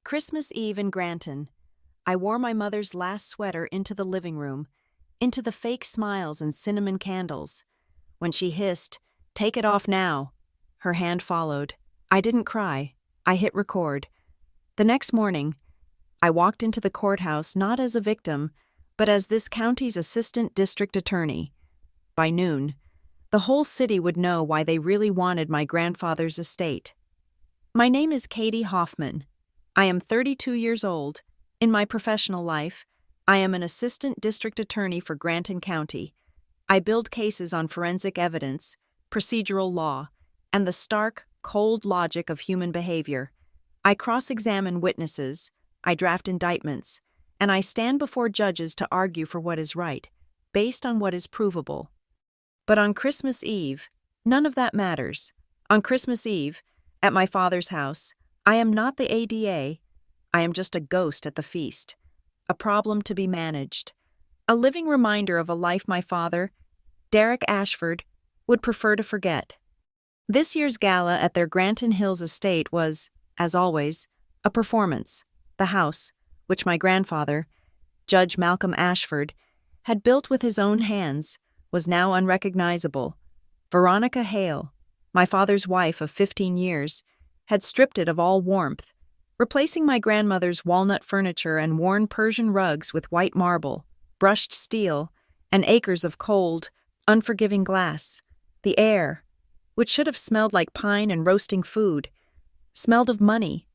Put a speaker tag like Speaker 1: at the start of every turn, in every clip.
Speaker 1: Christmas Eve in Granton. I wore my mother's last sweater into the living room, into the fake smiles and cinnamon candles. When she hissed, "Take it off now," her hand followed. I didn't cry. I hit record. The next morning, I walked into the courthouse not as a victim, but as this county's assistant district attorney. By noon, the whole city would know why they really wanted my grandfather's estate. My name is Katie Hoffman. I am 32 years old. In my professional life, I am an assistant district attorney for Granton County. I build cases on forensic evidence, procedural law, and the stark, cold logic of human behavior. I cross-examine witnesses, I draft indictments, and I stand before judges to argue for what is right, based on what is provable. But on Christmas Eve, none of that matters. On Christmas Eve, at my father's house, I am not the ADA. I am just a ghost at the feast, a problem to be managed, a living reminder of a life my father, Derek Ashford, would prefer to forget. This year's gala at their Granton Hills estate was, as always, a performance. The house, which my grandfather, Judge Malcolm Ashford, had built with his own hands, was now unrecognizable. Veronica Hale, my father's wife of 15 years, had stripped it of all warmth, replacing my grandmother's walnut furniture and worn Persian rugs with white marble, brushed steel, and acres of cold, unforgiving glass. The air, which should have smelled like pine and roasting food, smelled of money,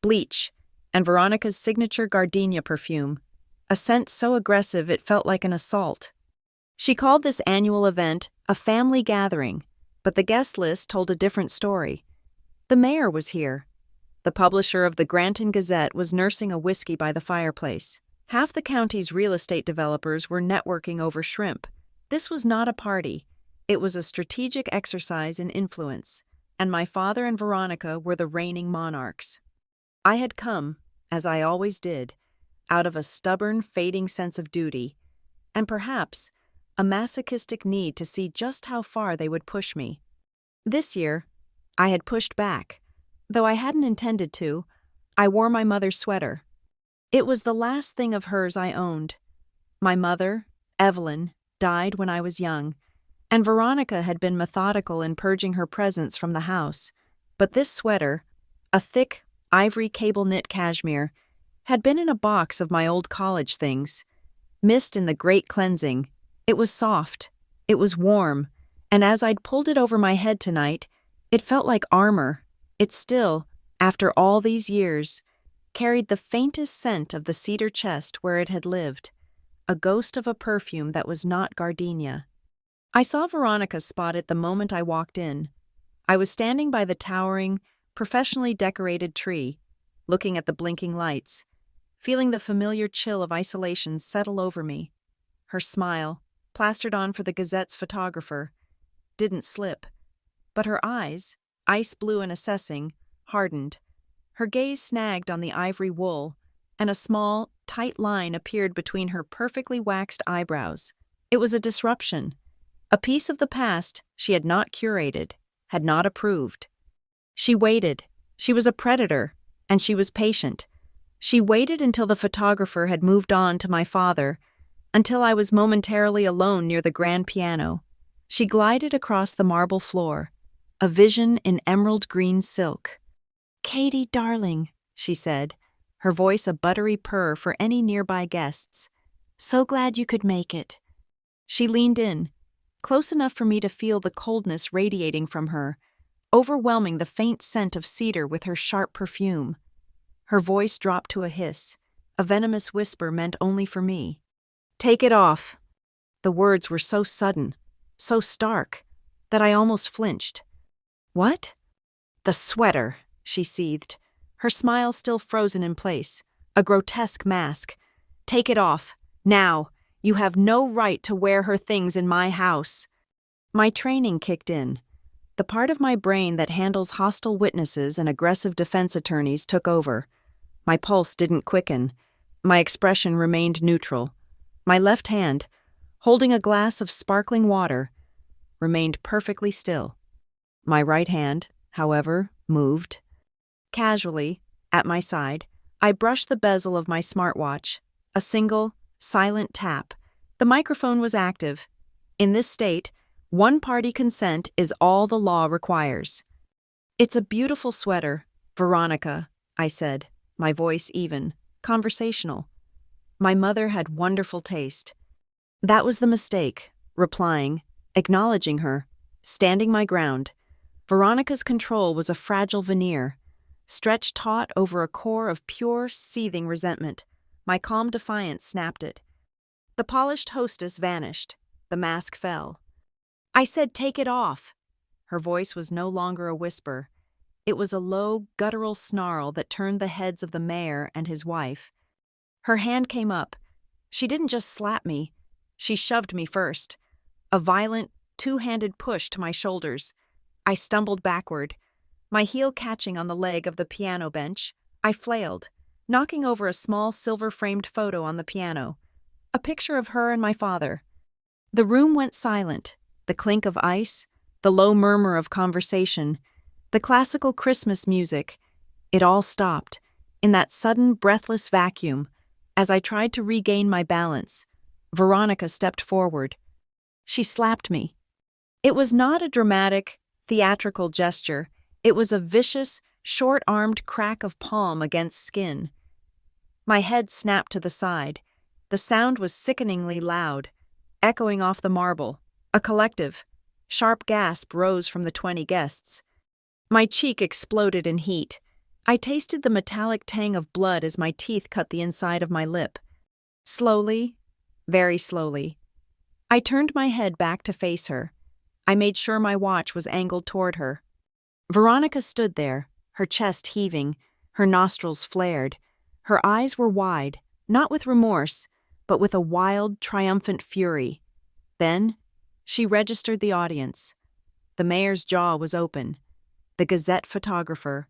Speaker 1: bleach, and Veronica's signature gardenia perfume, a scent so aggressive it felt like an assault. She called this annual event a family gathering, but the guest list told a different story. The mayor was here. The publisher of the Granton Gazette was nursing a whiskey by the fireplace. Half the county's real estate developers were networking over shrimp. This was not a party. It was a strategic exercise in influence, and my father and Veronica were the reigning monarchs. I had come, as I always did, out of a stubborn, fading sense of duty, and perhaps a masochistic need to see just how far they would push me. This year, I had pushed back. Though I hadn't intended to, I wore my mother's sweater. It was the last thing of hers I owned. My mother, Evelyn, died when I was young, and Veronica had been methodical in purging her presence from the house. But this sweater, a thick, ivory cable-knit cashmere, had been in a box of my old college things. Missed in the great cleansing, it was soft, it was warm, and as I'd pulled it over my head tonight, it felt like armor. It still, after all these years, carried the faintest scent of the cedar chest where it had lived, a ghost of a perfume that was not gardenia. I saw Veronica spot it the moment I walked in. I was standing by the towering, professionally decorated tree, looking at the blinking lights, feeling the familiar chill of isolation settle over me. Her smile, plastered on for the Gazette's photographer, didn't slip, but her eyes, ice blue and assessing, hardened. Her gaze snagged on the ivory wool, and a small, tight line appeared between her perfectly waxed eyebrows. It was a disruption, a piece of the past she had not curated, had not approved. She waited. She was a predator, and she was patient. She waited until the photographer had moved on to my father, until I was momentarily alone near the grand piano. She glided across the marble floor, a vision in emerald green silk. "Katie, darling," she said, her voice a buttery purr for any nearby guests. "So glad you could make it." She leaned in, close enough for me to feel the coldness radiating from her, overwhelming the faint scent of cedar with her sharp perfume. Her voice dropped to a hiss, a venomous whisper meant only for me. "Take it off." The words were so sudden, so stark, that I almost flinched. "What?" "The sweater," she seethed, her smile still frozen in place, a grotesque mask. "Take it off, now. You have no right to wear her things in my house." My training kicked in. The part of my brain that handles hostile witnesses and aggressive defense attorneys took over. My pulse didn't quicken. My expression remained neutral. My left hand, holding a glass of sparkling water, remained perfectly still. My right hand, however, moved. Casually, at my side, I brushed the bezel of my smartwatch. A single, silent tap. The microphone was active. In this state, one-party consent is all the law requires. "It's a beautiful sweater, Veronica," I said, my voice even, conversational. My mother had wonderful taste. That was the mistake, replying, acknowledging her, standing my ground. Veronica's control was a fragile veneer, stretched taut over a core of pure, seething resentment. My calm defiance snapped it. The polished hostess vanished. The mask fell. "I said take it off." Her voice was no longer a whisper. It was a low, guttural snarl that turned the heads of the mayor and his wife. Her hand came up. She didn't just slap me. She shoved me first. A violent, two-handed push to my shoulders. I stumbled backward. My heel catching on the leg of the piano bench, I flailed, knocking over a small silver-framed photo on the piano. A picture of her and my father. The room went silent. The clink of ice, the low murmur of conversation, the classical Christmas music. It all stopped, in that sudden, breathless vacuum. As I tried to regain my balance, Veronica stepped forward. She slapped me. It was not a dramatic, theatrical gesture. It was a vicious, short-armed crack of palm against skin. My head snapped to the side. The sound was sickeningly loud, echoing off the marble. A collective, sharp gasp rose from the 20 guests. My cheek exploded in heat. I tasted the metallic tang of blood as my teeth cut the inside of my lip. Slowly, very slowly, I turned my head back to face her. I made sure my watch was angled toward her. Veronica stood there, her chest heaving, her nostrils flared. Her eyes were wide, not with remorse, but with a wild, triumphant fury. Then, she registered the audience. The mayor's jaw was open. The Gazette photographer,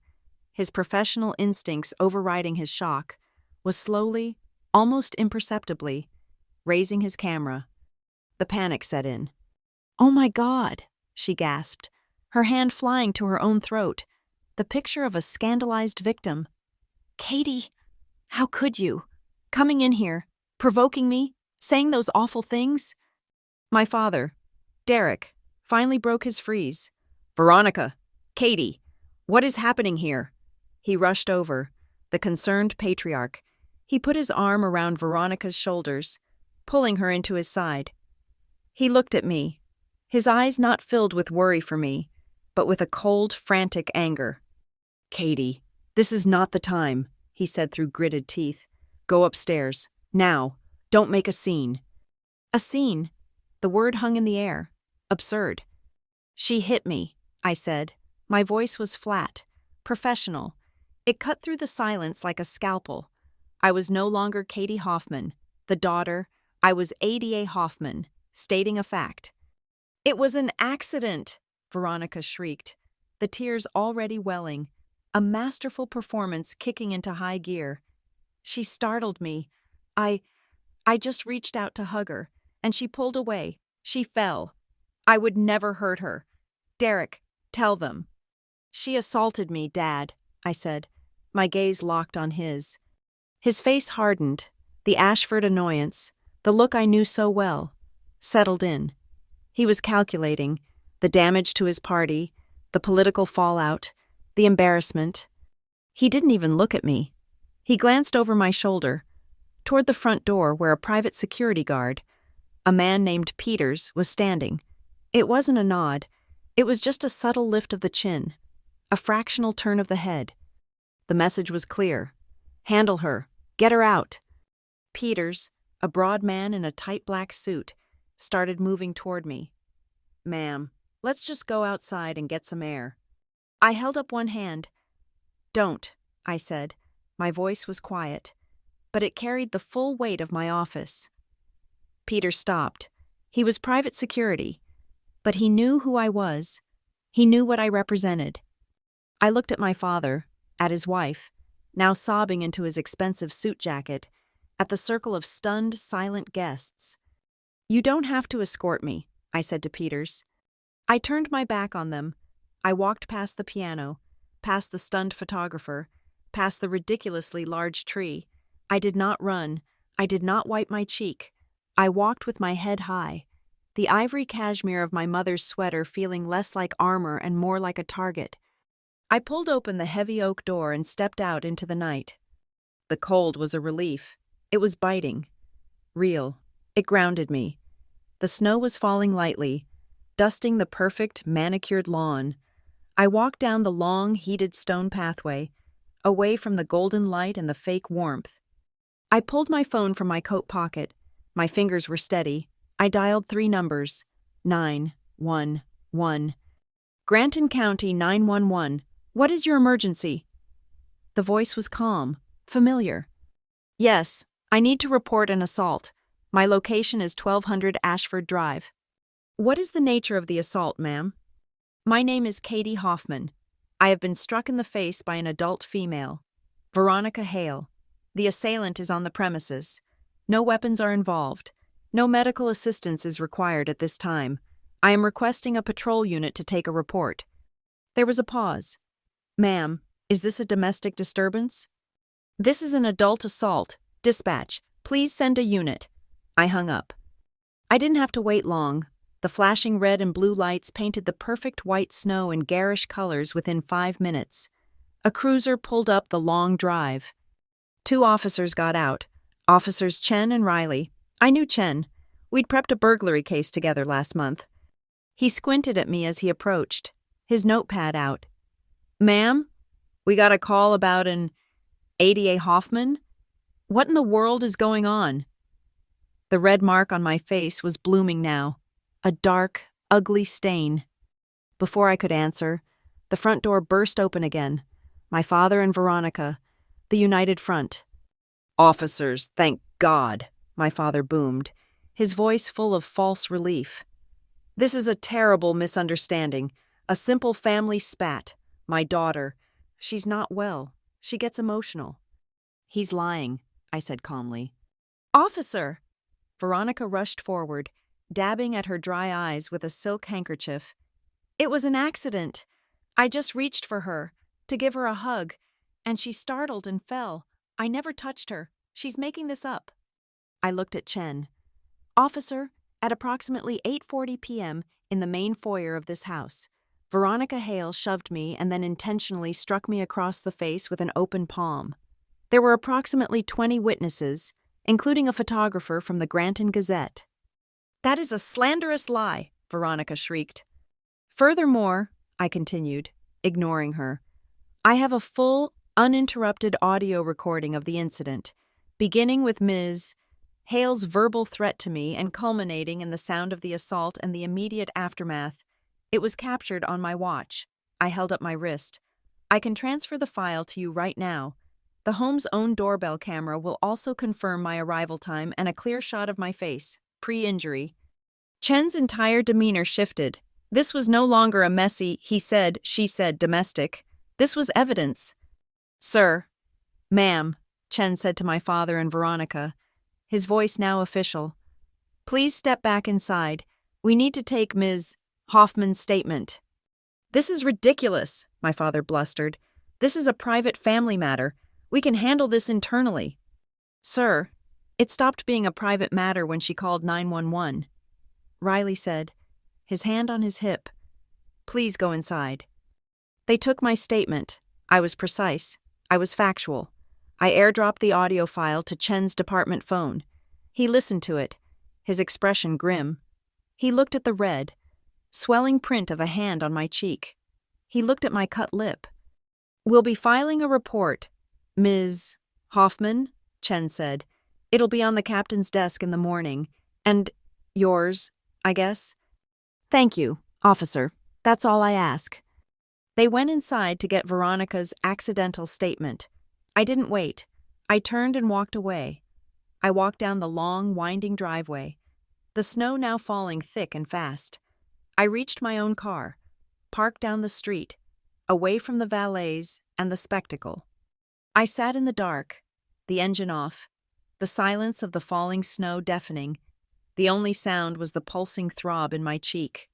Speaker 1: his professional instincts overriding his shock, was slowly, almost imperceptibly, raising his camera. The panic set in. "Oh my God," she gasped, her hand flying to her own throat. The picture of a scandalized victim. "Katie, how could you? Coming in here, provoking me, saying those awful things?" My father, Derek, finally broke his freeze. "Veronica, Katie, what is happening here?" He rushed over, the concerned patriarch. He put his arm around Veronica's shoulders, pulling her into his side. He looked at me, his eyes not filled with worry for me, but with a cold, frantic anger. "Katie, this is not the time," he said through gritted teeth. "Go upstairs, now. Don't make a scene." A scene? The word hung in the air. Absurd. "She hit me," I said. My voice was flat, professional. It cut through the silence like a scalpel. I was no longer Katie Hoffman, the daughter. I was Ada Hoffman, stating a fact. "It was an accident," Veronica shrieked, the tears already welling, a masterful performance kicking into high gear. She startled me. I just reached out to hug her, and she pulled away. She fell. I would never hurt her. "Derek, tell them." "She assaulted me, Dad," I said, my gaze locked on his. His face hardened, the Ashford annoyance, the look I knew so well, settled in. He was calculating the damage to his party, the political fallout, the embarrassment. He didn't even look at me. He glanced over my shoulder, toward the front door where a private security guard, a man named Peters, was standing. It wasn't a nod. It was just a subtle lift of the chin, a fractional turn of the head. The message was clear. Handle her. Get her out. Peters, a broad man in a tight black suit, started moving toward me. "Ma'am, let's just go outside and get some air." I held up one hand. "Don't," I said. My voice was quiet, but it carried the full weight of my office. Peters stopped. He was private security, but he knew who I was. He knew what I represented. I looked at my father, at his wife, now sobbing into his expensive suit jacket, at the circle of stunned, silent guests. "You don't have to escort me," I said to Peters. I turned my back on them. I walked past the piano, past the stunned photographer, past the ridiculously large tree. I did not run. I did not wipe my cheek. I walked with my head high, the ivory cashmere of my mother's sweater feeling less like armor and more like a target. I pulled open the heavy oak door and stepped out into the night. The cold was a relief. It was biting. Real. It grounded me. The snow was falling lightly, dusting the perfect, manicured lawn. I walked down the long, heated stone pathway, away from the golden light and the fake warmth. I pulled my phone from my coat pocket. My fingers were steady. I dialed 3 numbers. 911. Granton County 911. What is your emergency? The voice was calm, familiar. Yes, I need to report an assault. My location is 1200 Ashford Drive. What is the nature of the assault, ma'am? My name is Katie Hoffman. I have been struck in the face by an adult female. Veronica Hale. The assailant is on the premises. No weapons are involved. No medical assistance is required at this time. I am requesting a patrol unit to take a report. There was a pause. Ma'am, is this a domestic disturbance? This is an adult assault. Dispatch, please send a unit. I hung up. I didn't have to wait long. The flashing red and blue lights painted the perfect white snow in garish colors within 5 minutes. A cruiser pulled up the long drive. 2 officers got out. Officers Chen and Riley. I knew Chen. We'd prepped a burglary case together last month. He squinted at me as he approached, his notepad out. Ma'am, we got a call about an ADA Hoffman? What in the world is going on? The red mark on my face was blooming now, a dark, ugly stain. Before I could answer, the front door burst open again. My father and Veronica, the united front. Officers, thank God, my father boomed, his voice full of false relief. This is a terrible misunderstanding, a simple family spat. My daughter, she's not well. She gets emotional. He's lying, I said calmly. Officer! Veronica rushed forward, dabbing at her dry eyes with a silk handkerchief. It was an accident. I just reached for her, to give her a hug, and she startled and fell. I never touched her. She's making this up. I looked at Chen. Officer, at approximately 8:40 p.m. in the main foyer of this house, Veronica Hale shoved me and then intentionally struck me across the face with an open palm. There were approximately 20 witnesses, including a photographer from the Granton Gazette. That is a slanderous lie, Veronica shrieked. Furthermore, I continued, ignoring her, I have a full, uninterrupted audio recording of the incident, beginning with Ms. Hale's verbal threat to me and culminating in the sound of the assault and the immediate aftermath. It was captured on my watch. I held up my wrist. I can transfer the file to you right now. The home's own doorbell camera will also confirm my arrival time and a clear shot of my face, pre-injury. Chen's entire demeanor shifted. This was no longer a messy, he said, she said domestic. This was evidence. Sir, ma'am, Chen said to my father and Veronica, his voice now official. Please step back inside. We need to take Ms. Hoffman's statement. This is ridiculous, my father blustered. This is a private family matter. We can handle this internally. Sir, it stopped being a private matter when she called 911. Riley said, his hand on his hip. Please go inside. They took my statement. I was precise. I was factual. I airdropped the audio file to Chen's department phone. He listened to it, his expression grim. He looked at the red, swelling print of a hand on my cheek. He looked at my cut lip. We'll be filing a report, Ms. Hoffman, Chen said. It'll be on the captain's desk in the morning. And yours, I guess? Thank you, officer. That's all I ask. They went inside to get Veronica's accidental statement. I didn't wait. I turned and walked away. I walked down the long, winding driveway, the snow now falling thick and fast. I reached my own car, parked down the street, away from the valets and the spectacle. I sat in the dark, the engine off, the silence of the falling snow deafening. The only sound was the pulsing throb in my cheek.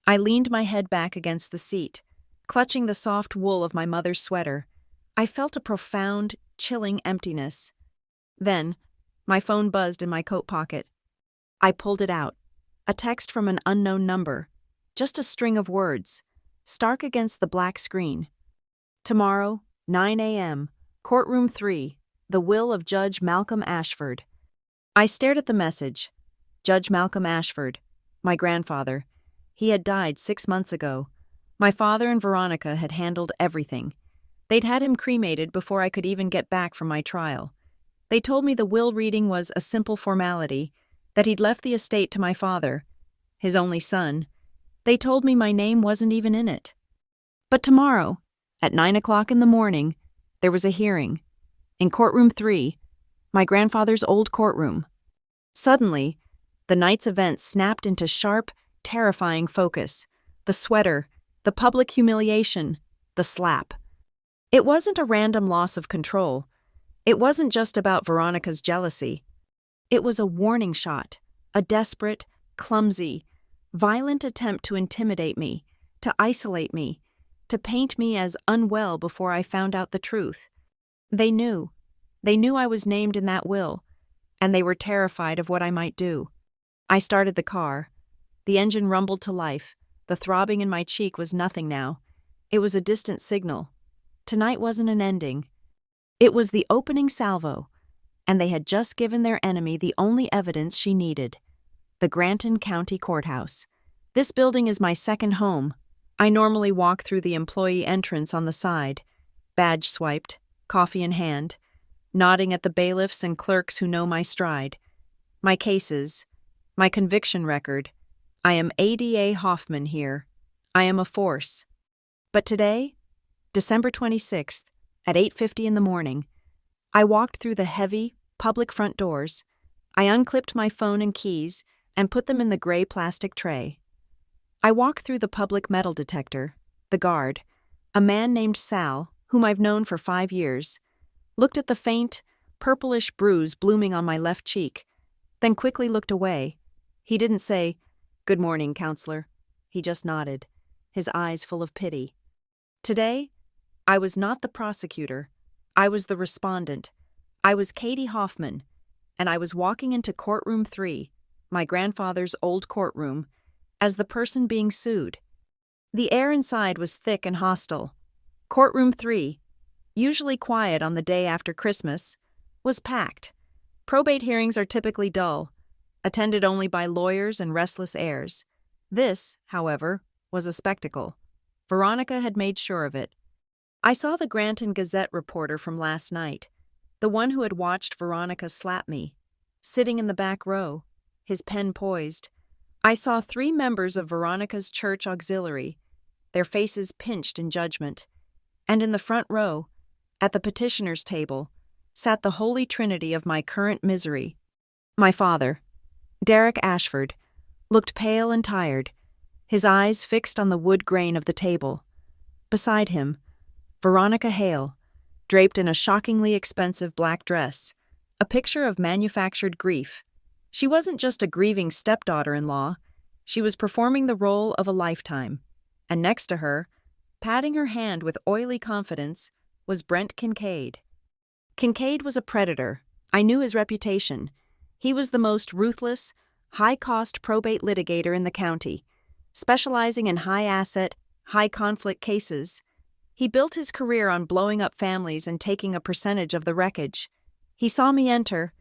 Speaker 1: I leaned my head back against the seat, clutching the soft wool of my mother's sweater. I felt a profound, chilling emptiness. Then, my phone buzzed in my coat pocket. I pulled it out. A text from an unknown number. Just a string of words, stark against the black screen. Tomorrow, 9 a.m., Courtroom 3, the will of Judge Malcolm Ashford. I stared at the message. Judge Malcolm Ashford, my grandfather. He had died 6 months ago. My father and Veronica had handled everything. They'd had him cremated before I could even get back from my trial. They told me the will reading was a simple formality, that he'd left the estate to my father, his only son. They told me my name wasn't even in it. But tomorrow, at 9 o'clock in the morning, there was a hearing. In Courtroom 3, my grandfather's old courtroom. Suddenly, the night's events snapped into sharp, terrifying focus. The sweater, the public humiliation, the slap. It wasn't a random loss of control. It wasn't just about Veronica's jealousy. It was a warning shot, a desperate, clumsy, violent attempt to intimidate me, to isolate me, to paint me as unwell before I found out the truth. They knew. They knew I was named in that will, and they were terrified of what I might do. I started the car. The engine rumbled to life. The throbbing in my cheek was nothing now. It was a distant signal. Tonight wasn't an ending. It was the opening salvo, and they had just given their enemy the only evidence she needed. The Granton County Courthouse. This building is my second home. I normally walk through the employee entrance on the side, badge swiped, coffee in hand, nodding at the bailiffs and clerks who know my stride. My cases, my conviction record. I am ADA Hoffman here. I am a force. But today, December 26th, at 8:50 in the morning, I walked through the heavy, public front doors. I unclipped my phone and keys and put them in the gray plastic tray. I walked through the public metal detector. The guard, a man named Sal, whom I've known for 5 years, looked at the faint, purplish bruise blooming on my left cheek, then quickly looked away. He didn't say, "Good morning, counselor." He just nodded, his eyes full of pity. Today, I was not the prosecutor. I was the respondent. I was Katie Hoffman, and I was walking into Courtroom 3, my grandfather's old courtroom, as the person being sued. The air inside was thick and hostile. Courtroom 3, usually quiet on the day after Christmas, was packed. Probate hearings are typically dull, attended only by lawyers and restless heirs. This, however, was a spectacle. Veronica had made sure of it. I saw the Granton Gazette reporter from last night, the one who had watched Veronica slap me, sitting in the back row, his pen poised. I saw 3 members of Veronica's church auxiliary, their faces pinched in judgment. And in the front row, at the petitioner's table, sat the holy trinity of my current misery. My father, Derek Ashford, looked pale and tired, his eyes fixed on the wood grain of the table. Beside him, Veronica Hale, draped in a shockingly expensive black dress, a picture of manufactured grief. She wasn't just a grieving stepdaughter-in-law, she was performing the role of a lifetime. And next to her, patting her hand with oily confidence, was Brent Kincaid. Kincaid was a predator. I knew his reputation. He was the most ruthless, high-cost probate litigator in the county, specializing in high-asset, high-conflict cases. He built his career on blowing up families and taking a percentage of the wreckage. He saw me enter,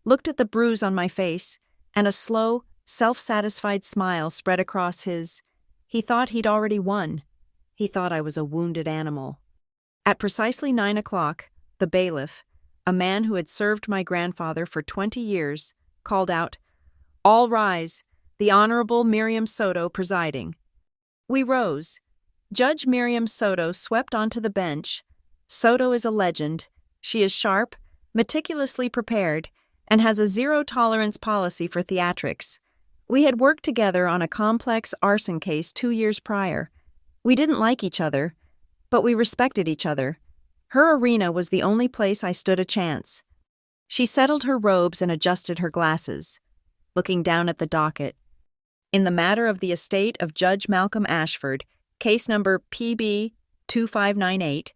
Speaker 1: looked at the bruise on my face, and a slow, self-satisfied smile spread across his. He thought he'd already won. He thought I was a wounded animal. At precisely 9 o'clock, the bailiff, a man who had served my grandfather for 20 years, called out, "All rise, the Honorable Miriam Soto presiding." We rose. Judge Miriam Soto swept onto the bench. Soto is a legend. She is sharp, meticulously prepared, and has a zero-tolerance policy for theatrics. We had worked together on a complex arson case 2 years prior. We didn't like each other, but we respected each other. Her arena was the only place I stood a chance. She settled her robes and adjusted her glasses, looking down at the docket. In the matter of the estate of Judge Malcolm Ashford, case number PB 2598,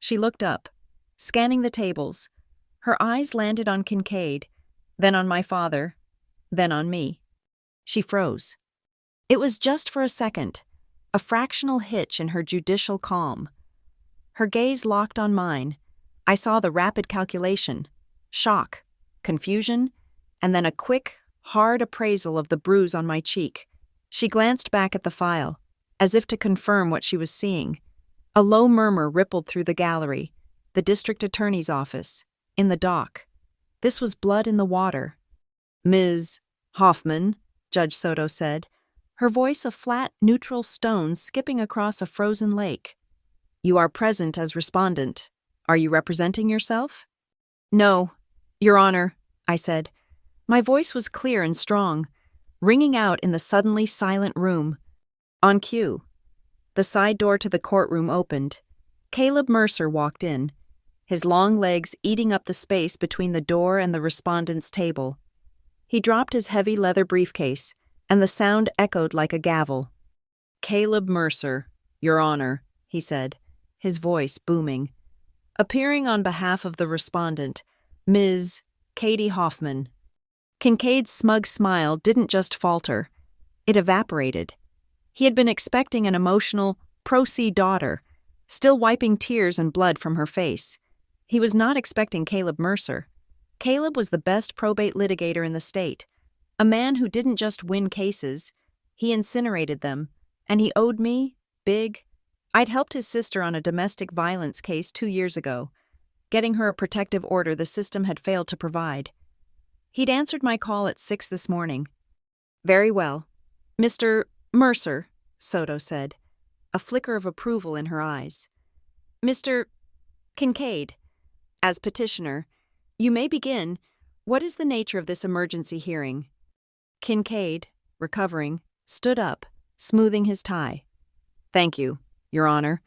Speaker 1: She looked up, scanning the tables. Her eyes landed on Kincaid, then on my father, then on me. She froze. It was just for a second, a fractional hitch in her judicial calm. Her gaze locked on mine. I saw the rapid calculation, shock, confusion, and then a quick, hard appraisal of the bruise on my cheek. She glanced back at the file, as if to confirm what she was seeing. A low murmur rippled through the gallery, the district attorney's office, in the dock. This was blood in the water. "Ms. Hoffman," Judge Soto said, her voice a flat, neutral stone skipping across a frozen lake. "You are present as respondent. Are you representing yourself?" "No, Your Honor," I said. My voice was clear and strong, ringing out in the suddenly silent room. On cue, the side door to the courtroom opened. Caleb Mercer walked in, his long legs eating up the space between the door and the respondent's table. He dropped his heavy leather briefcase, and the sound echoed like a gavel. "Caleb Mercer, Your Honor," he said, his voice booming. "Appearing on behalf of the respondent, Ms. Katie Hoffman." Kincaid's smug smile didn't just falter. It evaporated. He had been expecting an emotional, pro-se daughter, still wiping tears and blood from her face. He was not expecting Caleb Mercer. Caleb was the best probate litigator in the state, a man who didn't just win cases, he incinerated them, and he owed me, big. I'd helped his sister on a domestic violence case 2 years ago, getting her a protective order the system had failed to provide. He'd answered my call at 6 this morning. "Very well. Mr. Mercer," Soto said, a flicker of approval in her eyes. "Mr. Kincaid, as petitioner, you may begin. What is the nature of this emergency hearing?" Kincaid, recovering, stood up, smoothing his tie. "Thank you, Your Honor.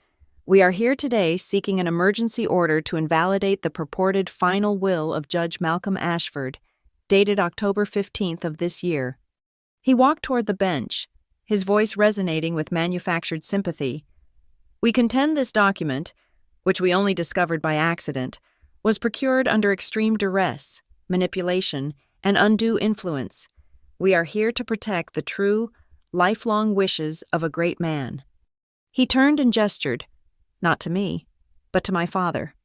Speaker 1: We are here today seeking an emergency order to invalidate the purported final will of Judge Malcolm Ashford, dated October 15th of this year." He walked toward the bench, his voice resonating with manufactured sympathy. "We contend this document, which we only discovered by accident, was procured under extreme duress, manipulation, and undue influence. We are here to protect the true, lifelong wishes of a great man." He turned and gestured, not to me, but to my father.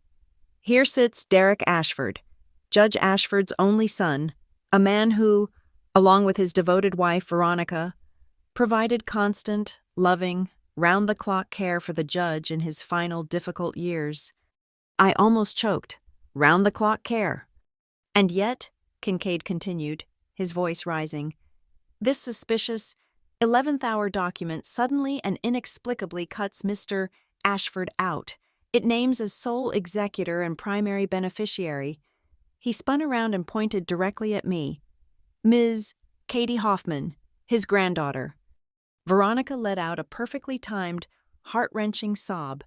Speaker 1: "Here sits Derek Ashford, Judge Ashford's only son, a man who, along with his devoted wife Veronica, provided constant, loving, round-the-clock care for the judge in his final difficult years." I almost choked. Round-the-clock care. "And yet," Kincaid continued, his voice rising, "this suspicious, 11th-hour document suddenly and inexplicably cuts Mr. Ashford out. It names as sole executor and primary beneficiary." He spun around and pointed directly at me. "Ms. Katie Hoffman, his granddaughter." Veronica let out a perfectly timed, heart-wrenching sob.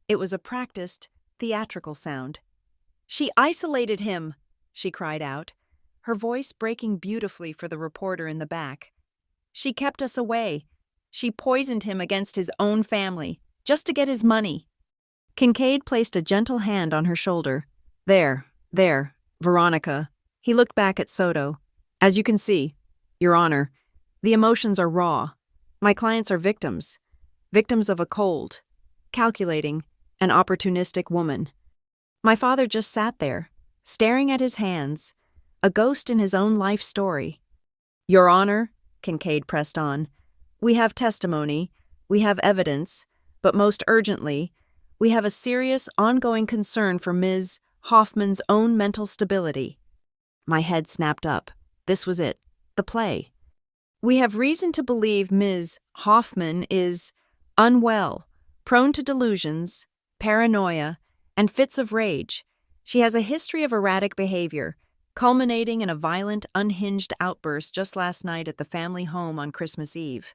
Speaker 1: It was a practiced, theatrical sound. "She isolated him," she cried out, her voice breaking beautifully for the reporter in the back. "She kept us away. She poisoned him against his own family, just to get his money." Kincaid placed a gentle hand on her shoulder. There, Veronica." He looked back at Soto. "As you can see, Your Honor, the emotions are raw. My clients are victims of a cold, calculating, and opportunistic woman." My father just sat there, staring at his hands, a ghost in his own life story. "Your Honor," Kincaid pressed on, "we have testimony, we have evidence, but most urgently, we have a serious, ongoing concern for Ms. Hoffman's own mental stability." My head snapped up. This was it. The play. "We have reason to believe Ms. Hoffman is unwell, prone to delusions, paranoia, and fits of rage. She has a history of erratic behavior, culminating in a violent, unhinged outburst just last night at the family home on Christmas Eve."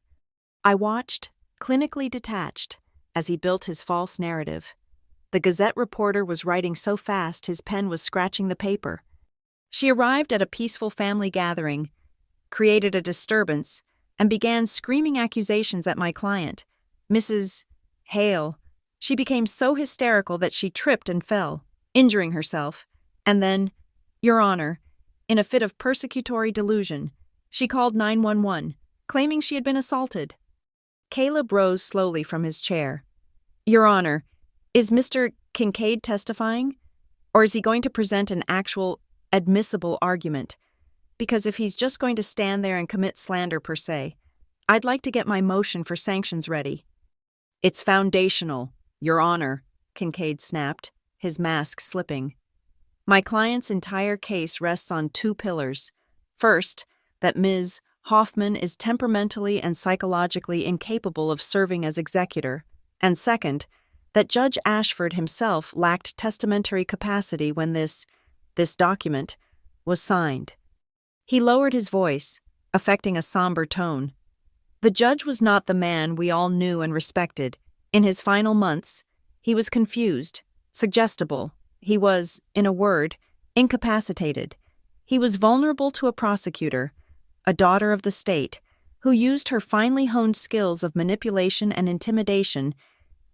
Speaker 1: I watched, clinically detached, as he built his false narrative. The Gazette reporter was writing so fast his pen was scratching the paper. "She arrived at a peaceful family gathering, created a disturbance, and began screaming accusations at my client, Mrs. Hale. She became so hysterical that she tripped and fell, injuring herself, and then, Your Honor, in a fit of persecutory delusion, she called 911, claiming she had been assaulted. Caleb rose slowly from his chair. Your Honor, is Mr. Kincaid testifying? Or is he going to present an actual, admissible argument? Because if he's just going to stand there and commit slander per se, I'd like to get my motion for sanctions ready. It's foundational, Your Honor, Kincaid snapped, his mask slipping. My client's entire case rests on two pillars. First, that Ms. Hoffman is temperamentally and psychologically incapable of serving as executor, and second, that Judge Ashford himself lacked testamentary capacity when this document was signed. He lowered his voice, affecting a somber tone. The judge was not the man we all knew and respected. In his final months, he was confused, suggestible. He was, in a word, incapacitated. He was vulnerable to a prosecutor, a daughter of the state, who used her finely honed skills of manipulation and intimidation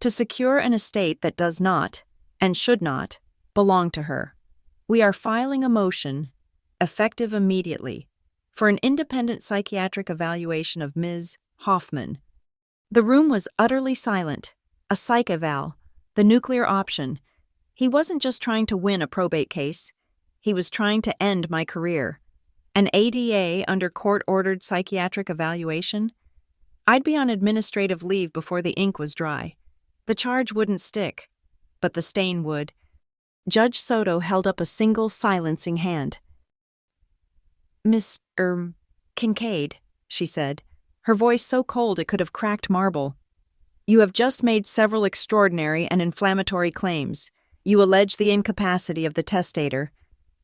Speaker 1: to secure an estate that does not, and should not, belong to her. We are filing a motion, effective immediately, for an independent psychiatric evaluation of Ms. Hoffman. The room was utterly silent. A psych eval, the nuclear option. He wasn't just trying to win a probate case. He was trying to end my career. An ADA under court-ordered psychiatric evaluation? I'd be on administrative leave before the ink was dry. The charge wouldn't stick, but the stain would. Judge Soto held up a single silencing hand. Mr. Kincaid, she said, her voice so cold it could have cracked marble. You have just made several extraordinary and inflammatory claims. You allege the incapacity of the testator,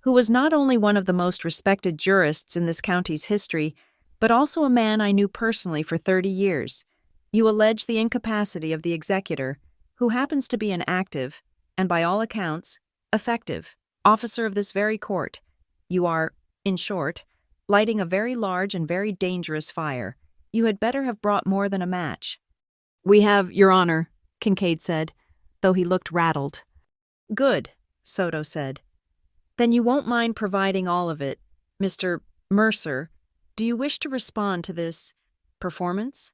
Speaker 1: who was not only one of the most respected jurists in this county's history, but also a man I knew personally for 30 years. You allege the incapacity of the executor, who happens to be an active, and by all accounts, effective, officer of this very court. You are, in short, lighting a very large and very dangerous fire. You had better have brought more than a match. We have, Your Honor, Kincaid said, though he looked rattled. Good, Soto said. Then you won't mind providing all of it. Mr. Mercer, do you wish to respond to this performance?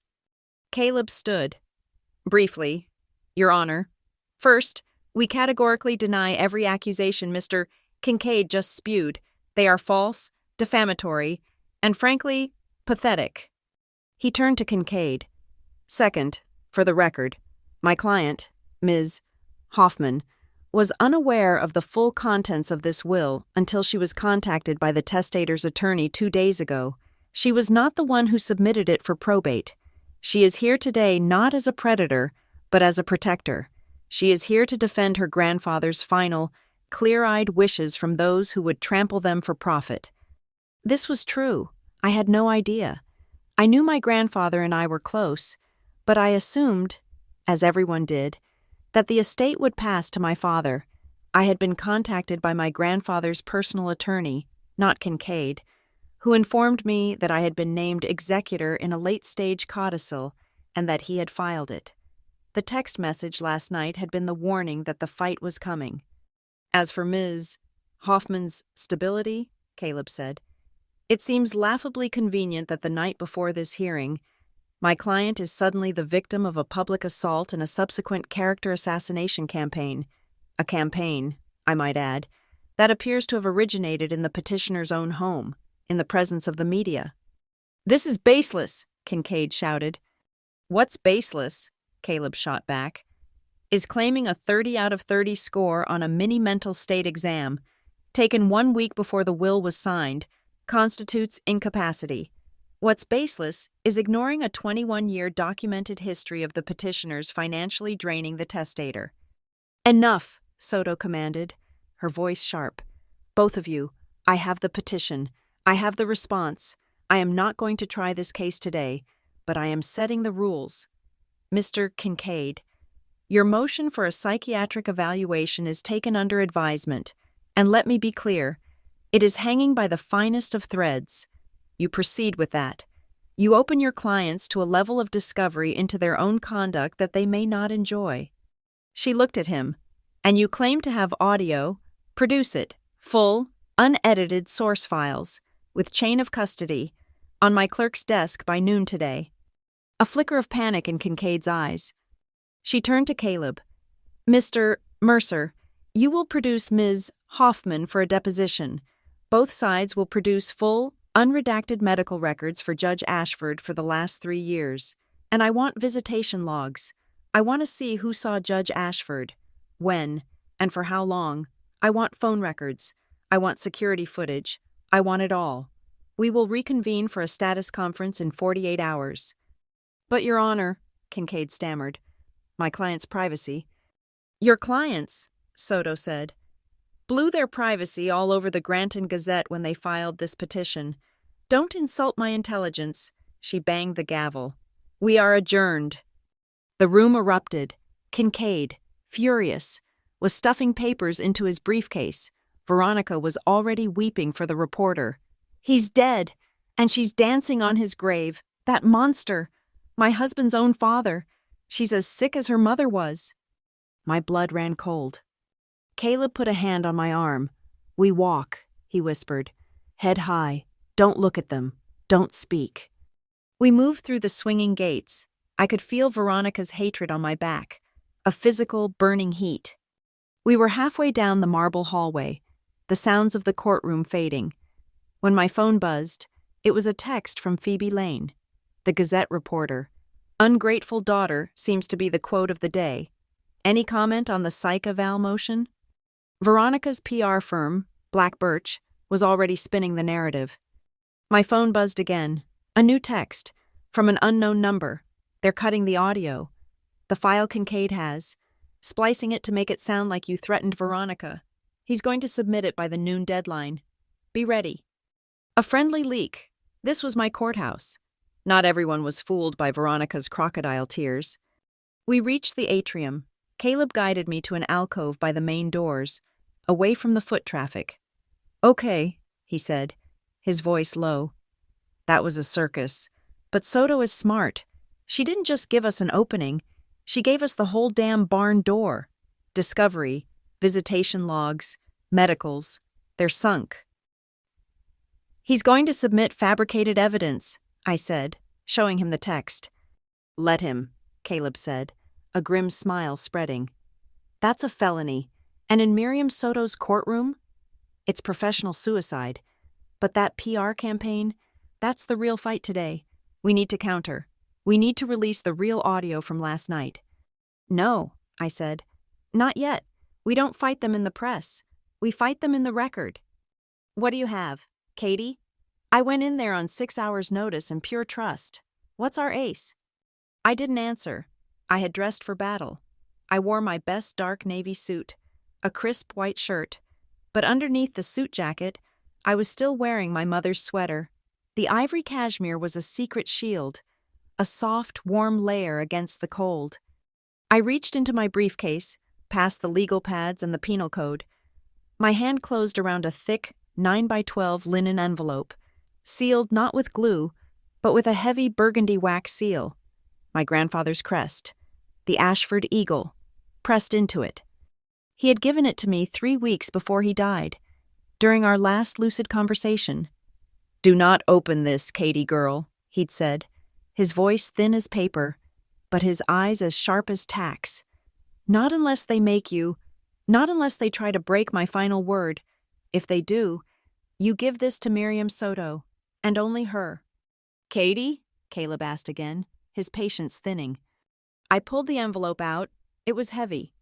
Speaker 1: Caleb stood. Briefly, Your Honor. First, we categorically deny every accusation Mr. Kincaid just spewed. They are false, defamatory, and frankly, pathetic. He turned to Kincaid. Second, for the record, my client, Ms. Hoffman, was unaware of the full contents of this will until she was contacted by the testator's attorney 2 days ago. She was not the one who submitted it for probate. She is here today not as a predator, but as a protector. She is here to defend her grandfather's final, clear-eyed wishes from those who would trample them for profit. This was true. I had no idea. I knew my grandfather and I were close, but I assumed, as everyone did, that the estate would pass to my father. I had been contacted by my grandfather's personal attorney, not Kincaid, who informed me that I had been named executor in a late-stage codicil and that he had filed it. The text message last night had been the warning that the fight was coming. As for Ms. Hoffman's stability, Caleb said, it seems laughably convenient that the night before this hearing, my client is suddenly the victim of a public assault and a subsequent character assassination campaign. A campaign, I might add, that appears to have originated in the petitioner's own home, in the presence of the media. This is baseless, Kincaid shouted. What's baseless, Caleb shot back, is claiming a 30 out of 30 score on a mini-mental state exam, taken 1 week before the will was signed, constitutes incapacity. What's baseless is ignoring a 21-year documented history of the petitioners financially draining the testator. Enough, Soto commanded, her voice sharp. Both of you, I have the petition. I have the response. I am not going to try this case today, but I am setting the rules. Mr. Kincaid, your motion for a psychiatric evaluation is taken under advisement, and let me be clear, it is hanging by the finest of threads. You proceed with that. You open your clients to a level of discovery into their own conduct that they may not enjoy. She looked at him. And you claim to have audio? Produce it. Full, unedited source files, with chain of custody, on my clerk's desk by noon today. A flicker of panic in Kincaid's eyes. She turned to Caleb. Mr. Mercer, you will produce Ms. Hoffman for a deposition. Both sides will produce full, unredacted medical records for Judge Ashford for the last 3 years. And I want visitation logs. I want to see who saw Judge Ashford, when, and for how long. I want phone records. I want security footage. I want it all. We will reconvene for a status conference in 48 hours. But, Your Honor, Kincaid stammered, my client's privacy. Your clients, Soto said, blew their privacy all over the Granton Gazette when they filed this petition. Don't insult my intelligence. She banged the gavel. We are adjourned. The room erupted. Kincaid, furious, was stuffing papers into his briefcase. Veronica was already weeping for the reporter. He's dead, and she's dancing on his grave. That monster. My husband's own father. She's as sick as her mother was. My blood ran cold. Caleb put a hand on my arm. We walk, he whispered. Head high. Don't look at them. Don't speak. We moved through the swinging gates. I could feel Veronica's hatred on my back, a physical, burning heat. We were halfway down the marble hallway, the sounds of the courtroom fading. When my phone buzzed, it was a text from Phoebe Lane, the Gazette reporter. Ungrateful daughter seems to be the quote of the day. Any comment on the psych eval motion? Veronica's PR firm, Black Birch, was already spinning the narrative. My phone buzzed again. A new text, from an unknown number. They're cutting the audio. The file Kincaid has, splicing it to make it sound like you threatened Veronica. He's going to submit it by the noon deadline. Be ready. A friendly leak. This was my courthouse. Not everyone was fooled by Veronica's crocodile tears. We reached the atrium. Caleb guided me to an alcove by the main doors, away from the foot traffic. Okay, he said, his voice low. That was a circus. But Soto is smart. She didn't just give us an opening. She gave us the whole damn barn door. Discovery, visitation logs, medicals. They're sunk. He's going to submit fabricated evidence, I said, showing him the text. Let him, Caleb said, a grim smile spreading. That's a felony. And in Miriam Soto's courtroom? It's professional suicide. But that PR campaign, that's the real fight today. We need to counter. We need to release the real audio from last night. No, I said. Not yet. We don't fight them in the press. We fight them in the record. What do you have, Katie? I went in there on 6 hours' notice and pure trust. What's our ace? I didn't answer. I had dressed for battle. I wore my best dark navy suit, a crisp white shirt, but underneath the suit jacket, I was still wearing my mother's sweater. The ivory cashmere was a secret shield, a soft, warm layer against the cold. I reached into my briefcase, past the legal pads and the penal code. My hand closed around a thick 9x12 linen envelope, sealed not with glue, but with a heavy burgundy wax seal. My grandfather's crest, the Ashford eagle, pressed into it. He had given it to me 3 weeks before he died, during our last lucid conversation. Do not open this, Katie girl, he'd said, his voice thin as paper, but his eyes as sharp as tacks. Not unless they make you, not unless they try to break my final word. If they do, you give this to Miriam Soto, and only her. Katie? Caleb asked again, his patience thinning. I pulled the envelope out. It was heavy.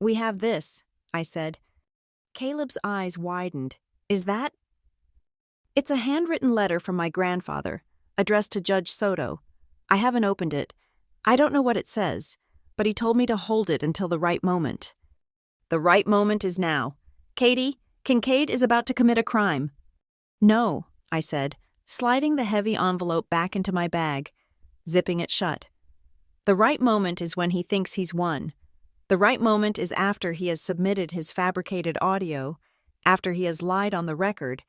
Speaker 1: We have this, I said. Caleb's eyes widened. Is that? It's a handwritten letter from my grandfather, addressed to Judge Soto. I haven't opened it. I don't know what it says, but he told me to hold it until the right moment. The right moment is now. Katie, Kincaid is about to commit a crime. No, I said, sliding the heavy envelope back into my bag, zipping it shut. The right moment is when he thinks he's won. The right moment is after he has submitted his fabricated audio, after he has lied on the record.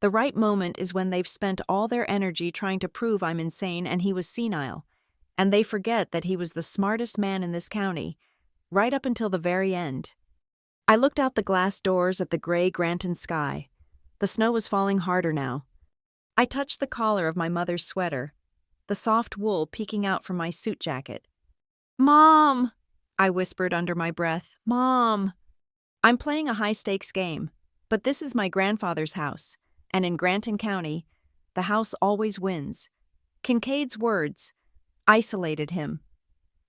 Speaker 1: The right moment is when they've spent all their energy trying to prove I'm insane and he was senile, and they forget that he was the smartest man in this county, right up until the very end. I looked out the glass doors at the gray Granton sky. The snow was falling harder now. I touched the collar of my mother's sweater, the soft wool peeking out from my suit jacket. "Mom!" I whispered under my breath. "Mom!" I'm playing a high-stakes game, but this is my grandfather's house, and in Granton County, the house always wins. Kincaid's words, "isolated him."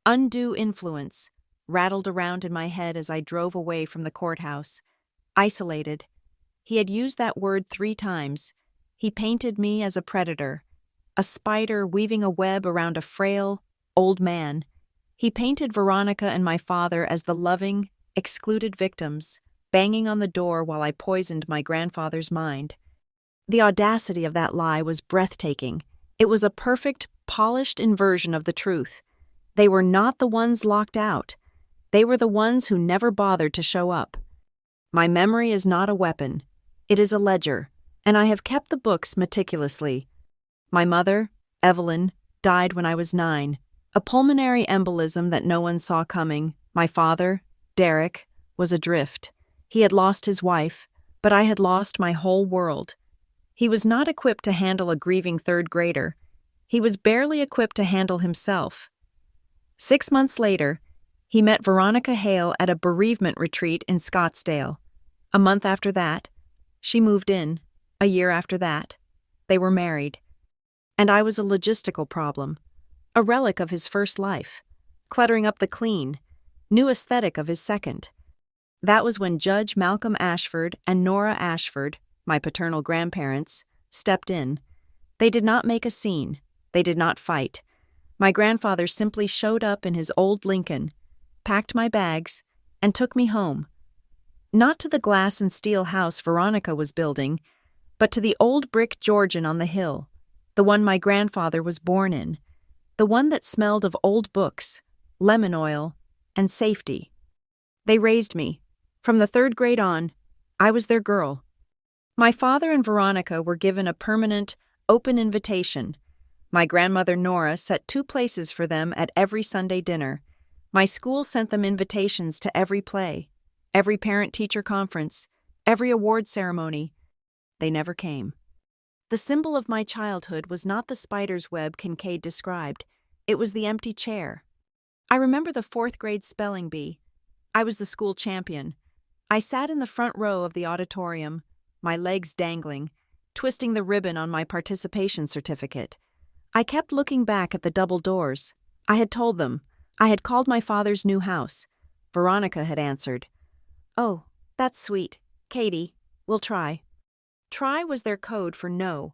Speaker 1: Undue influence rattled around in my head as I drove away from the courthouse. Isolated. He had used that word 3 times. He painted me as a predator, a spider weaving a web around a frail, old man. He painted Veronica and my father as the loving, excluded victims, banging on the door while I poisoned my grandfather's mind. The audacity of that lie was breathtaking. It was a perfect, polished inversion of the truth. They were not the ones locked out. They were the ones who never bothered to show up. My memory is not a weapon. It is a ledger, and I have kept the books meticulously. My mother, Evelyn, died when I was 9, a pulmonary embolism that no one saw coming. My father, Derek, was adrift. He had lost his wife, but I had lost my whole world. He was not equipped to handle a grieving 3rd grader. He was barely equipped to handle himself. 6 months later, he met Veronica Hale at a bereavement retreat in Scottsdale. A month after that, she moved in. A year after that, they were married. And I was a logistical problem, a relic of his first life, cluttering up the clean, new aesthetic of his second. That was when Judge Malcolm Ashford and Nora Ashford, my paternal grandparents, stepped in. They did not make a scene. They did not fight. My grandfather simply showed up in his old Lincoln, packed my bags, and took me home. Not to the glass and steel house Veronica was building, but to the old brick Georgian on the hill, the one my grandfather was born in, the one that smelled of old books, lemon oil, and safety. They raised me. From the 3rd grade on, I was their girl. My father and Veronica were given a permanent, open invitation. My grandmother Nora set 2 places for them at every Sunday dinner. My school sent them invitations to every play, every parent-teacher conference, every award ceremony. They never came. The symbol of my childhood was not the spider's web Kincaid described. It was the empty chair. I remember the 4th grade spelling bee. I was the school champion. I sat in the front row of the auditorium, my legs dangling, twisting the ribbon on my participation certificate. I kept looking back at the double doors. I had told them. I had called my father's new house. Veronica had answered, "Oh, that's sweet. Katie, we'll try." Try was their code for no.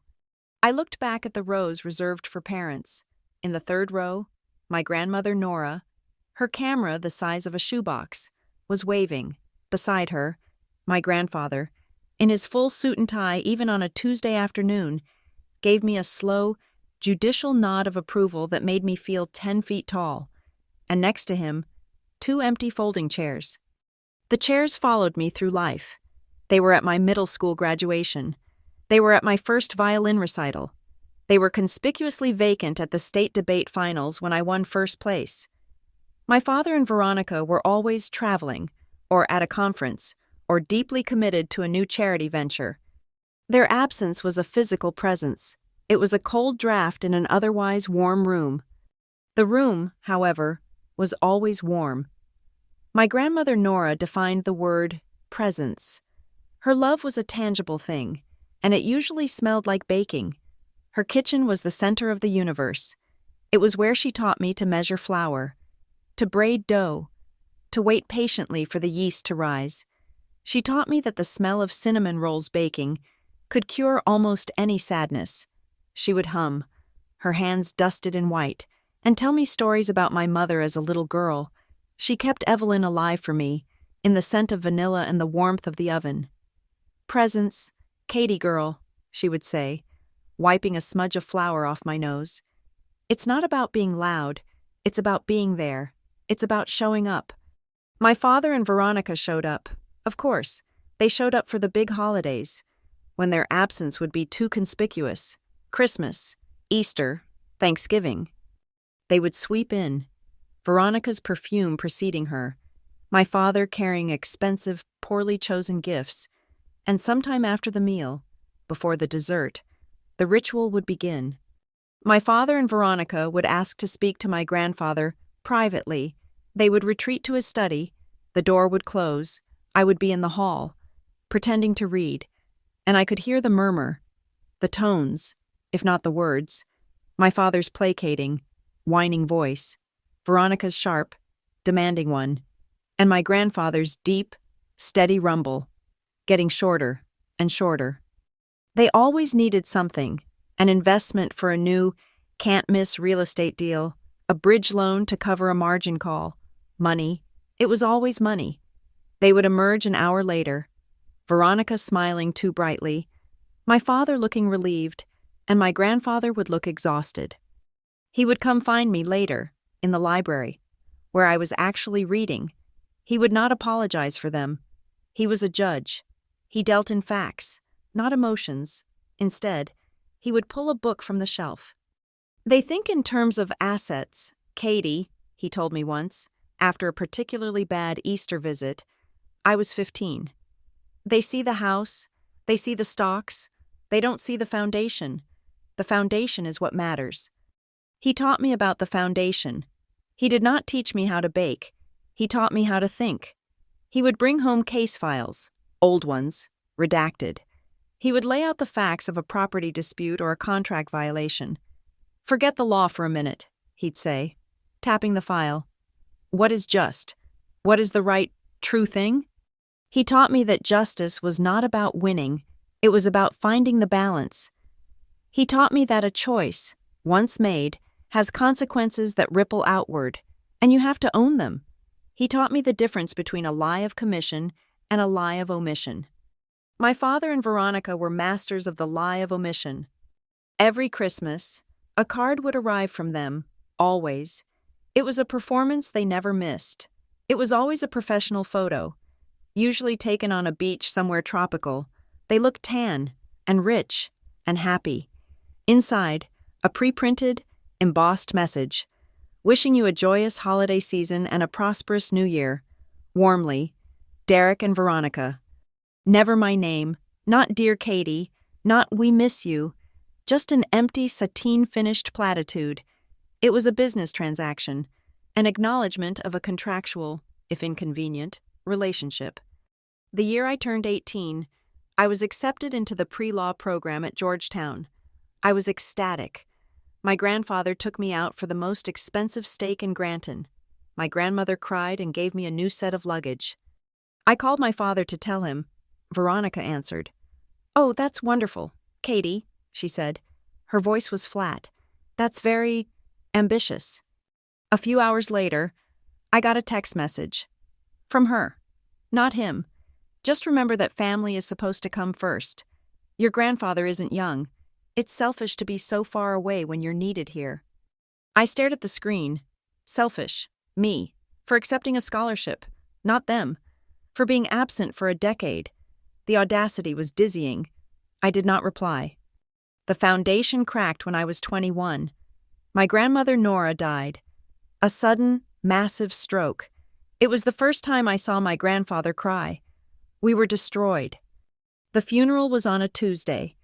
Speaker 1: I looked back at the rows reserved for parents. In the 3rd row, my grandmother Nora, her camera the size of a shoebox, was waving. Beside her, my grandfather, in his full suit and tie even on a Tuesday afternoon, gave me a slow, judicial nod of approval that made me feel 10 feet tall. And next to him, 2 empty folding chairs. The chairs followed me through life. They were at my middle school graduation. They were at my first violin recital. They were conspicuously vacant at the state debate finals when I won 1st place. My father and Veronica were always traveling, or at a conference, or deeply committed to a new charity venture. Their absence was a physical presence. It was a cold draft in an otherwise warm room. The room, however, was always warm. My grandmother Nora defined the word presence. Her love was a tangible thing, and it usually smelled like baking. Her kitchen was the center of the universe. It was where she taught me to measure flour, to braid dough, to wait patiently for the yeast to rise. She taught me that the smell of cinnamon rolls baking could cure almost any sadness. She would hum, her hands dusted in white, and tell me stories about my mother as a little girl. She kept Evelyn alive for me, in the scent of vanilla and the warmth of the oven. "Presents, Katie girl," she would say, wiping a smudge of flour off my nose. "It's not about being loud. It's about being there. It's about showing up." My father and Veronica showed up. Of course, they showed up for the big holidays, when their absence would be too conspicuous. Christmas, Easter, Thanksgiving. They would sweep in, Veronica's perfume preceding her, my father carrying expensive, poorly chosen gifts, and sometime after the meal, before the dessert, the ritual would begin. My father and Veronica would ask to speak to my grandfather privately. They would retreat to his study, the door would close, I would be in the hall, pretending to read, and I could hear the murmur, the tones, if not the words, my father's placating, whining voice, Veronica's sharp, demanding one, and my grandfather's deep, steady rumble, getting shorter and shorter. They always needed something, an investment for a new, can't-miss real estate deal, a bridge loan to cover a margin call, money. It was always money. They would emerge an hour later, Veronica smiling too brightly, my father looking relieved, and my grandfather would look exhausted. He would come find me later, in the library, where I was actually reading. He would not apologize for them. He was a judge. He dealt in facts, not emotions. Instead, he would pull a book from the shelf. They think in terms of assets, Katie, he told me once, after a particularly bad Easter visit. I was 15. They see the house, they see the stocks, they don't see the foundation. The foundation is what matters. He taught me about the foundation. He did not teach me how to bake. He taught me how to think. He would bring home case files, old ones, redacted. He would lay out the facts of a property dispute or a contract violation. Forget the law for a minute, he'd say, tapping the file. What is just? What is the right, true thing? He taught me that justice was not about winning, it was about finding the balance. He taught me that a choice, once made, has consequences that ripple outward, and you have to own them. He taught me the difference between a lie of commission and a lie of omission. My father and Veronica were masters of the lie of omission. Every Christmas, a card would arrive from them, always. It was a performance they never missed. It was always a professional photo, usually taken on a beach somewhere tropical. They looked tan and rich and happy. Inside, a pre-printed, embossed message, wishing you a joyous holiday season and a prosperous new year. Warmly, Derek and Veronica. Never my name, not dear Katie, not we miss you, just an empty sateen-finished platitude. It was a business transaction, an acknowledgement of a contractual, if inconvenient, relationship. The year I turned 18, I was accepted into the pre-law program at Georgetown. I was ecstatic. My grandfather took me out for the most expensive steak in Granton. My grandmother cried and gave me a new set of luggage. I called my father to tell him. Veronica answered. "Oh, that's wonderful, Katie," she said. Her voice was flat. "That's very ambitious." A few hours later, I got a text message. From her. Not him. "Just remember that family is supposed to come first. Your grandfather isn't young. It's selfish to be so far away when you're needed here." I stared at the screen. Selfish. Me. For accepting a scholarship. Not them. For being absent for a decade. The audacity was dizzying. I did not reply. The foundation cracked when I was 21. My grandmother Nora died. A sudden, massive stroke. It was the first time I saw my grandfather cry. We were destroyed. The funeral was on a Tuesday.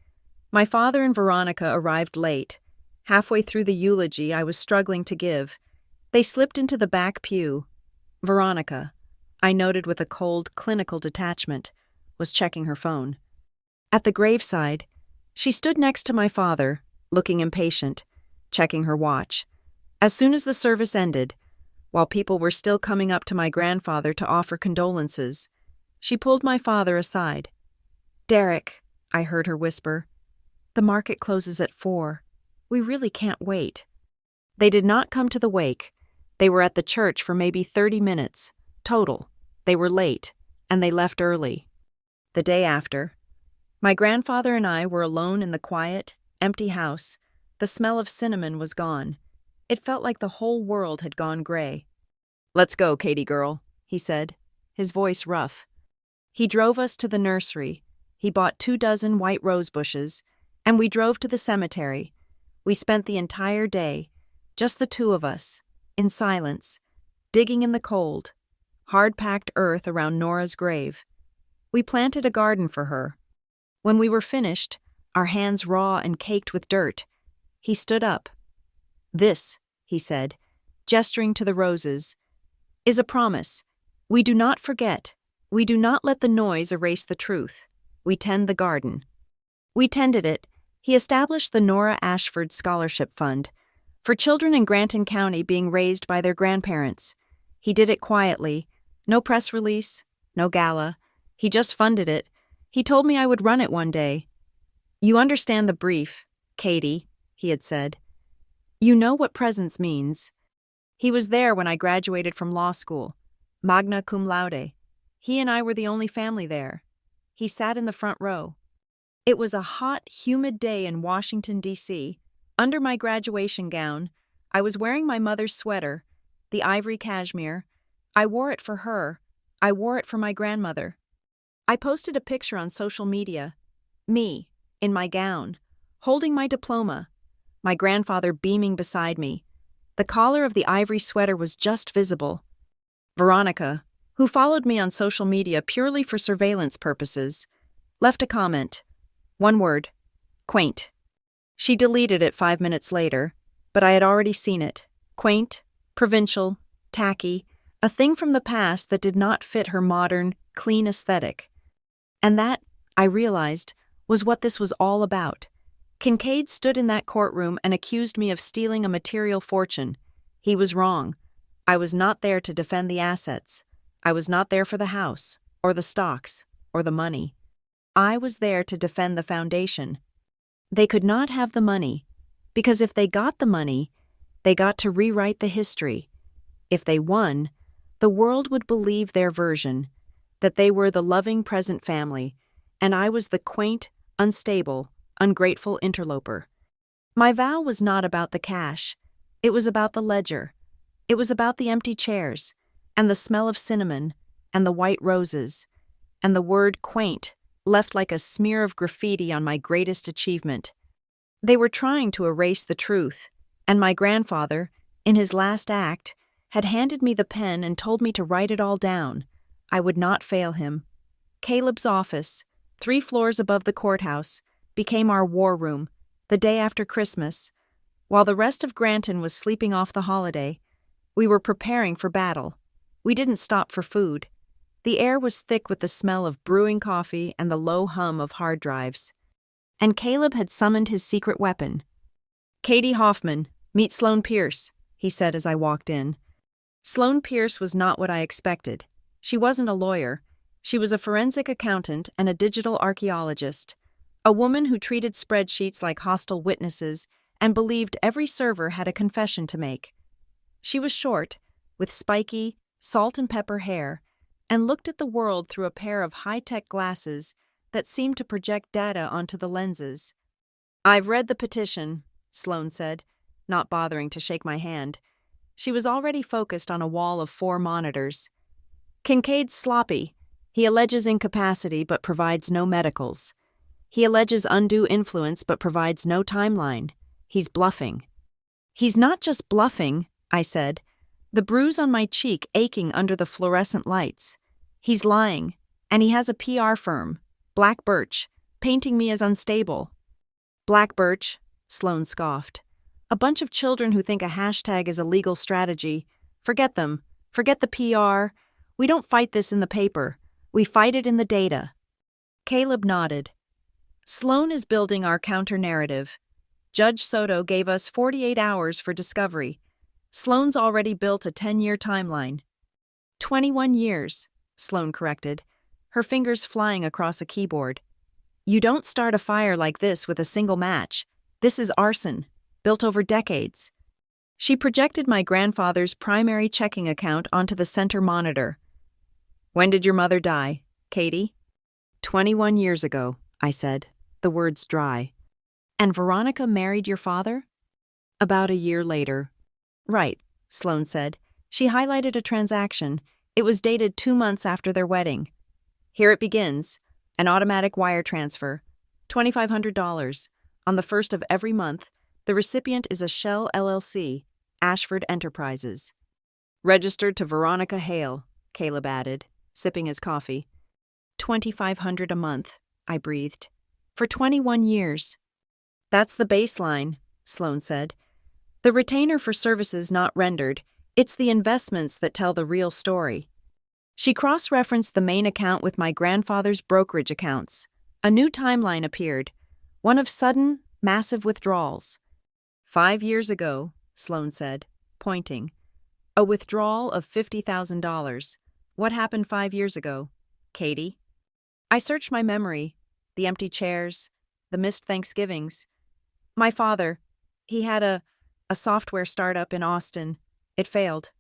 Speaker 1: My father and Veronica arrived late. Halfway through the eulogy I was struggling to give. They slipped into the back pew. Veronica, I noted with a cold, clinical detachment, was checking her phone. At the graveside, she stood next to my father, looking impatient, checking her watch. As soon as the service ended, while people were still coming up to my grandfather to offer condolences, she pulled my father aside. "Derek," I heard her whisper, "the market closes at 4. We really can't wait." They did not come to the wake. They were at the church for maybe 30 minutes, total. They were late, and they left early. The day after, my grandfather and I were alone in the quiet, empty house. The smell of cinnamon was gone. It felt like the whole world had gone gray. "Let's go, Katie girl," he said, his voice rough. He drove us to the nursery. He bought 24 white rose bushes, and we drove to the cemetery. We spent the entire day, just the two of us, in silence, digging in the cold, hard-packed earth around Nora's grave. We planted a garden for her. When we were finished, our hands raw and caked with dirt, he stood up. "This," he said, gesturing to the roses, "is a promise. We do not forget. We do not let the noise erase the truth. We tend the garden." We tended it. He established the Nora Ashford Scholarship Fund for children in Granton County being raised by their grandparents. He did it quietly. No press release, no gala. He just funded it. He told me I would run it one day. "You understand the brief, Katie," he had said. "You know what presence means." He was there when I graduated from law school, magna cum laude. He and I were the only family there. He sat in the front row. It was a hot, humid day in Washington, D.C. Under my graduation gown, I was wearing my mother's sweater, the ivory cashmere. I wore it for her. I wore it for my grandmother. I posted a picture on social media. Me, in my gown, holding my diploma, my grandfather beaming beside me. The collar of the ivory sweater was just visible. Veronica, who followed me on social media purely for surveillance purposes, left a comment. One word: quaint. She deleted it 5 minutes later, but I had already seen it. Quaint, provincial, tacky, a thing from the past that did not fit her modern, clean aesthetic. And that, I realized, was what this was all about. Kincaid stood in that courtroom and accused me of stealing a material fortune. He was wrong. I was not there to defend the assets. I was not there for the house, or the stocks, or the money. I was there to defend the foundation. They could not have the money, because if they got the money, they got to rewrite the history. If they won, the world would believe their version, that they were the loving present family, and I was the quaint, unstable, ungrateful interloper. My vow was not about the cash. It was about the ledger. It was about the empty chairs, and the smell of cinnamon, and the white roses, and the word quaint left like a smear of graffiti on my greatest achievement. They were trying to erase the truth, and my grandfather, in his last act, had handed me the pen and told me to write it all down. I would not fail him. Caleb's office, 3 floors above the courthouse, became our war room, the day after Christmas. While the rest of Granton was sleeping off the holiday, we were preparing for battle. We didn't stop for food. The air was thick with the smell of brewing coffee and the low hum of hard drives. And Caleb had summoned his secret weapon. "Katie Hoffman, meet Sloane Pierce," he said as I walked in. Sloane Pierce was not what I expected. She wasn't a lawyer. She was a forensic accountant and a digital archaeologist, a woman who treated spreadsheets like hostile witnesses and believed every server had a confession to make. She was short, with spiky, salt and pepper hair, and looked at the world through a pair of high-tech glasses that seemed to project data onto the lenses. "I've read the petition," Sloane said, not bothering to shake my hand. She was already focused on a wall of 4 monitors. "Kincaid's sloppy. He alleges incapacity but provides no medicals. He alleges undue influence but provides no timeline. He's bluffing." "He's not just bluffing," I said, the bruise on my cheek aching under the fluorescent lights. "He's lying, and he has a PR firm, Black Birch, painting me as unstable." "Black Birch," Sloane scoffed. "A bunch of children who think a hashtag is a legal strategy. Forget them. Forget the PR. We don't fight this in the paper. We fight it in the data." Caleb nodded. "Sloane is building our counter-narrative. Judge Soto gave us 48 hours for discovery. Sloane's already built a 10-year timeline." 21 years, Sloane corrected, her fingers flying across a keyboard. "You don't start a fire like this with a single match. This is arson, built over decades." She projected my grandfather's primary checking account onto the center monitor. "When did your mother die, Katie?" 21 years ago, I said, the words dry. "And Veronica married your father?" "About a year later." "Right," Sloane said. She highlighted a transaction. It was dated 2 months after their wedding. "Here it begins. An automatic wire transfer. $2,500. On the 1st of every month, the recipient is a Shell LLC, Ashford Enterprises. Registered to Veronica Hale, Caleb added, sipping his coffee. $2,500 a month, I breathed. For 21 years. That's the baseline, Sloane said. The retainer for services not rendered, it's the investments that tell the real story. She cross-referenced the main account with my grandfather's brokerage accounts. A new timeline appeared, one of sudden, massive withdrawals. 5 years ago, Sloane said, pointing. A withdrawal of $50,000. What happened 5 years ago? Katie? I searched my memory, the empty chairs, the missed Thanksgivings. My father, he had a software startup in Austin. It failed.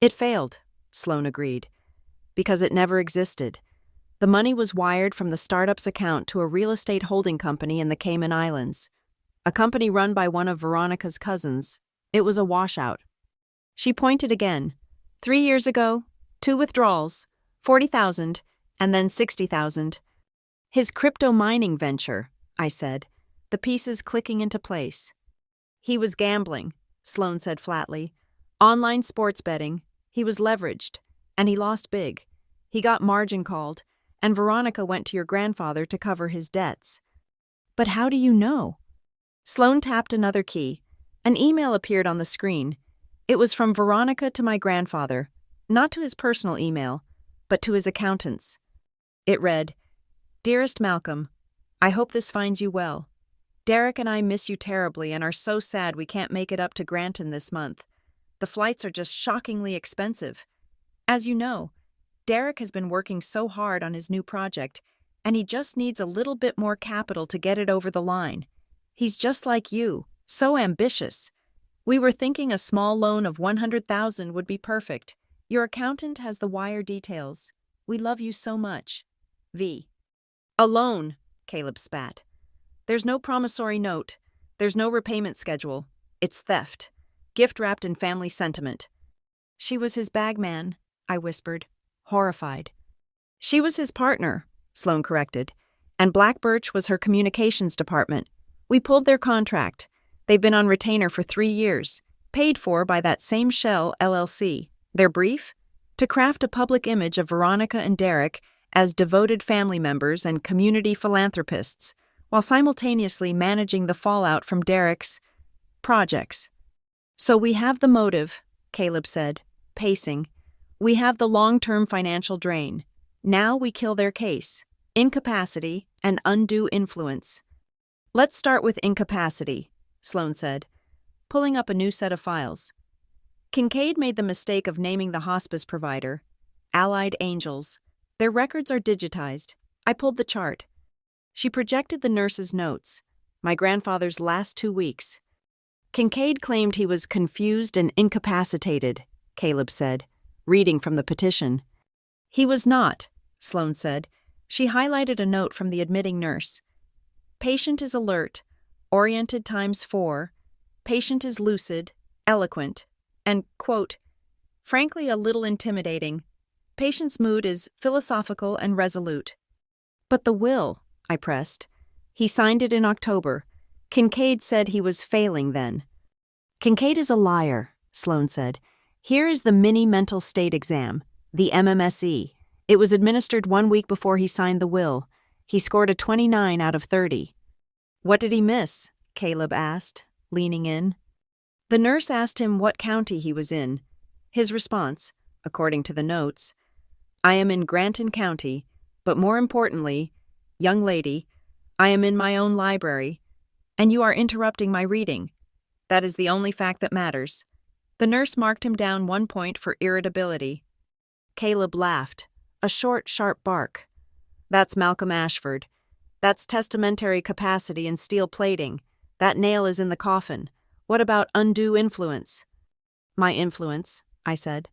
Speaker 1: It failed, Sloane agreed, because it never existed. The money was wired from the startup's account to a real estate holding company in the Cayman Islands, a company run by one of Veronica's cousins. It was a washout. She pointed again. 3 years ago, 2 withdrawals, 40,000, and then 60,000. His crypto mining venture, I said, the pieces clicking into place. He was gambling, Sloane said flatly. Online sports betting. He was leveraged, and he lost big. He got margin called, and Veronica went to your grandfather to cover his debts. But how do you know? Sloane tapped another key. An email appeared on the screen. It was from Veronica to my grandfather, not to his personal email, but to his accountant's. It read, Dearest Malcolm, I hope this finds you well. Derek and I miss you terribly and are so sad we can't make it up to Granton this month. The flights are just shockingly expensive. As you know, Derek has been working so hard on his new project, and he just needs a little bit more capital to get it over the line. He's just like you, so ambitious. We were thinking a small loan of $100,000 would be perfect. Your accountant has the wire details. We love you so much. V. A loan, Caleb spat. There's no promissory note. There's no repayment schedule. It's theft. Gift wrapped in family sentiment. She was his bagman, I whispered, horrified. She was his partner, Sloane corrected, and Black Birch was her communications department. We pulled their contract. They've been on retainer for 3 years, paid for by that same shell LLC. Their brief? To craft a public image of Veronica and Derek as devoted family members and community philanthropists, while simultaneously managing the fallout from Derek's projects. So we have the motive, Caleb said, pacing. We have the long-term financial drain. Now we kill their case. Incapacity and undue influence. Let's start with incapacity, Sloane said, pulling up a new set of files. Kincaid made the mistake of naming the hospice provider, Allied Angels. Their records are digitized. I pulled the chart. She projected the nurse's notes, my grandfather's last 2 weeks. Kincaid claimed he was confused and incapacitated, Caleb said, reading from the petition. He was not, Sloane said. She highlighted a note from the admitting nurse. Patient is alert, oriented ×4. Patient is lucid, eloquent, and, quote, frankly a little intimidating. Patient's mood is philosophical and resolute. But the will, I pressed. He signed it in October. Kincaid said he was failing then. Kincaid is a liar, Sloane said. Here is the mini mental state exam, the MMSE. It was administered 1 week before he signed the will. He scored a 29 out of 30. What did he miss? Caleb asked, leaning in. The nurse asked him what county he was in. His response, according to the notes, I am in Granton County, but more importantly, young lady, I am in my own library, and you are interrupting my reading. That is the only fact that matters. The nurse marked him down 1 point for irritability. Caleb laughed, a short, sharp bark. That's Malcolm Ashford. That's testamentary capacity and steel plating. That nail is in the coffin. What about undue influence? My influence, I said.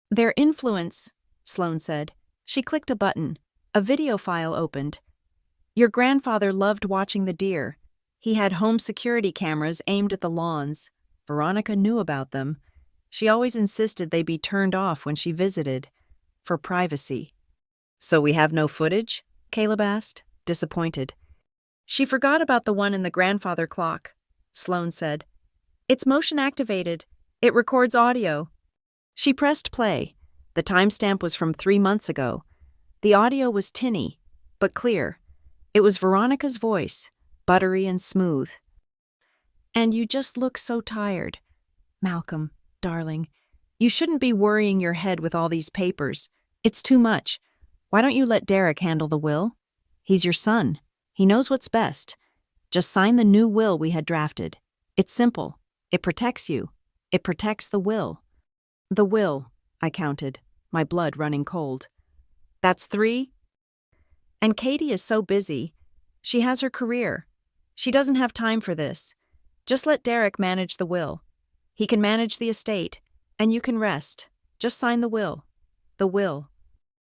Speaker 1: Their influence, Sloane said. She clicked a button. A video file opened. Your grandfather loved watching the deer. He had home security cameras aimed at the lawns. Veronica knew about them. She always insisted they be turned off when she visited, for privacy. So we have no footage? Caleb asked, disappointed. She forgot about the one in the grandfather clock, Sloane said. It's motion activated. It records audio. She pressed play. The timestamp was from 3 months ago. The audio was tinny, but clear. It was Veronica's voice, buttery and smooth. "And you just look so tired. Malcolm, darling, you shouldn't be worrying your head with all these papers. It's too much. Why don't you let Derek handle the will? He's your son. He knows what's best. Just sign the new will we had drafted. It's simple. It protects you. It protects the will." "The will," I counted, my blood running cold. "That's 3? And Katie is so busy. She has her career. She doesn't have time for this. Just let Derek manage the will. He can manage the estate, and you can rest. Just sign the will. The will."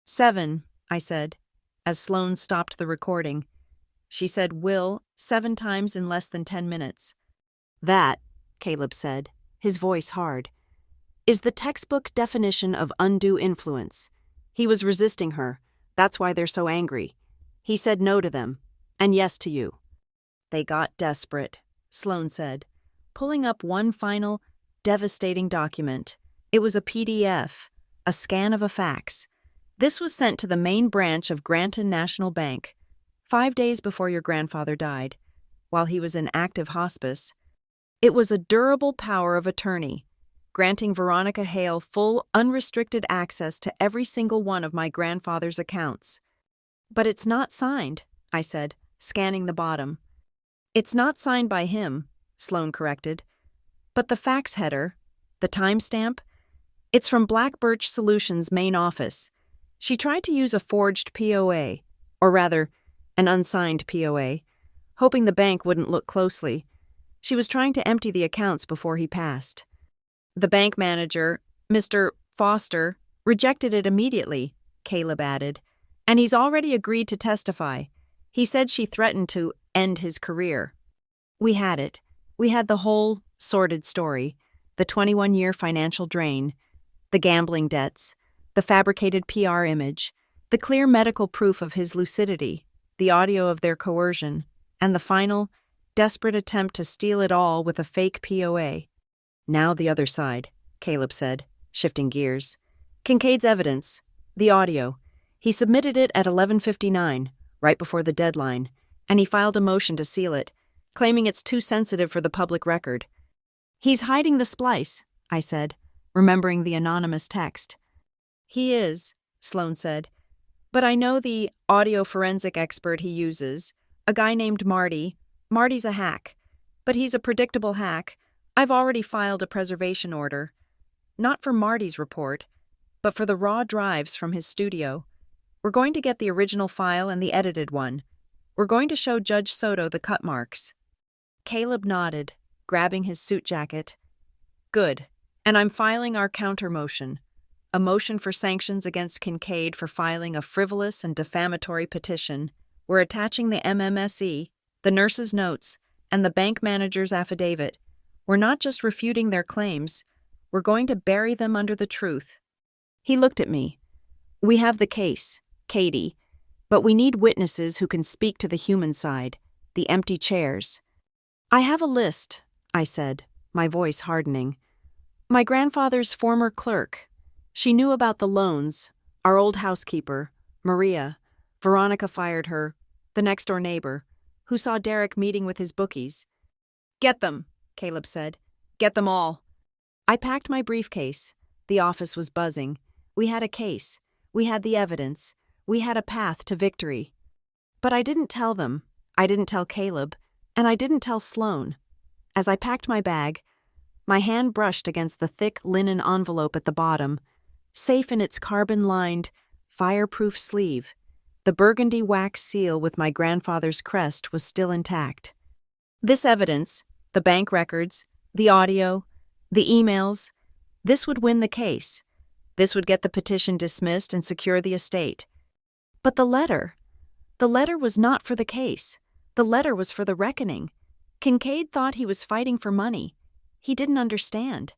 Speaker 1: 7, I said, as Sloane stopped the recording. She said will 7 times in less than 10 minutes. "That," Caleb said, his voice hard, "is the textbook definition of undue influence. He was resisting her. That's why they're so angry. He said no to them, and yes to you." "They got desperate," Sloane said, pulling up one final, devastating document. It was a PDF, a scan of a fax. This was sent to the main branch of Granton National Bank, 5 days before your grandfather died, while he was in active hospice. It was a durable power of attorney, granting Veronica Hale full, unrestricted access to every single one of my grandfather's accounts. "But it's not signed," I said, scanning the bottom. "It's not signed by him," Sloane corrected. "But the fax header, the timestamp, it's from Black Birch Solutions' main office. She tried to use a forged POA, or rather, an unsigned POA, hoping the bank wouldn't look closely. She was trying to empty the accounts before he passed. The bank manager, Mr. Foster, rejected it immediately," Caleb added, "and he's already agreed to testify. He said she threatened to end his career." We had it. We had the whole sordid story, the 21-year financial drain, the gambling debts, the fabricated PR image, the clear medical proof of his lucidity, the audio of their coercion, and the final, desperate attempt to steal it all with a fake POA. "Now the other side," Caleb said, shifting gears. "Kincaid's evidence, the audio. He submitted it at 11:59, right before the deadline, and he filed a motion to seal it, claiming it's too sensitive for the public record." "He's hiding the splice," I said, remembering the anonymous text. "He is," Sloane said, "but I know the audio forensic expert he uses, a guy named Marty. Marty's a hack, but he's a predictable hack. I've already filed a preservation order. Not for Marty's report, but for the raw drives from his studio. We're going to get the original file and the edited one. We're going to show Judge Soto the cut marks." Caleb nodded, grabbing his suit jacket. "Good. And I'm filing our counter motion. A motion for sanctions against Kincaid for filing a frivolous and defamatory petition. We're attaching the MMSE, the nurse's notes, and the bank manager's affidavit. We're not just refuting their claims. We're going to bury them under the truth." He looked at me. "We have the case, Katie, but we need witnesses who can speak to the human side, the empty chairs." "I have a list," I said, my voice hardening. "My grandfather's former clerk. She knew about the loans, our old housekeeper, Maria. Veronica fired her, the next-door neighbor, who saw Derek meeting with his bookies." "Get them," Caleb said. "Get them all." I packed my briefcase. The office was buzzing. We had a case. We had the evidence. We had a path to victory. But I didn't tell them. I didn't tell Caleb. And I didn't tell Sloane. As I packed my bag, my hand brushed against the thick linen envelope at the bottom, safe in its carbon-lined, fireproof sleeve. The burgundy wax seal with my grandfather's crest was still intact. This evidence, the bank records, the audio, the emails, this would win the case. This would get the petition dismissed and secure the estate. But the letter was not for the case. The letter was for the reckoning. Kincaid thought he was fighting for money. He didn't understand.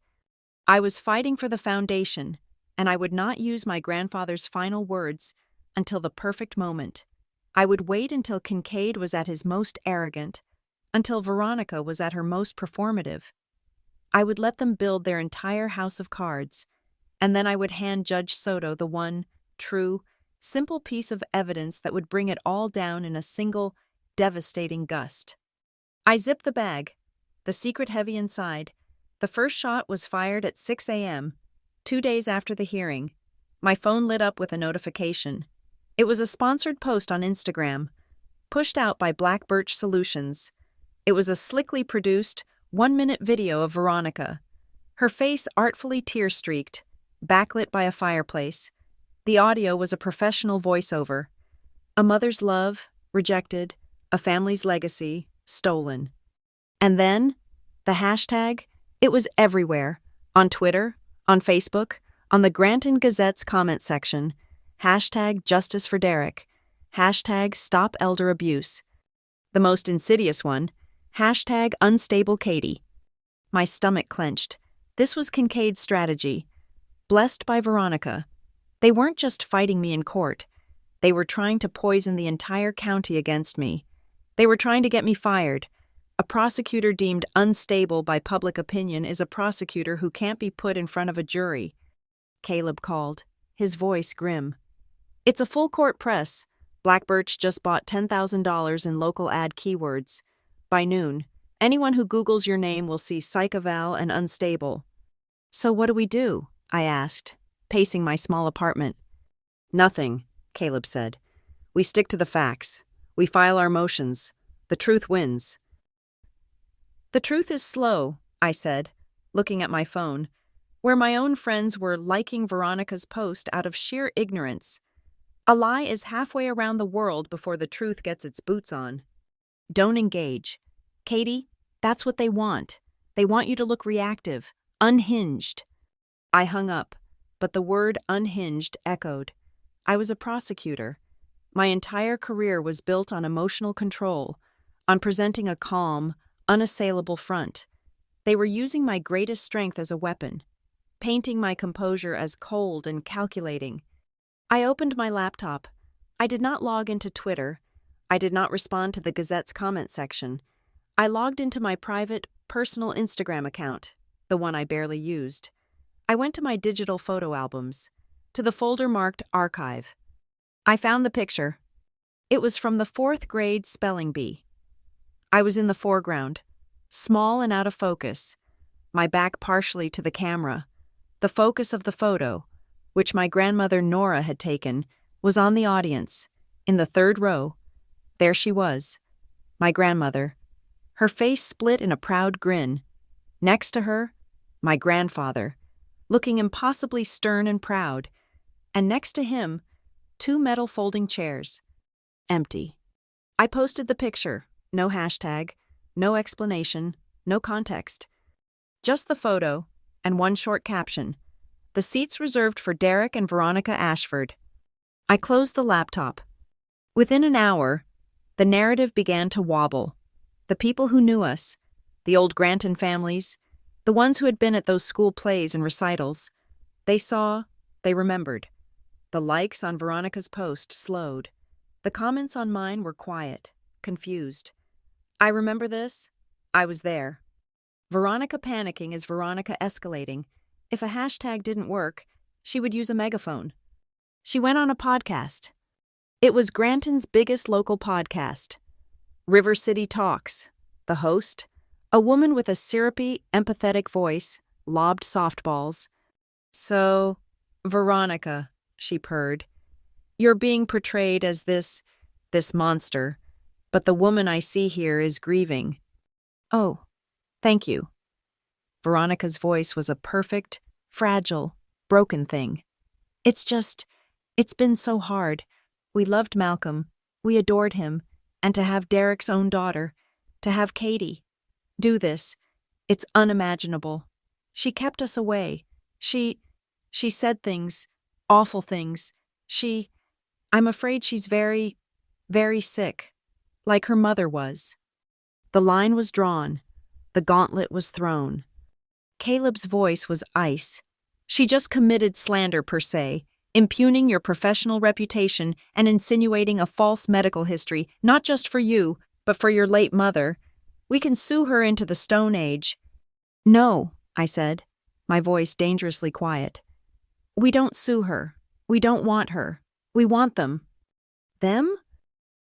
Speaker 1: I was fighting for the foundation, and I would not use my grandfather's final words until the perfect moment. I would wait until Kincaid was at his most arrogant, until Veronica was at her most performative. I would let them build their entire house of cards, And then I would hand Judge Soto the one, true, simple piece of evidence that would bring it all down in a single, devastating gust. I zipped the bag, the secret heavy inside. The first shot was fired at 6 a.m., 2 days after the hearing. My phone lit up with a notification. It was a sponsored post on Instagram, pushed out by Black Birch Solutions. It was a slickly produced, 1-minute video of Veronica, her face artfully tear-streaked, backlit by a fireplace. The audio was a professional voiceover. A mother's love, rejected, a family's legacy, stolen. And then, the hashtag, it was everywhere. On Twitter, on Facebook, on the Granton Gazette's comment section. Hashtag Justice for Derek. Hashtag Stop Elder Abuse. The most insidious one, hashtag Unstable Katie. My stomach clenched. This was Kincaid's strategy. Blessed by Veronica. They weren't just fighting me in court. They were trying to poison the entire county against me. They were trying to get me fired. A prosecutor deemed unstable by public opinion is a prosecutor who can't be put in front of a jury. Caleb called, his voice grim. It's a full court press. Black Birch just bought $10,000 in local ad keywords. By noon, anyone who Googles your name will see psychoval and unstable. So what do? I asked, pacing my small apartment. Nothing, Caleb said. We stick to the facts. We file our motions. The truth wins. The truth is slow, I said, looking at my phone, where my own friends were liking Veronica's post out of sheer ignorance. A lie is halfway around the world before the truth gets its boots on. Don't engage. Katie, that's what they want. They want you to look reactive, unhinged. I hung up, but the word unhinged echoed. I was a prosecutor. My entire career was built on emotional control, on presenting a calm, unassailable front. They were using my greatest strength as a weapon, painting my composure as cold and calculating. I opened my laptop. I did not log into Twitter. I did not respond to the Gazette's comment section. I logged into my private, personal Instagram account, the one I barely used. I went to my digital photo albums, to the folder marked Archive. I found the picture. It was from the 4th grade spelling bee. I was in the foreground, small and out of focus, my back partially to the camera. The focus of the photo, which my grandmother Nora had taken, was on the audience, in the 3rd row. There she was, my grandmother, her face split in a proud grin. Next to her, my grandfather, looking impossibly stern and proud, and next to him, 2 metal folding chairs. Empty. I posted the picture, no hashtag, no explanation, no context. Just the photo, and one short caption. The seats reserved for Derek and Veronica Ashford. I closed the laptop. Within an hour, the narrative began to wobble. The people who knew us, the old Granton families, the ones who had been at those school plays and recitals, they saw, they remembered. The likes on Veronica's post slowed. The comments on mine were quiet, confused. I remember this. I was there. Veronica panicking is Veronica escalating. If a hashtag didn't work, she would use a megaphone. She went on a podcast. It was Granton's biggest local podcast. River City Talks. The host, a woman with a syrupy, empathetic voice, lobbed softballs. So, Veronica, she purred, you're being portrayed as this monster, but the woman I see here is grieving. Oh, thank you. Veronica's voice was a perfect, fragile, broken thing. It's been so hard. We loved Malcolm, we adored him, and to have Derek's own daughter, to have Katie, do this, it's unimaginable. She kept us away. She said things, awful things. I'm afraid she's very, very sick, like her mother was. The line was drawn. The gauntlet was thrown. Caleb's voice was ice. She just committed slander per se, impugning your professional reputation and insinuating a false medical history, not just for you, but for your late mother. We can sue her into the Stone Age. No, I said, my voice dangerously quiet. We don't sue her. We don't want her. We want them. Them?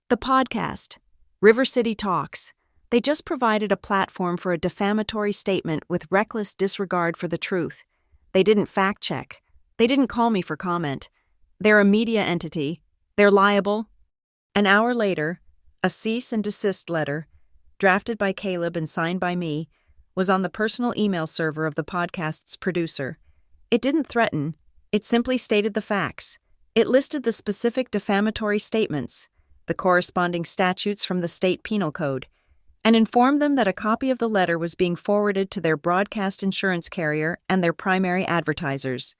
Speaker 1: The podcast, River City Talks. They just provided a platform for a defamatory statement with reckless disregard for the truth. They didn't fact-check. They didn't call me for comment. They're a media entity. They're liable. An hour later, a cease and desist letter, drafted by Caleb and signed by me, was on the personal email server of the podcast's producer. It didn't threaten. It simply stated the facts. It listed the specific defamatory statements, the corresponding statutes from the state penal code, and informed them that a copy of the letter was being forwarded to their broadcast insurance carrier and their primary advertisers.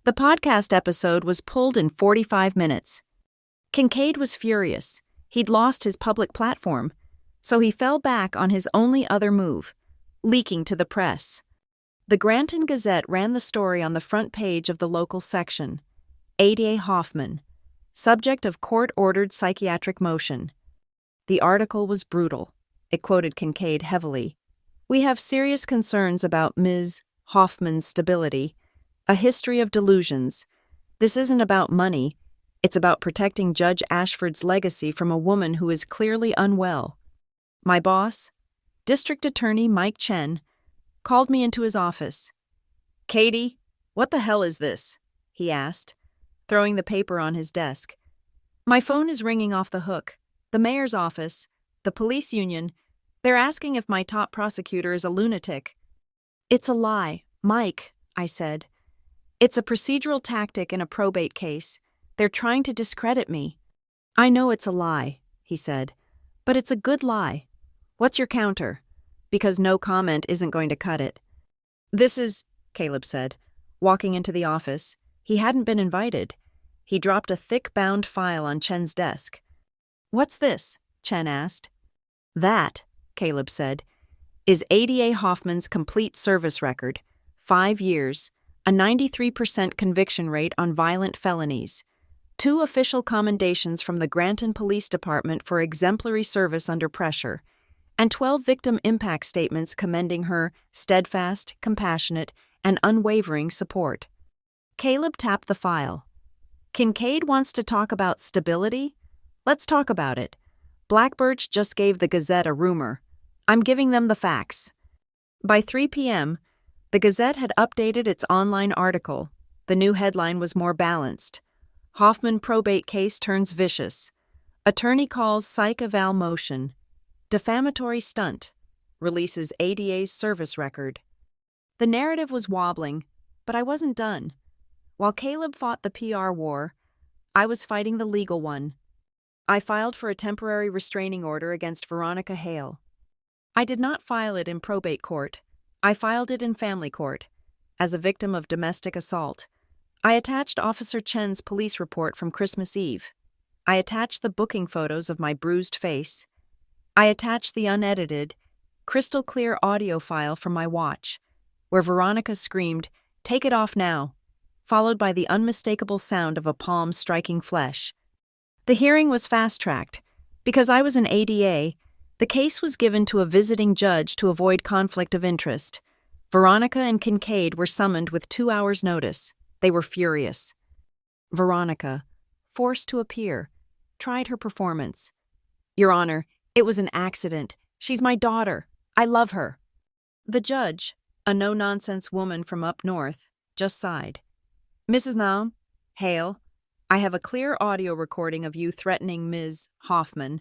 Speaker 1: The podcast episode was pulled in 45 minutes. Kincaid was furious. He'd lost his public platform, so he fell back on his only other move, leaking to the press. The Granton Gazette ran the story on the front page of the local section. A.D.A. Hoffman, subject of court-ordered psychiatric motion. The article was brutal. It quoted Kincaid heavily. We have serious concerns about Ms. Hoffman's stability. A history of delusions. This isn't about money. It's about protecting Judge Ashford's legacy from a woman who is clearly unwell. My boss, District Attorney Mike Chen, called me into his office. "Katie, what the hell is this?" he asked, throwing the paper on his desk. "My phone is ringing off the hook. The mayor's office, the police union, they're asking if my top prosecutor is a lunatic." "It's a lie, Mike," I said. "It's a procedural tactic in a probate case. They're trying to discredit me." "I know it's a lie," he said, "but it's a good lie. What's your counter?" Because no comment isn't going to cut it. "This is," Caleb said, walking into the office. He hadn't been invited. He dropped a thick bound file on Chen's desk. "What's this?" Chen asked. "That," Caleb said, "is A.D.A. Hoffman's complete service record. 5 years, a 93% conviction rate on violent felonies, 2 official commendations from the Granton Police Department for exemplary service under pressure, and 12 victim impact statements commending her steadfast, compassionate, and unwavering support." Caleb tapped the file. "Kincaid wants to talk about stability? Let's talk about it. Blackbirch just gave the Gazette a rumor. I'm giving them the facts." By 3 p.m., the Gazette had updated its online article. The new headline was more balanced. Hoffman probate case turns vicious. Attorney calls psych eval motion. Defamatory stunt. Releases ADA's service record. The narrative was wobbling, but I wasn't done. While Caleb fought the PR war, I was fighting the legal one. I filed for a temporary restraining order against Veronica Hale. I did not file it in probate court. I filed it in family court, as a victim of domestic assault. I attached Officer Chen's police report from Christmas Eve. I attached the booking photos of my bruised face. I attached the unedited, crystal-clear audio file from my watch, where Veronica screamed, "Take it off now," followed by the unmistakable sound of a palm striking flesh. The hearing was fast-tracked. Because I was an ADA, the case was given to a visiting judge to avoid conflict of interest. Veronica and Kincaid were summoned with 2 hours' notice. They were furious. Veronica, forced to appear, tried her performance. "Your Honor, it was an accident. She's my daughter. I love her." The judge, a no-nonsense woman from up north, just sighed. "Mrs. Naum, Hale, I have a clear audio recording of you threatening Ms. Hoffman,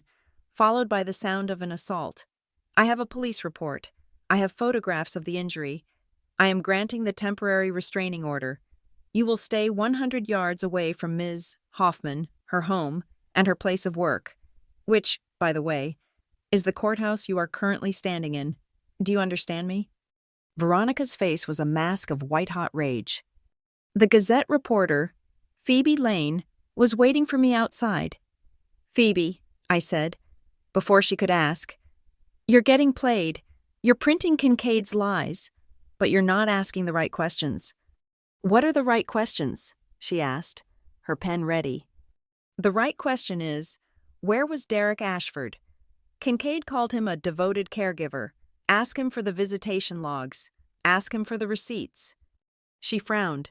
Speaker 1: followed by the sound of an assault. I have a police report. I have photographs of the injury. I am granting the temporary restraining order. You will stay 100 yards away from Ms. Hoffman, her home, and her place of work, which, by the way, is the courthouse you are currently standing in. Do you understand me?" Veronica's face was a mask of white-hot rage. The Gazette reporter, Phoebe Lane, was waiting for me outside. "Phoebe," I said, before she could ask, "you're getting played. You're printing Kincaid's lies, but you're not asking the right questions." "What are the right questions?" she asked, her pen ready. "The right question is, where was Derek Ashford? Kincaid called him a devoted caregiver. Ask him for the visitation logs. Ask him for the receipts." She frowned.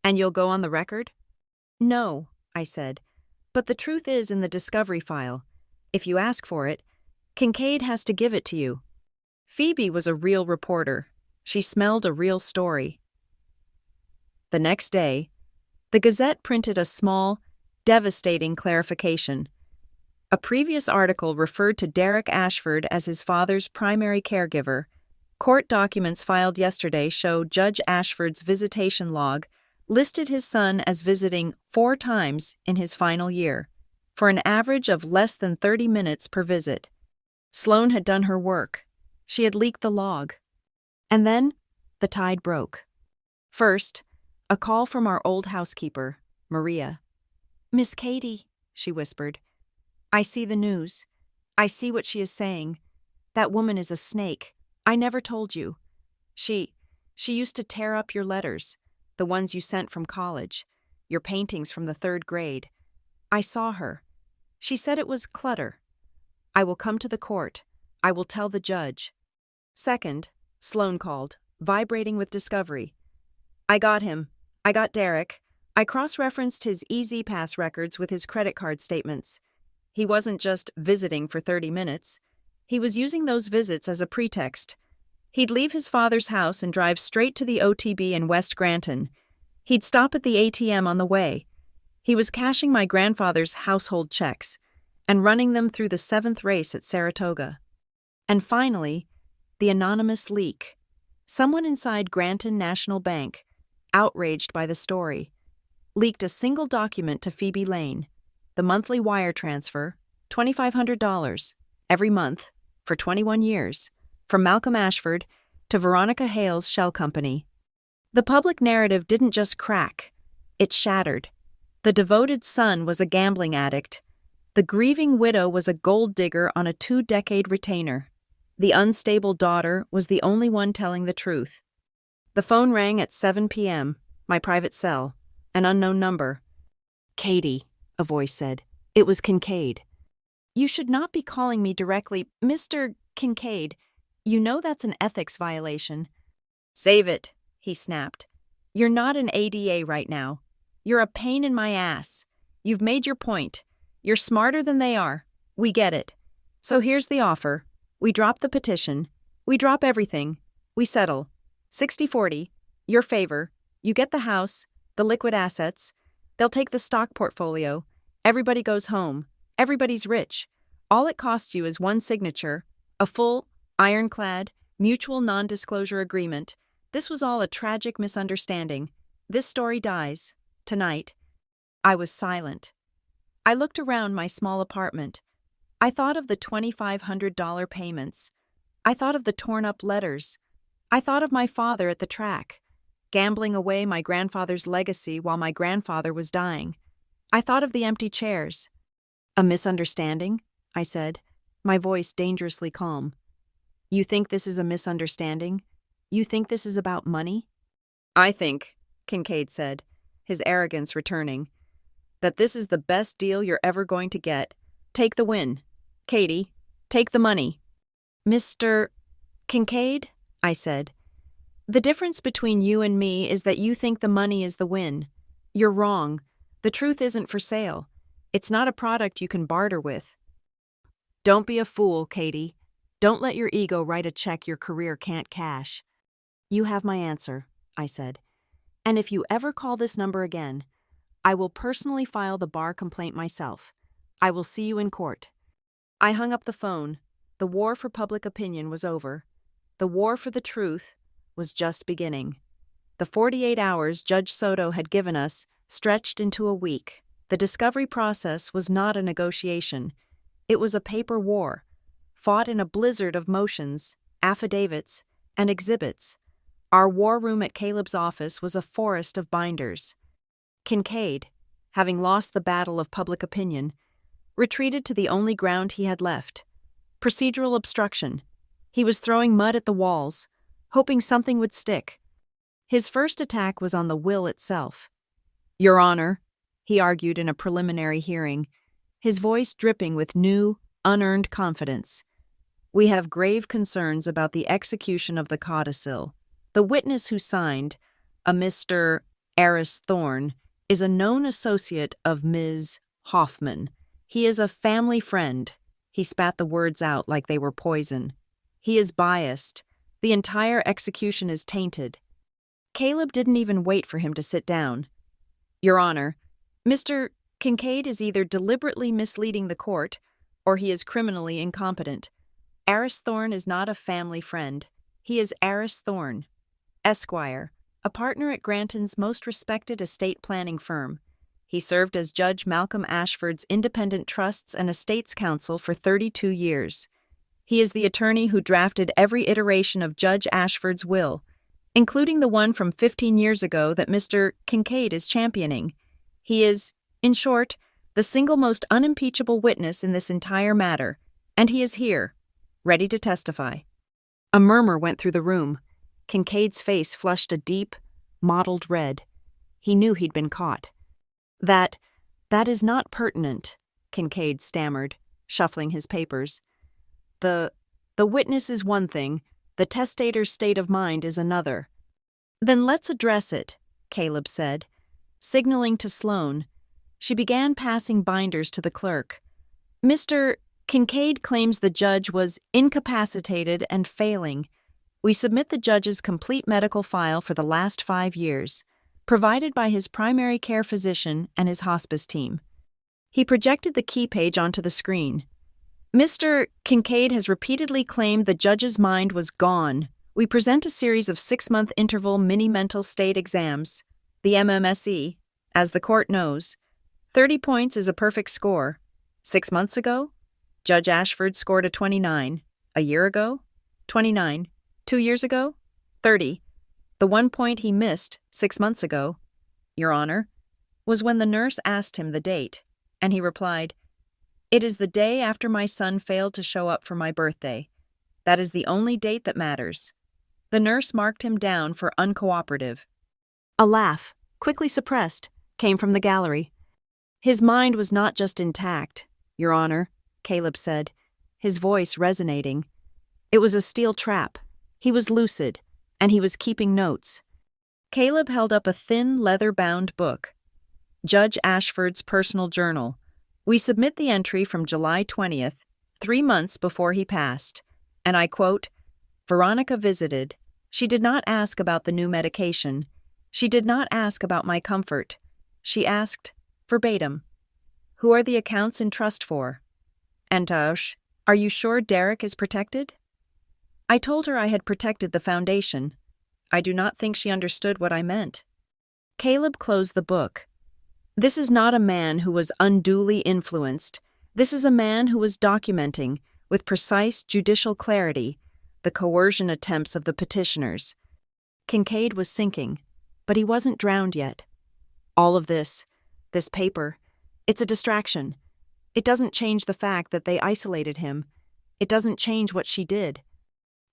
Speaker 1: And you'll go on the record? No, I said. But the truth is in the discovery file. If you ask for it, Kincaid has to give it to you. Phoebe was a real reporter. She smelled a real story. The next day, the Gazette printed a small, devastating clarification. A previous article referred to Derek Ashford as his father's primary caregiver. Court documents filed yesterday show Judge Ashford's visitation log listed his son as visiting 4 times in his final year, for an average of less than 30 minutes per visit. Sloane had done her work. She had leaked the log. And then, the tide broke. First, a call from our old housekeeper, Maria. "Miss Katie," she whispered, "I see the news. I see what she is saying. That woman is a snake. I never told you. She used to tear up your letters, the ones you sent from college, your paintings from the 3rd grade. I saw her. She said it was clutter. I will come to the court. I will tell the judge." Second, Sloane called, vibrating with discovery. "I got him. I got Derek. I cross-referenced his EasyPass records with his credit card statements. He wasn't just visiting for 30 minutes. He was using those visits as a pretext. He'd leave his father's house and drive straight to the OTB in West Granton. He'd stop at the ATM on the way. He was cashing my grandfather's household checks and running them through the 7th race at Saratoga. And finally, the anonymous leak. Someone inside Granton National Bank, outraged by the story, leaked a single document to Phoebe Lane, the monthly wire transfer, $2,500, every month, for 21 years, from Malcolm Ashford to Veronica Hale's shell company. The public narrative didn't just crack, it shattered. The devoted son was a gambling addict. The grieving widow was a gold digger on a 2-decade retainer. The unstable daughter was the only one telling the truth. The phone rang at 7 p.m., my private cell, an unknown number. "Katie," a voice said. It was Kincaid. "You should not be calling me directly, Mr. Kincaid. You know that's an ethics violation." "Save it," he snapped. "You're not an ADA right now. You're a pain in my ass. You've made your point. You're smarter than they are. We get it. So here's the offer. We drop the petition. We drop everything. We settle. 60-40. Your favor. You get the house, the liquid assets. They'll take the stock portfolio. Everybody goes home. Everybody's rich. All it costs you is one signature, a full, ironclad, mutual non-disclosure agreement. This was all a tragic misunderstanding. This story dies. Tonight." I was silent. I looked around my small apartment. I thought of the $2,500 payments. I thought of the torn-up letters. I thought of my father at the track, gambling away my grandfather's legacy while my grandfather was dying. I thought of the empty chairs. "A misunderstanding?" I said, my voice dangerously calm. "You think this is a misunderstanding? You think this is about money?" "I think," Kincaid said, his arrogance returning, "that this is the best deal you're ever going to get. Take the win. Katie, take the money." "Mr. Kincaid," I said, "the difference between you and me is that you think the money is the win. You're wrong. The truth isn't for sale. It's not a product you can barter with." "Don't be a fool, Katie. Don't let your ego write a check your career can't cash." "You have my answer," I said. "And if you ever call this number again, I will personally file the bar complaint myself. I will see you in court." I hung up the phone. The war for public opinion was over. The war for the truth was just beginning. The 48 hours Judge Soto had given us stretched into a week. The discovery process was not a negotiation. It was a paper war, fought in a blizzard of motions, affidavits, and exhibits. Our war room at Caleb's office was a forest of binders. Kincaid, having lost the battle of public opinion, retreated to the only ground he had left: procedural obstruction. He was throwing mud at the walls, hoping something would stick. His first attack was on the will itself. "Your Honor," he argued in a preliminary hearing, his voice dripping with new, unearned confidence, "we have grave concerns about the execution of the codicil. The witness who signed, a Mr. Eris Thorne, is a known associate of Ms. Hoffman. He is a family friend. He spat the words out like they were poison. He is biased. The entire execution is tainted. Caleb didn't even wait for him to sit down. Your Honor, Mr. Kincaid is either deliberately misleading the court, or he is criminally incompetent. Eris Thorne is not a family friend. He is Eris Thorne, Esquire, a partner at Granton's most respected estate planning firm. He served as Judge Malcolm Ashford's independent trusts and estates counsel for 32 years. He is the attorney who drafted every iteration of Judge Ashford's will, including the one from 15 years ago that Mr. Kincaid is championing. He is, in short, the single most unimpeachable witness in this entire matter, and he is here, ready to testify. A murmur went through the room. Kincaid's face flushed a deep, mottled red. He knew he'd been caught. That is not pertinent, Kincaid stammered, shuffling his papers. The witness is one thing, the testator's state of mind is another. Then let's address it, Caleb said, signaling to Sloane. She began passing binders to the clerk. Mr. Kincaid claims the judge was incapacitated and failing. We submit the judge's complete medical file for the last 5 years, provided by his primary care physician and his hospice team. He projected the key page onto the screen. Mr. Kincaid has repeatedly claimed the judge's mind was gone. We present a series of 6-month interval mini-mental state exams, the MMSE. As the court knows, 30 points is a perfect score. 6 months ago, Judge Ashford scored a 29. A year ago, 29. 2 years ago, 30. The 1 point he missed 6 months ago, Your Honor, was when the nurse asked him the date, and he replied, "It is the day after my son failed to show up for my birthday. That is the only date that matters." The nurse marked him down for uncooperative. A laugh, quickly suppressed, came from the gallery. His mind was not just intact, Your Honor, Caleb said, his voice resonating. It was a steel trap. He was lucid, and he was keeping notes. Caleb held up a thin, leather-bound book. Judge Ashford's personal journal. We submit the entry from July 20th, 3 months before he passed, and I quote, Veronica visited. She did not ask about the new medication. She did not ask about my comfort. She asked, verbatim, who are the accounts in trust for? And Tausch, are you sure Derek is protected? I told her I had protected the foundation. I do not think she understood what I meant. Caleb closed the book. This is not a man who was unduly influenced. This is a man who was documenting, with precise judicial clarity, the coercion attempts of the petitioners. Kincaid was sinking, but he wasn't drowned yet. All of this paper, it's a distraction. It doesn't change the fact that they isolated him. It doesn't change what she did.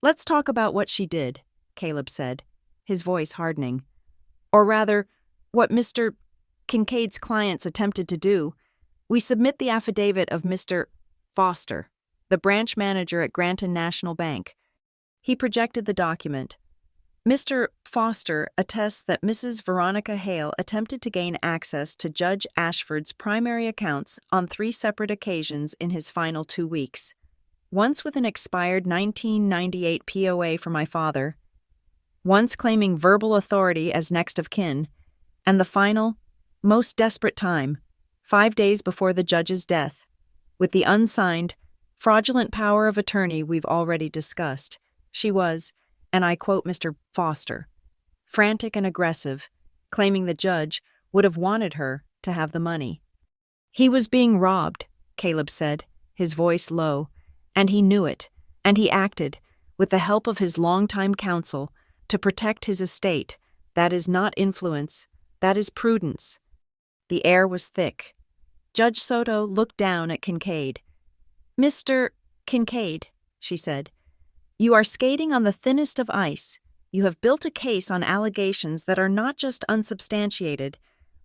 Speaker 1: Let's talk about what she did, Caleb said, his voice hardening. Or rather, what Mr. Kincaid's clients attempted to do. We submit the affidavit of Mr. Foster, the branch manager at Granton National Bank. He projected the document. Mr. Foster attests that Mrs. Veronica Hale attempted to gain access to Judge Ashford's primary accounts on 3 separate occasions in his final 2 weeks. Once with an expired 1998 POA for my father, once claiming verbal authority as next of kin, and the final, most desperate time, 5 days before the judge's death, with the unsigned, fraudulent power of attorney we've already discussed. She was, and I quote Mr. Foster, frantic and aggressive, claiming the judge would have wanted her to have the money. He was being robbed, Caleb said, his voice low, and he knew it, and he acted, with the help of his longtime counsel, to protect his estate. That is not influence, that is prudence. The air was thick. Judge Soto looked down at Kincaid. Mr. Kincaid, she said, you are skating on the thinnest of ice. You have built a case on allegations that are not just unsubstantiated,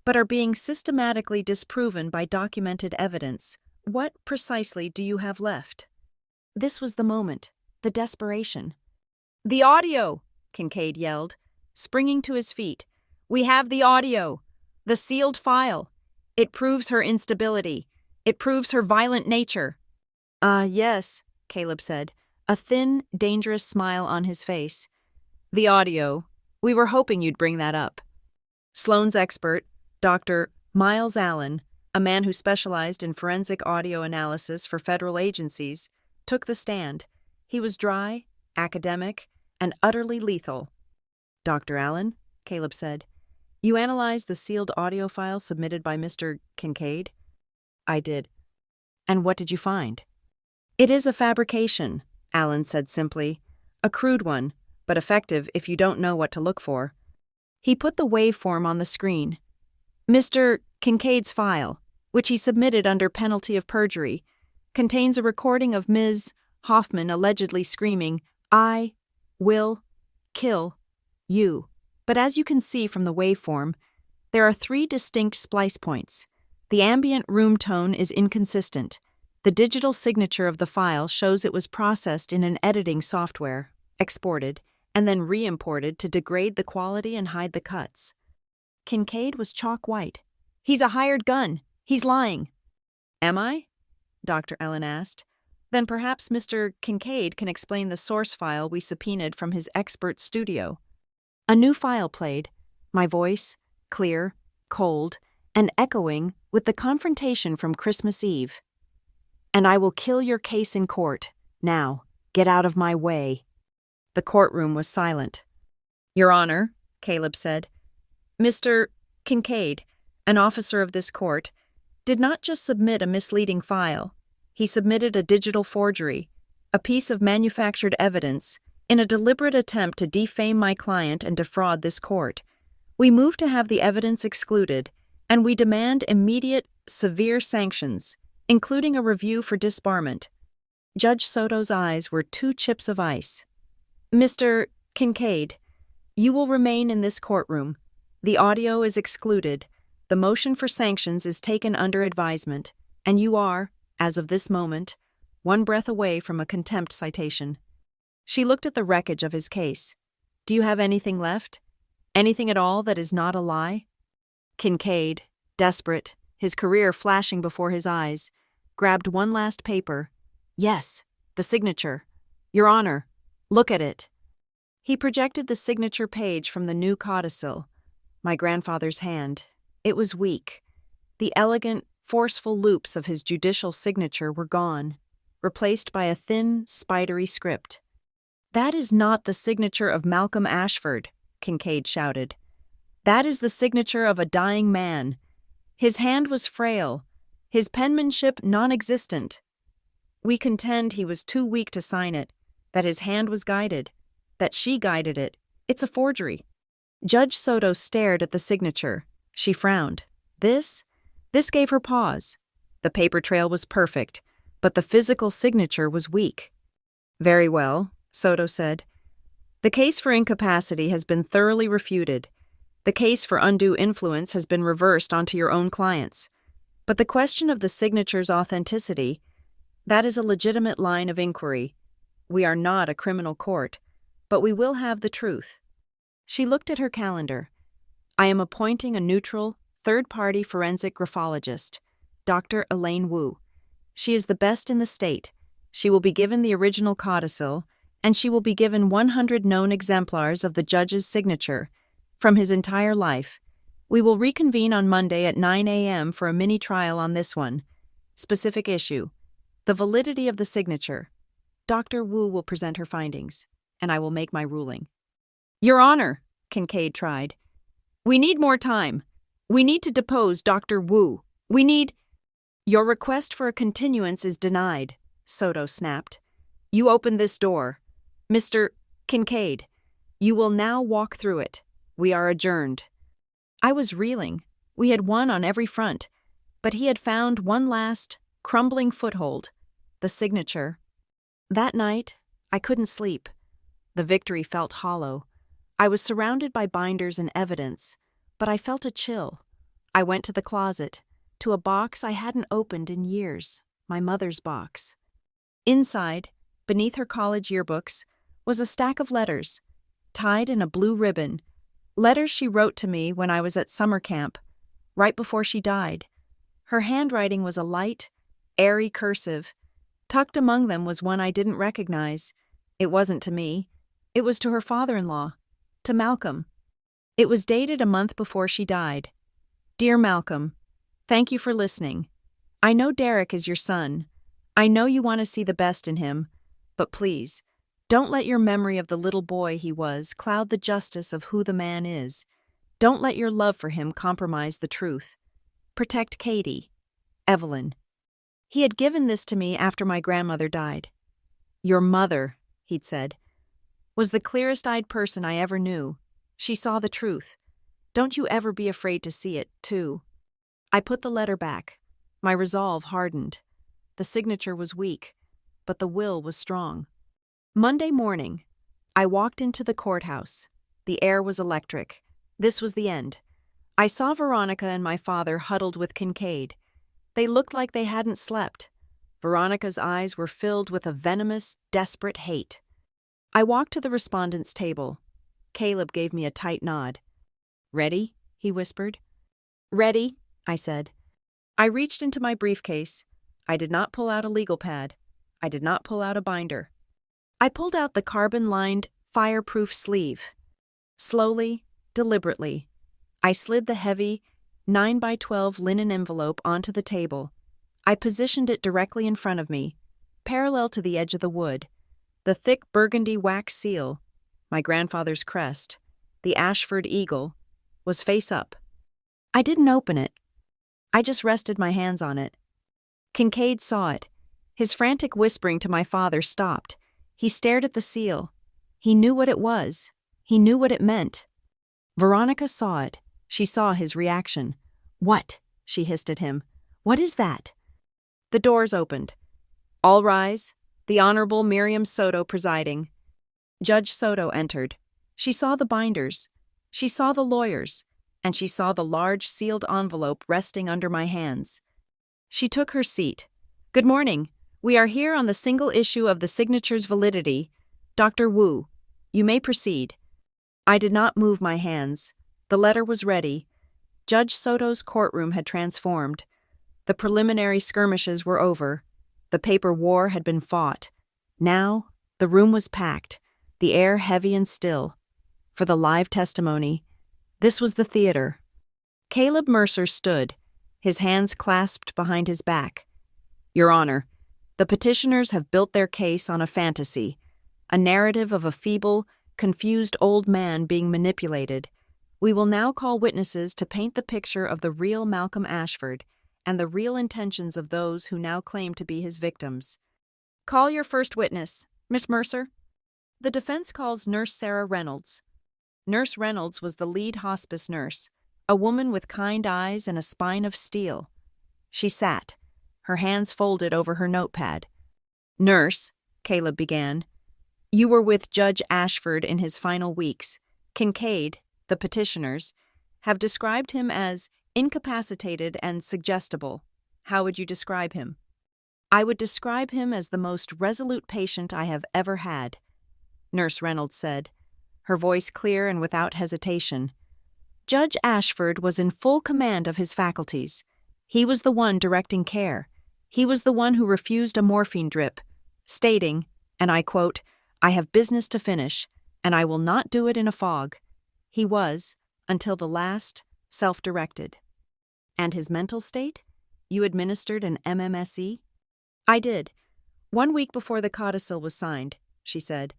Speaker 1: but are being systematically disproven by documented evidence. What precisely do you have left? This was the moment, the desperation. The audio, Kincaid yelled, springing to his feet. We have the audio, the sealed file. It proves her instability. It proves her violent nature. Yes, Caleb said, a thin, dangerous smile on his face. The audio. We were hoping you'd bring that up. Sloan's expert, Dr. Miles Allen, a man who specialized in forensic audio analysis for federal agencies, took the stand. He was dry, academic, and utterly lethal. Dr. Allen, Caleb said, you analyzed the sealed audio file submitted by Mr. Kincaid? I did. And what did you find? It is a fabrication, Allen said simply. A crude one, but effective if you don't know what to look for. He put the waveform on the screen. Mr. Kincaid's file, which he submitted under penalty of perjury, contains a recording of Ms. Hoffman allegedly screaming, I will kill you. But as you can see from the waveform, there are 3 distinct splice points. The ambient room tone is inconsistent. The digital signature of the file shows it was processed in an editing software, exported, and then re-imported to degrade the quality and hide the cuts. Kincaid was chalk white. He's a hired gun. He's lying. Am I? Dr. Allen asked. Then perhaps Mr. Kincaid can explain the source file we subpoenaed from his expert studio. A new file played, my voice, clear, cold, and echoing with the confrontation from Christmas Eve. And I will kill your case in court. Now, get out of my way. The courtroom was silent. Your Honor, Caleb said, Mr. Kincaid, an officer of this court, did not just submit a misleading file. He submitted a digital forgery, a piece of manufactured evidence, in a deliberate attempt to defame my client and defraud this court. We move to have the evidence excluded, and we demand immediate, severe sanctions, including a review for disbarment. Judge Soto's eyes were 2 chips of ice. Mr. Kincaid, you will remain in this courtroom. The audio is excluded. The motion for sanctions is taken under advisement, and you are, as of this moment, 1 breath away from a contempt citation. She looked at the wreckage of his case. Do you have anything left? Anything at all that is not a lie? Kincaid, desperate, his career flashing before his eyes, grabbed one last paper. Yes, the signature. Your Honor, look at it. He projected the signature page from the new codicil. My grandfather's hand. It was weak. The elegant, forceful loops of his judicial signature were gone, replaced by a thin, spidery script. That is not the signature of Malcolm Ashford, Kincaid shouted. That is the signature of a dying man. His hand was frail, his penmanship non-existent. We contend he was too weak to sign it, that his hand was guided, that she guided it. It's a forgery. Judge Soto stared at the signature. She frowned. This gave her pause. The paper trail was perfect, but the physical signature was weak. Very well, Soto said. The case for incapacity has been thoroughly refuted. The case for undue influence has been reversed onto your own clients. But the question of the signature's authenticity, that is a legitimate line of inquiry. We are not a criminal court, but we will have the truth. She looked at her calendar. I am appointing a neutral, third-party forensic graphologist, Dr. Elaine Wu. She is the best in the state. She will be given the original codicil, and she will be given 100 known exemplars of the judge's signature from his entire life. We will reconvene on Monday at 9 a.m. for a mini-trial on this one. Specific issue: the validity of the signature. Dr. Wu will present her findings, and I will make my ruling. Your Honor, Kincaid tried. We need more time. We need to depose Dr. Wu. We need— Your request for a continuance is denied, Soto snapped. You opened this door. Mr. Kincaid, you will now walk through it. We are adjourned. I was reeling. We had won on every front, but he had found one last, crumbling foothold, the signature. That night, I couldn't sleep. The victory felt hollow. I was surrounded by binders and evidence, but I felt a chill. I went to the closet, to a box I hadn't opened in years, my mother's box. Inside, beneath her college yearbooks, was a stack of letters, tied in a blue ribbon, Letters she wrote to me when I was at summer camp, right before she died. Her handwriting was a light, airy cursive. Tucked among them was one I didn't recognize. It wasn't to me. It was to her father-in-law, to Malcolm. It was dated a month before she died. Dear Malcolm, thank you for listening. I know Derek is your son. I know you want to see the best in him, but please, don't let your memory of the little boy he was cloud the justice of who the man is. Don't let your love for him compromise the truth. Protect Katie. Evelyn. He had given this to me after my grandmother died. Your mother, he'd said, was the clearest-eyed person I ever knew. She saw the truth. Don't you ever be afraid to see it, too. I put the letter back. My resolve hardened. The signature was weak, but the will was strong. Monday morning, I walked into the courthouse. The air was electric. This was the end. I saw Veronica and my father huddled with Kincaid. They looked like they hadn't slept. Veronica's eyes were filled with a venomous, desperate hate. I walked to the respondent's table. Caleb gave me a tight nod. Ready? He whispered. Ready, I said. I reached into my briefcase. I did not pull out a legal pad. I did not pull out a binder. I pulled out the carbon-lined, fireproof sleeve. Slowly, deliberately, I slid the heavy, 9x12 linen envelope onto the table. I positioned it directly in front of me, parallel to the edge of the wood. The thick burgundy wax seal, my grandfather's crest, the Ashford eagle, was face up. I didn't open it. I just rested my hands on it. Kincaid saw it. His frantic whispering to my father stopped. He stared at the seal. He knew what it was. He knew what it meant. Veronica saw it. She saw his reaction. What? She hissed at him. What is that? The doors opened. All rise. The Honorable Miriam Soto presiding. Judge Soto entered. She saw the binders. She saw the lawyers. And she saw the large sealed envelope resting under my hands. She took her seat. Good morning. We are here on the single issue of the signature's validity. Dr. Wu, you may proceed. I did not move my hands. The letter was ready. Judge Soto's courtroom had transformed. The preliminary skirmishes were over. The paper war had been fought. Now, the room was packed, the air heavy and still. For the live testimony, this was the theater. Caleb Mercer stood, his hands clasped behind his back. Your Honor, the petitioners have built their case on a fantasy, a narrative of a feeble, confused old man being manipulated. We will now call witnesses to paint the picture of the real Malcolm Ashford and the real intentions of those who now claim to be his victims. Call your first witness, Miss Mercer. The defense calls Nurse Sarah Reynolds. Nurse Reynolds was the lead hospice nurse, a woman with kind eyes and a spine of steel. She sat, her hands folded over her notepad. Nurse, Caleb began, you were with Judge Ashford in his final weeks. Kincaid, the petitioners, have described him as incapacitated and suggestible. How would you describe him? I would describe him as the most resolute patient I have ever had, Nurse Reynolds said, her voice clear and without hesitation. Judge Ashford was in full command of his faculties. He was the one directing care. He was the one who refused a morphine drip, stating, and I quote, I have business to finish, and I will not do it in a fog. He was, until the last, self-directed. And his mental state? You administered an MMSE? I did. 1 week before the codicil was signed, she said.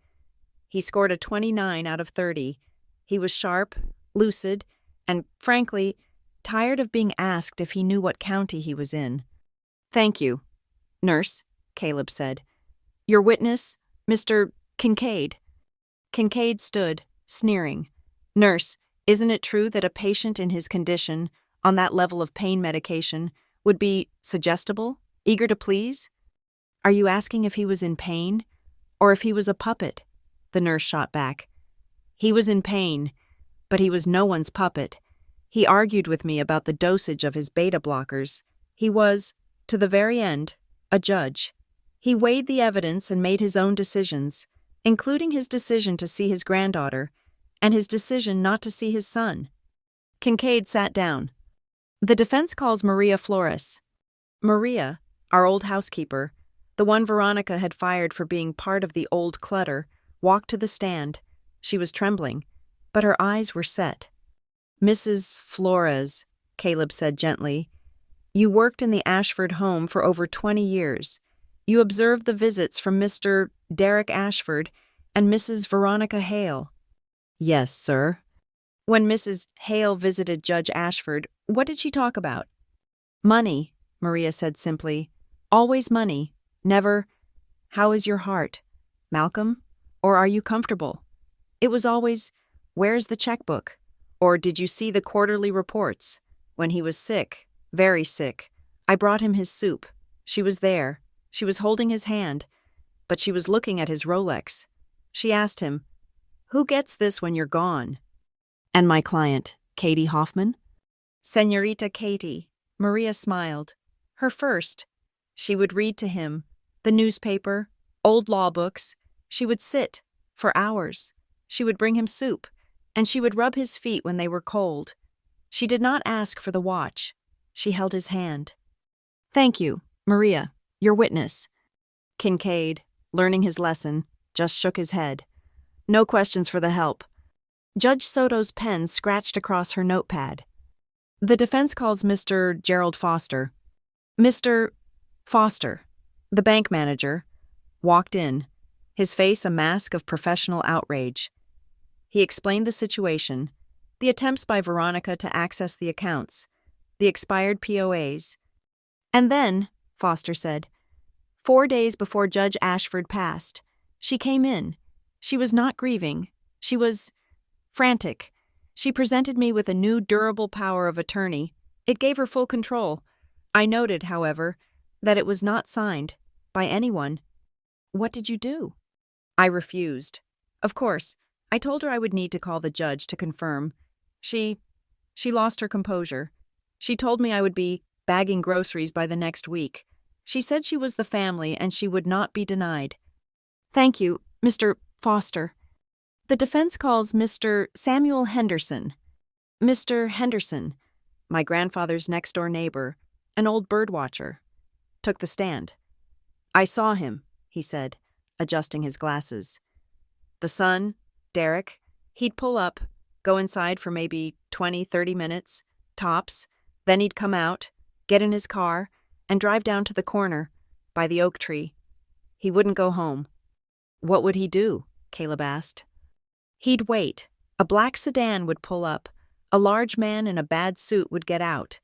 Speaker 1: He scored a 29 out of 30. He was sharp, lucid, and, frankly, tired of being asked if he knew what county he was in. Thank you, Nurse, Caleb said. Your witness, Mr. Kincaid. Kincaid stood, sneering. Nurse, isn't it true that a patient in his condition, on that level of pain medication, would be suggestible, eager to please? Are you asking if he was in pain, or if he was a puppet? The nurse shot back. He was in pain, but he was no one's puppet. He argued with me about the dosage of his beta blockers. He was, to the very end, a judge. He weighed the evidence and made his own decisions, including his decision to see his granddaughter, and his decision not to see his son. Kincaid sat down. The defense calls Maria Flores. Maria, our old housekeeper, the one Veronica had fired for being part of the old clutter, walked to the stand. She was trembling, but her eyes were set. Mrs. Flores, Caleb said gently, you worked in the Ashford home for over 20 years. You observed the visits from Mr. Derek Ashford and Mrs. Veronica Hale. Yes, sir. When Mrs. Hale visited Judge Ashford, what did she talk about? Money, Maria said simply. Always money. Never, how is your heart, Malcolm? Or are you comfortable? It was always, where's the checkbook? Or did you see the quarterly reports? When he was sick, very sick, I brought him his soup. She was there. She was holding his hand, but she was looking at his Rolex. She asked him, who gets this when you're gone? And my client, Katie Hoffman? Señorita Katie, Maria smiled. Her first. She would read to him, the newspaper, old law books. She would sit, for hours. She would bring him soup, and she would rub his feet when they were cold. She did not ask for the watch. She held his hand. Thank you, Maria, your witness. Kincaid, learning his lesson, just shook his head. No questions for the help. Judge Soto's pen scratched across her notepad. The defense calls Mr. Gerald Foster. Mr. Foster, the bank manager, walked in, his face a mask of professional outrage. He explained the situation, the attempts by Veronica to access the accounts, the expired POAs. And then, Foster said, 4 days before Judge Ashford passed, she came in. She was not grieving. She was frantic. She presented me with a new durable power of attorney. It gave her full control. I noted, however, that it was not signed by anyone. What did you do? I refused. Of course, I told her I would need to call the judge to confirm. She lost her composure. She told me I would be bagging groceries by the next week. She said she was the family and she would not be denied. Thank you, Mr. Foster. The defense calls Mr. Samuel Henderson. Mr. Henderson, my grandfather's next-door neighbor, an old birdwatcher, took the stand. I saw him, he said, adjusting his glasses. The son, Derek, he'd pull up, go inside for maybe 20-30 minutes, tops, then he'd come out, get in his car, and drive down to the corner, by the oak tree. He wouldn't go home. What would he do? Caleb asked. He'd wait. A black sedan would pull up. A large man in a bad suit would get out,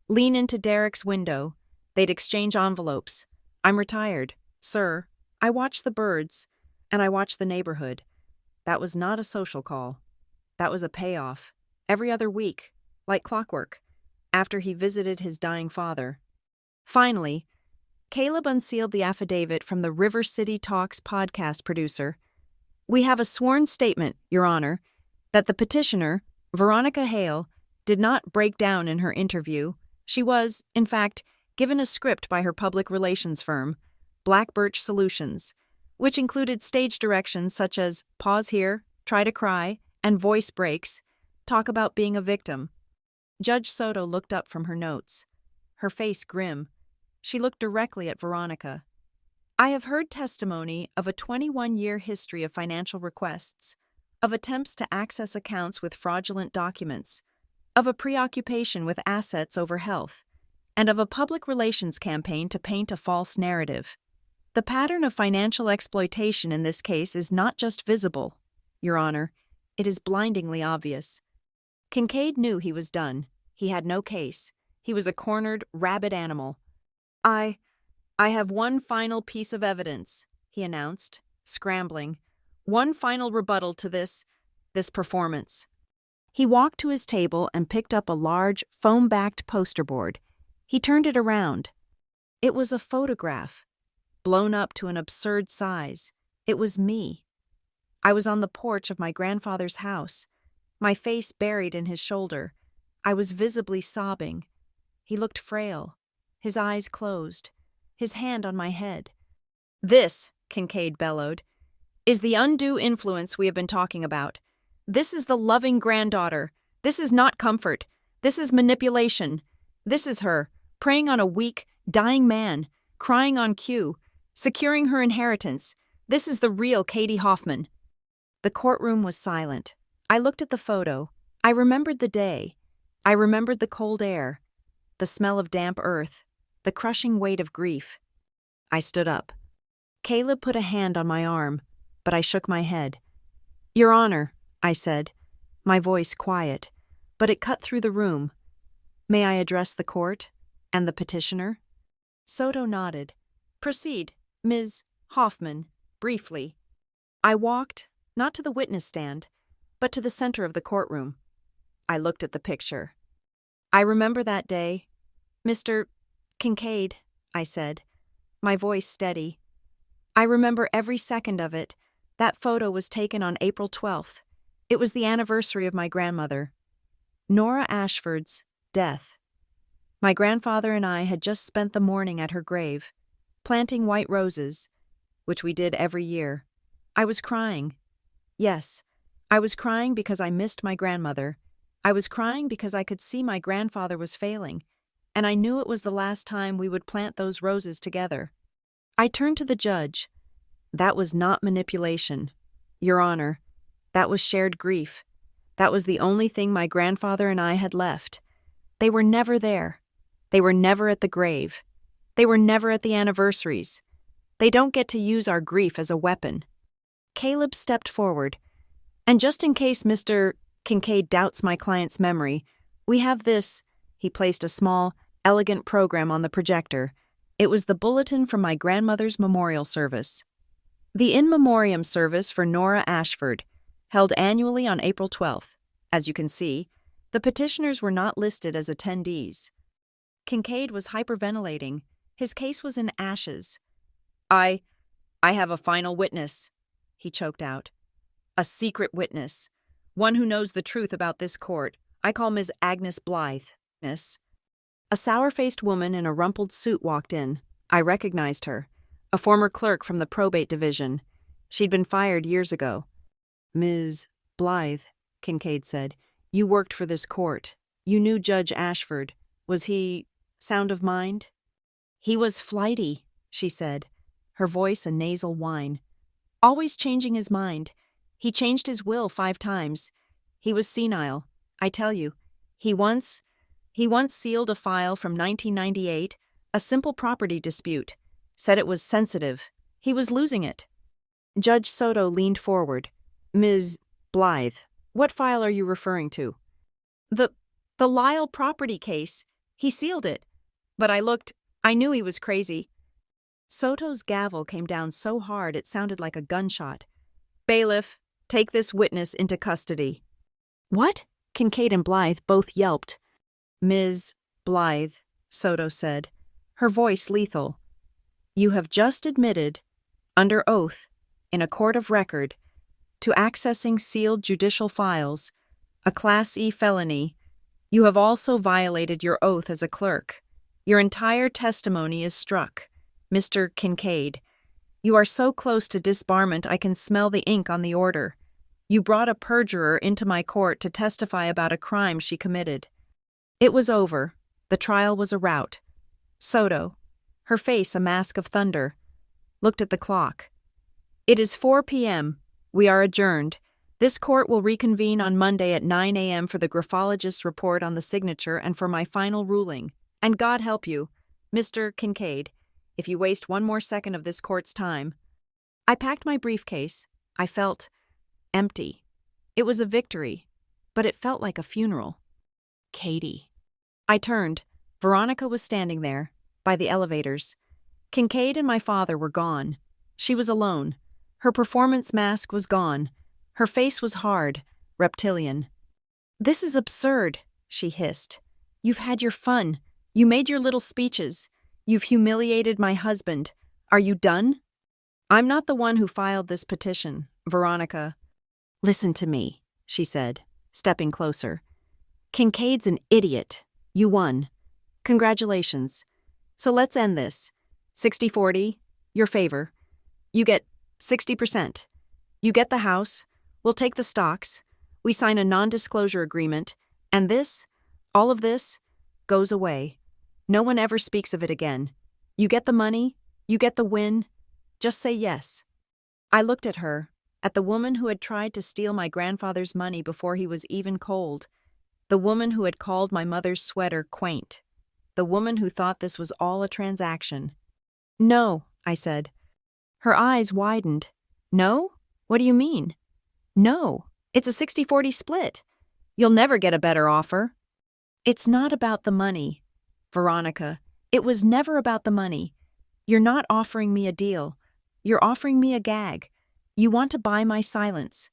Speaker 1: lean into Derek's window. They'd exchange envelopes. I'm retired, sir. I watch the birds, and I watch the neighborhood. That was not a social call. That was a payoff. Every other week, like clockwork, after he visited his dying father. Finally, Caleb unsealed the affidavit from the River City Talks podcast producer. We have a sworn statement, Your Honor, that the petitioner, Veronica Hale, did not break down in her interview. She was, in fact, given a script by her public relations firm, Black Birch Solutions, which included stage directions such as pause here, try to cry, and voice breaks, talk about being a victim. Judge Soto looked up from her notes, her face grim. She looked directly at Veronica. I have heard testimony of a 21-year history of financial requests, of attempts to access accounts with fraudulent documents, of a preoccupation with assets over health, and of a public relations campaign to paint a false narrative. The pattern of financial exploitation in this case is not just visible, Your Honor, it is blindingly obvious. Kincaid knew he was done. He had no case. He was a cornered, rabid animal. I have one final piece of evidence, he announced, scrambling. One final rebuttal to this performance. He walked to his table and picked up a large, foam-backed poster board. He turned it around. It was a photograph, blown up to an absurd size. It was me. I was on the porch of my grandfather's house, my face buried in his shoulder. I was visibly sobbing. He looked frail, his eyes closed, his hand on my head. This, Kincaid bellowed, is the undue influence we have been talking about. This is the loving granddaughter. This is not comfort. This is manipulation. This is her, preying on a weak, dying man, crying on cue, securing her inheritance. This is the real Katie Hoffman. The courtroom was silent. I looked at the photo. I remembered the day. I remembered the cold air, the smell of damp earth, the crushing weight of grief. I stood up. Caleb put a hand on my arm, but I shook my head. "Your Honor," I said, my voice quiet, but it cut through the room. "May I address the court and the petitioner?" Soto nodded. "Proceed, Ms. Hoffman, briefly." I walked, not to the witness stand, but to the center of the courtroom. I looked at the picture. "I remember that day. Mr. Kincaid," I said, my voice steady. "I remember every second of it. That photo was taken on April 12th. It was the anniversary of my grandmother, Nora Ashford's, death. My grandfather and I had just spent the morning at her grave, planting white roses, which we did every year. I was crying. Yes, I was crying because I missed my grandmother. I was crying because I could see my grandfather was failing, and I knew it was the last time we would plant those roses together." I turned to the judge. "That was not manipulation, Your Honor. That was shared grief. That was the only thing my grandfather and I had left. They were never there. They were never at the grave. They were never at the anniversaries. They don't get to use our grief as a weapon." Caleb stepped forward. "And just in case Mr. Kincaid doubts my client's memory, we have this." He placed a small, elegant program on the projector. It was the bulletin from my grandmother's memorial service. "The in memoriam service for Nora Ashford, held annually on April 12th. As you can see, the petitioners were not listed as attendees." Kincaid was hyperventilating. His case was in ashes. I have a final witness," he choked out. "A secret witness. One who knows the truth about this court. I call Ms. Agnes Blythe." A sour-faced woman in a rumpled suit walked in. I recognized her. A former clerk from the probate division. She'd been fired years ago. "Ms. Blythe," Kincaid said, "you worked for this court. You knew Judge Ashford. Was he sound of mind?" "He was flighty," she said, her voice a nasal whine. "Always changing his mind. He changed his will 5 times. He was senile. I tell you, he once sealed a file from 1998, a simple property dispute. Said it was sensitive. He was losing it." Judge Soto leaned forward. "Ms. Blythe, what file are you referring to?" The Lyle property case. He sealed it. But I knew he was crazy." Soto's gavel came down so hard it sounded like a gunshot. "Bailiff, take this witness into custody." "What?" Kincaid and Blythe both yelped. "Ms. Blythe," Soto said, her voice lethal, "you have just admitted, under oath, in a court of record, to accessing sealed judicial files, a Class E felony. You have also violated your oath as a clerk. Your entire testimony is struck, Mr. Kincaid. You are so close to disbarment I can smell the ink on the order. You brought a perjurer into my court to testify about a crime she committed." It was over. The trial was a rout. Soto, her face a mask of thunder, looked at the clock. "It is 4 p.m. We are adjourned. This court will reconvene on Monday at 9 a.m. for the graphologist's report on the signature and for my final ruling. And God help you, Mr. Kincaid, if you waste one more second of this court's time." I packed my briefcase. I felt empty. It was a victory, but it felt like a funeral. Katie. I turned. Veronica was standing there, by the elevators. Kincaid and my father were gone. She was alone. Her performance mask was gone. Her face was hard, reptilian. "This is absurd," she hissed. "You've had your fun. You made your little speeches. You've humiliated my husband. Are you done?" "I'm not the one who filed this petition, Veronica." "Listen to me," she said, stepping closer. "Kincaid's an idiot. You won. Congratulations. So let's end this. 60-40, your favor. You get 60%. You get the house. We'll take the stocks. We sign a non-disclosure agreement, and all of this, goes away. No one ever speaks of it again. You get the money, you get the win, just say yes. I looked at her, at the woman who had tried to steal my grandfather's money before he was even cold, the woman who had called my mother's sweater quaint, the woman who thought this was all a transaction. No, I said. Her eyes widened. No? What do you mean? No, it's a 60-40 split. You'll never get a better offer. It's not about the money. Veronica, it was never about the money. You're not offering me a deal. You're offering me a gag. You want to buy my silence.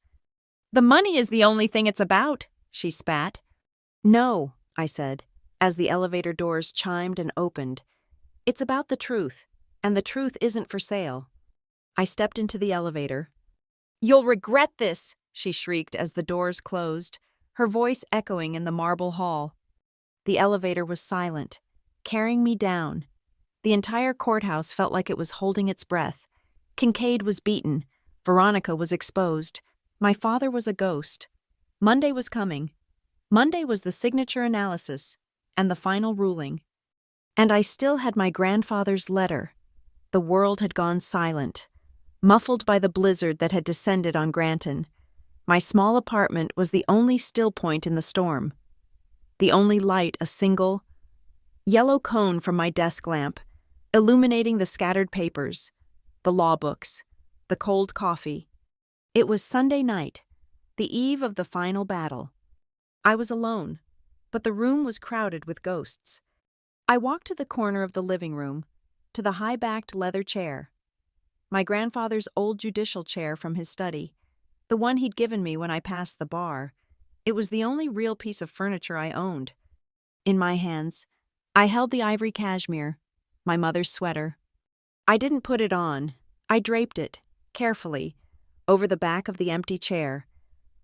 Speaker 1: The money is the only thing it's about, she spat. No, I said, as the elevator doors chimed and opened. It's about the truth, and the truth isn't for sale. I stepped into the elevator. You'll regret this, she shrieked as the doors closed, her voice echoing in the marble hall. The elevator was silent, carrying me down. The entire courthouse felt like it was holding its breath. Kincaid was beaten. Veronica was exposed. My father was a ghost. Monday was coming. Monday was the signature analysis and the final ruling. And I still had my grandfather's letter. The world had gone silent, muffled by the blizzard that had descended on Granton. My small apartment was the only still point in the storm. The only light a single, yellow cone from my desk lamp, illuminating the scattered papers, the law books, the cold coffee. It was Sunday night, the eve of the final battle. I was alone, but the room was crowded with ghosts. I walked to the corner of the living room, to the high-backed leather chair. My grandfather's old judicial chair from his study, the one he'd given me when I passed the bar. It was the only real piece of furniture I owned. In my hands, I held the ivory cashmere, my mother's sweater. I didn't put it on. I draped it, carefully, over the back of the empty chair.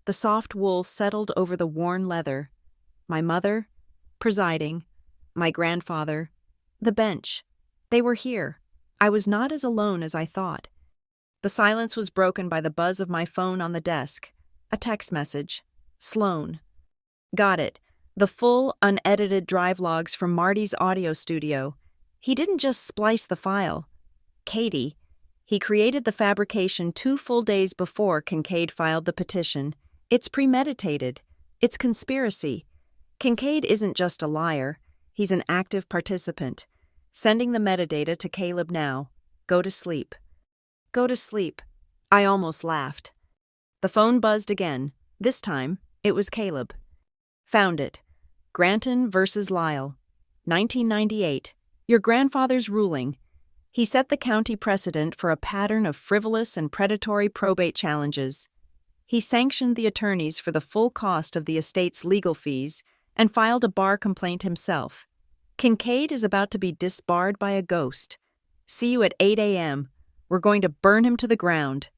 Speaker 1: The soft wool settled over the worn leather. My mother, presiding. My grandfather, the bench. They were here. I was not as alone as I thought. The silence was broken by the buzz of my phone on the desk. A text message. Sloan. Got it. The full, unedited drive logs from Marty's audio studio. He didn't just splice the file. Katie. He created the fabrication 2 full days before Kincaid filed the petition. It's premeditated. It's conspiracy. Kincaid isn't just a liar. He's an active participant. Sending the metadata to Caleb now. Go to sleep. Go to sleep. I almost laughed. The phone buzzed again. This time, it was Caleb. Found it. Granton versus Lyle. 1998. Your grandfather's ruling. He set the county precedent for a pattern of frivolous and predatory probate challenges. He sanctioned the attorneys for the full cost of the estate's legal fees and filed a bar complaint himself. Kincaid is about to be disbarred by a ghost. See you at 8 a.m. We're going to burn him to the ground.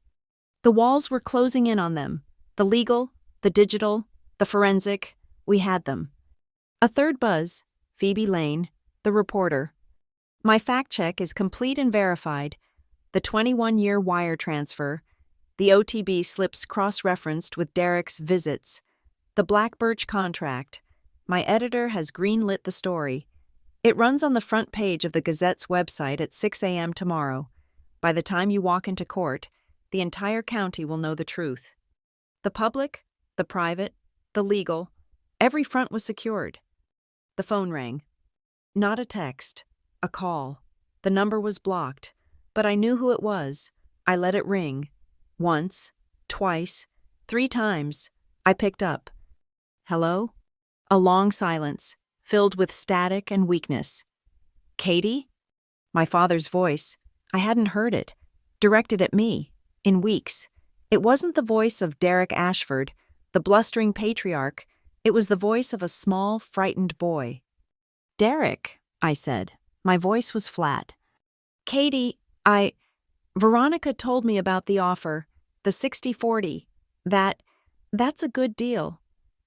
Speaker 1: The walls were closing in on them. The legal, the digital, the forensic, we had them. A third buzz, Phoebe Lane, the reporter. My fact check is complete and verified. The 21-year wire transfer. The OTB slips cross-referenced with Derek's visits. The Black Birch contract. My editor has greenlit the story. It runs on the front page of the Gazette's website at 6 a.m. tomorrow. By the time you walk into court, the entire county will know the truth. The public, the private, the legal, every front was secured. The phone rang. Not a text, a call. The number was blocked, but I knew who it was. I let it ring. Once, twice, 3 times. I picked up. Hello? A long silence, filled with static and weakness. Katie? My father's voice. I hadn't heard it. Directed at me. In weeks. It wasn't the voice of Derek Ashford, the blustering patriarch. It was the voice of a small, frightened boy. Derek, I said. My voice was flat. Katie, Veronica told me about the offer, the 60-40. That's a good deal.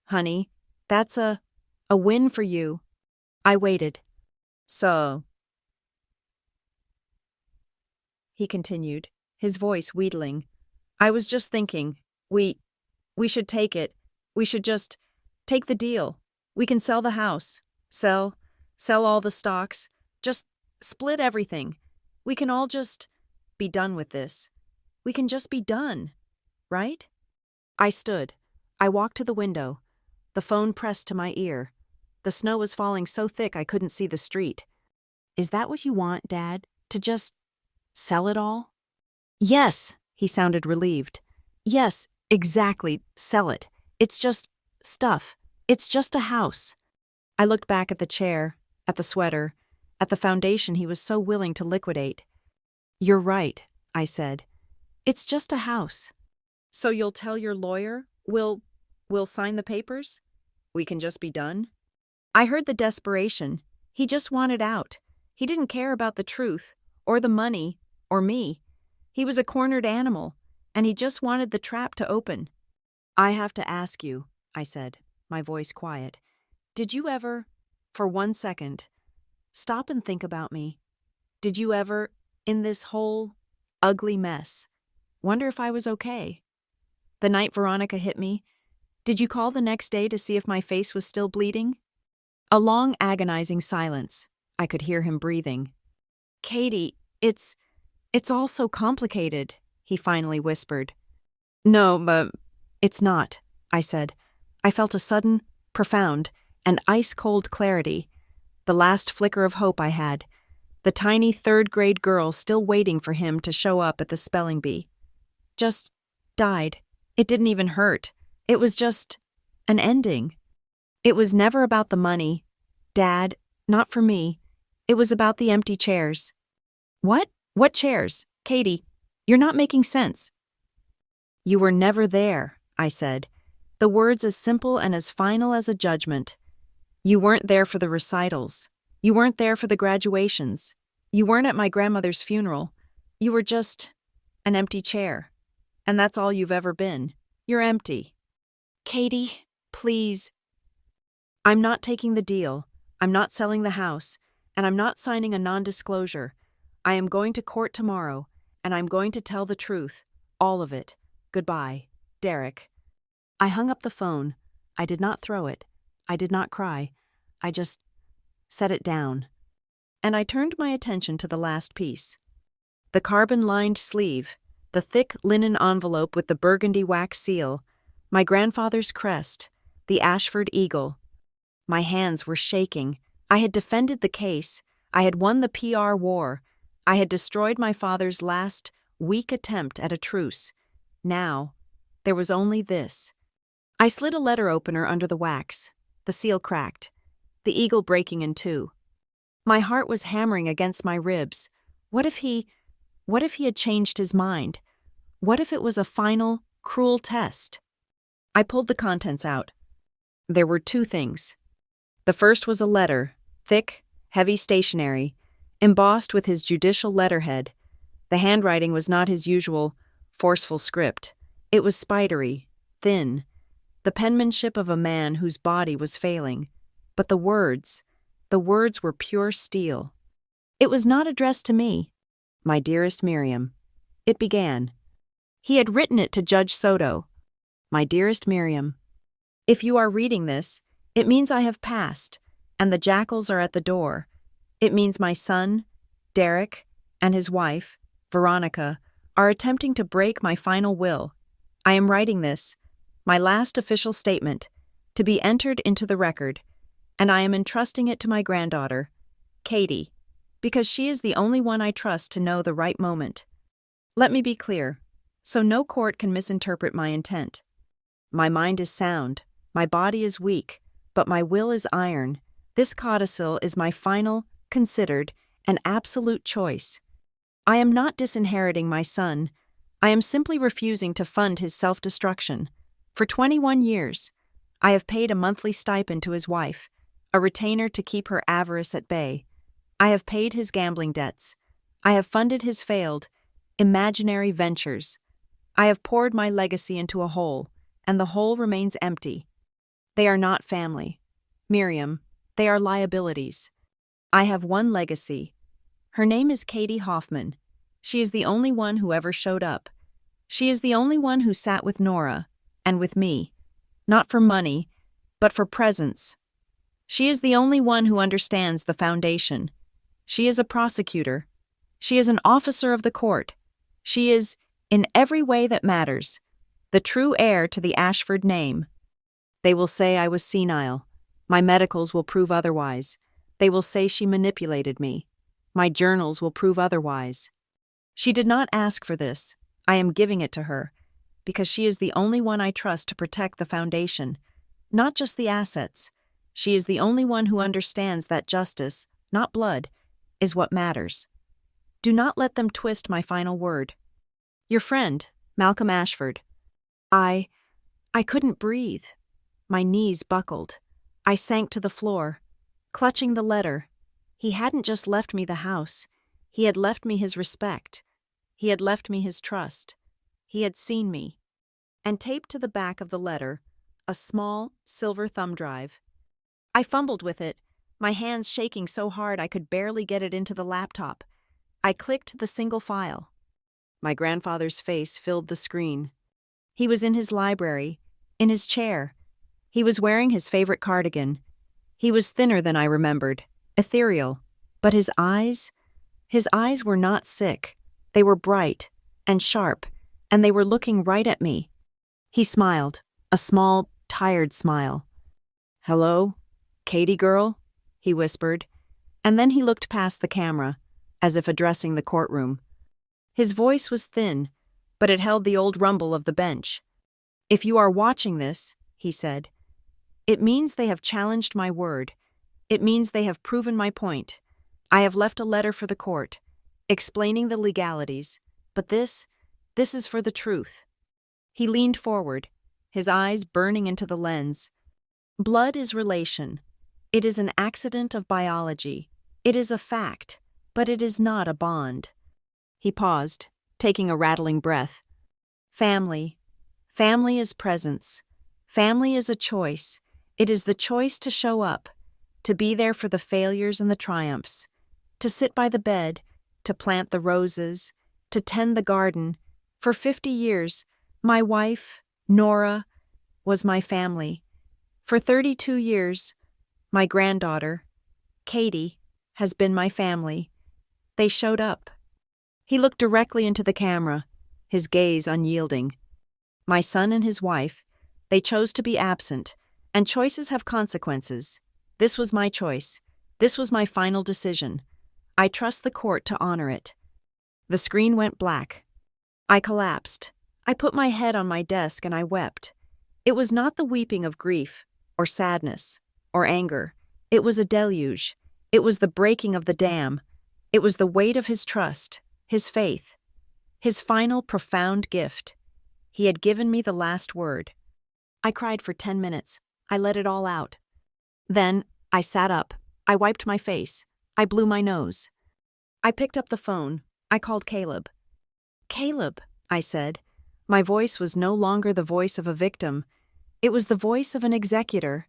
Speaker 1: Honey, that's a win for you. I waited. So, he continued, his voice wheedling. I was just thinking, we should take it. We should just take the deal. We can sell the house. Sell all the stocks. Just split everything. We can all just be done with this. We can just be done, right? I stood. I walked to the window. The phone pressed to my ear. The snow was falling so thick I couldn't see the street. Is that what you want, Dad? To just sell it all? Yes, he sounded relieved. Yes, exactly, sell it. It's just stuff. It's just a house. I looked back at the chair, at the sweater, at the foundation he was so willing to liquidate. You're right, I said. It's just a house. So you'll tell your lawyer? We'll sign the papers? We can just be done? I heard the desperation. He just wanted out. He didn't care about the truth, or the money, or me. He was a cornered animal, and he just wanted the trap to open. I have to ask you, I said, my voice quiet. Did you ever, for 1 second, stop and think about me? Did you ever, in this whole ugly mess, wonder if I was okay? The night Veronica hit me, did you call the next day to see if my face was still bleeding? A long, agonizing silence. I could hear him breathing. Katie, it's all so complicated, he finally whispered. No, but it's not, I said. I felt a sudden, profound, and ice-cold clarity, the last flicker of hope I had, the tiny third-grade girl still waiting for him to show up at the spelling bee. Just died. It didn't even hurt. It was just an ending. It was never about the money. Dad, not for me. It was about the empty chairs. What? What chairs? Katie, you're not making sense. You were never there, I said, the words as simple and as final as a judgment. You weren't there for the recitals. You weren't there for the graduations. You weren't at my grandmother's funeral. You were just an empty chair. And that's all you've ever been. You're empty. Katie, please. I'm not taking the deal. I'm not selling the house. And I'm not signing a non-disclosure. I am going to court tomorrow, and I'm going to tell the truth. All of it. Goodbye, Derek. I hung up the phone. I did not throw it. I did not cry. I just set it down. And I turned my attention to the last piece. The carbon-lined sleeve, the thick linen envelope with the burgundy wax seal, my grandfather's crest, the Ashford eagle. My hands were shaking. I had defended the case. I had won the PR war. I had destroyed my father's last, weak attempt at a truce. Now, there was only this. I slid a letter opener under the wax. The seal cracked, the eagle breaking in two. My heart was hammering against my ribs. What if he had changed his mind? What if it was a final, cruel test? I pulled the contents out. There were two things. The first was a letter, thick, heavy stationery, embossed with his judicial letterhead. The handwriting was not his usual, forceful script. It was spidery, thin, the penmanship of a man whose body was failing. But the words were pure steel. It was not addressed to me. My dearest Miriam. It began. He had written it to Judge Soto. My dearest Miriam. If you are reading this, it means I have passed, and the jackals are at the door. It means my son, Derek, and his wife, Veronica, are attempting to break my final will. I am writing this, my last official statement, to be entered into the record, and I am entrusting it to my granddaughter, Katie, because she is the only one I trust to know the right moment. Let me be clear, so no court can misinterpret my intent. My mind is sound, my body is weak, but my will is iron. This codicil is my final, considered, and absolute choice. I am not disinheriting my son. I am simply refusing to fund his self-destruction. For 21 years, I have paid a monthly stipend to his wife, a retainer to keep her avarice at bay. I have paid his gambling debts. I have funded his failed, imaginary ventures. I have poured my legacy into a hole, and the hole remains empty. They are not family. Miriam, they are liabilities. I have one legacy. Her name is Katie Hoffman. She is the only one who ever showed up. She is the only one who sat with Nora, and with me. not for money, but for presence. She is the only one who understands the foundation. She is a prosecutor. She is an officer of the court. She is, in every way that matters, the true heir to the Ashford name. They will say I was senile. My medicals will prove otherwise. They will say she manipulated me. My journals will prove otherwise. She did not ask for this. I am giving it to her, because she is the only one I trust to protect the foundation, not just the assets. She is the only one who understands that justice, not blood, is what matters. Do not let them twist my final word. Your friend, Malcolm Ashford. I couldn't breathe. My knees buckled. I sank to the floor, clutching the letter. He hadn't just left me the house. He had left me his respect. He had left me his trust. He had seen me. And taped to the back of the letter, a small, silver thumb drive. I fumbled with it, my hands shaking so hard I could barely get it into the laptop. I clicked the single file. My grandfather's face filled the screen. He was in his library, in his chair. He was wearing his favorite cardigan. He was thinner than I remembered, ethereal, but his eyes were not sick. They were bright and sharp, and they were looking right at me. He smiled, a small, tired smile. "Hello, Katie girl?" he whispered, and then he looked past the camera, as if addressing the courtroom. His voice was thin, but it held the old rumble of the bench. "If you are watching this," he said, "it means they have challenged my word. It means they have proven my point. I have left a letter for the court, explaining the legalities, but this is for the truth." He leaned forward, his eyes burning into the lens. Blood is relation. It is an accident of biology. It is a fact, but it is not a bond. He paused, taking a rattling breath. Family. Family is presence. Family is a choice. It is the choice to show up, to be there for the failures and the triumphs, to sit by the bed, to plant the roses, to tend the garden. For 50 years, my wife, Nora, was my family. For 32 years, my granddaughter, Katie, has been my family. They showed up. He looked directly into the camera, his gaze unyielding. My son and his wife, they chose to be absent, and choices have consequences. This was my choice. This was my final decision. I trust the court to honor it. The screen went black. I collapsed. I put my head on my desk and I wept. It was not the weeping of grief, or sadness, or anger. It was a deluge. It was the breaking of the dam. It was the weight of his trust, his faith, his final profound gift. He had given me the last word. I cried for 10 minutes. I let it all out. Then I sat up. I wiped my face. I blew my nose. I picked up the phone. I called Caleb. "Caleb," I said. My voice was no longer the voice of a victim. It was the voice of an executor.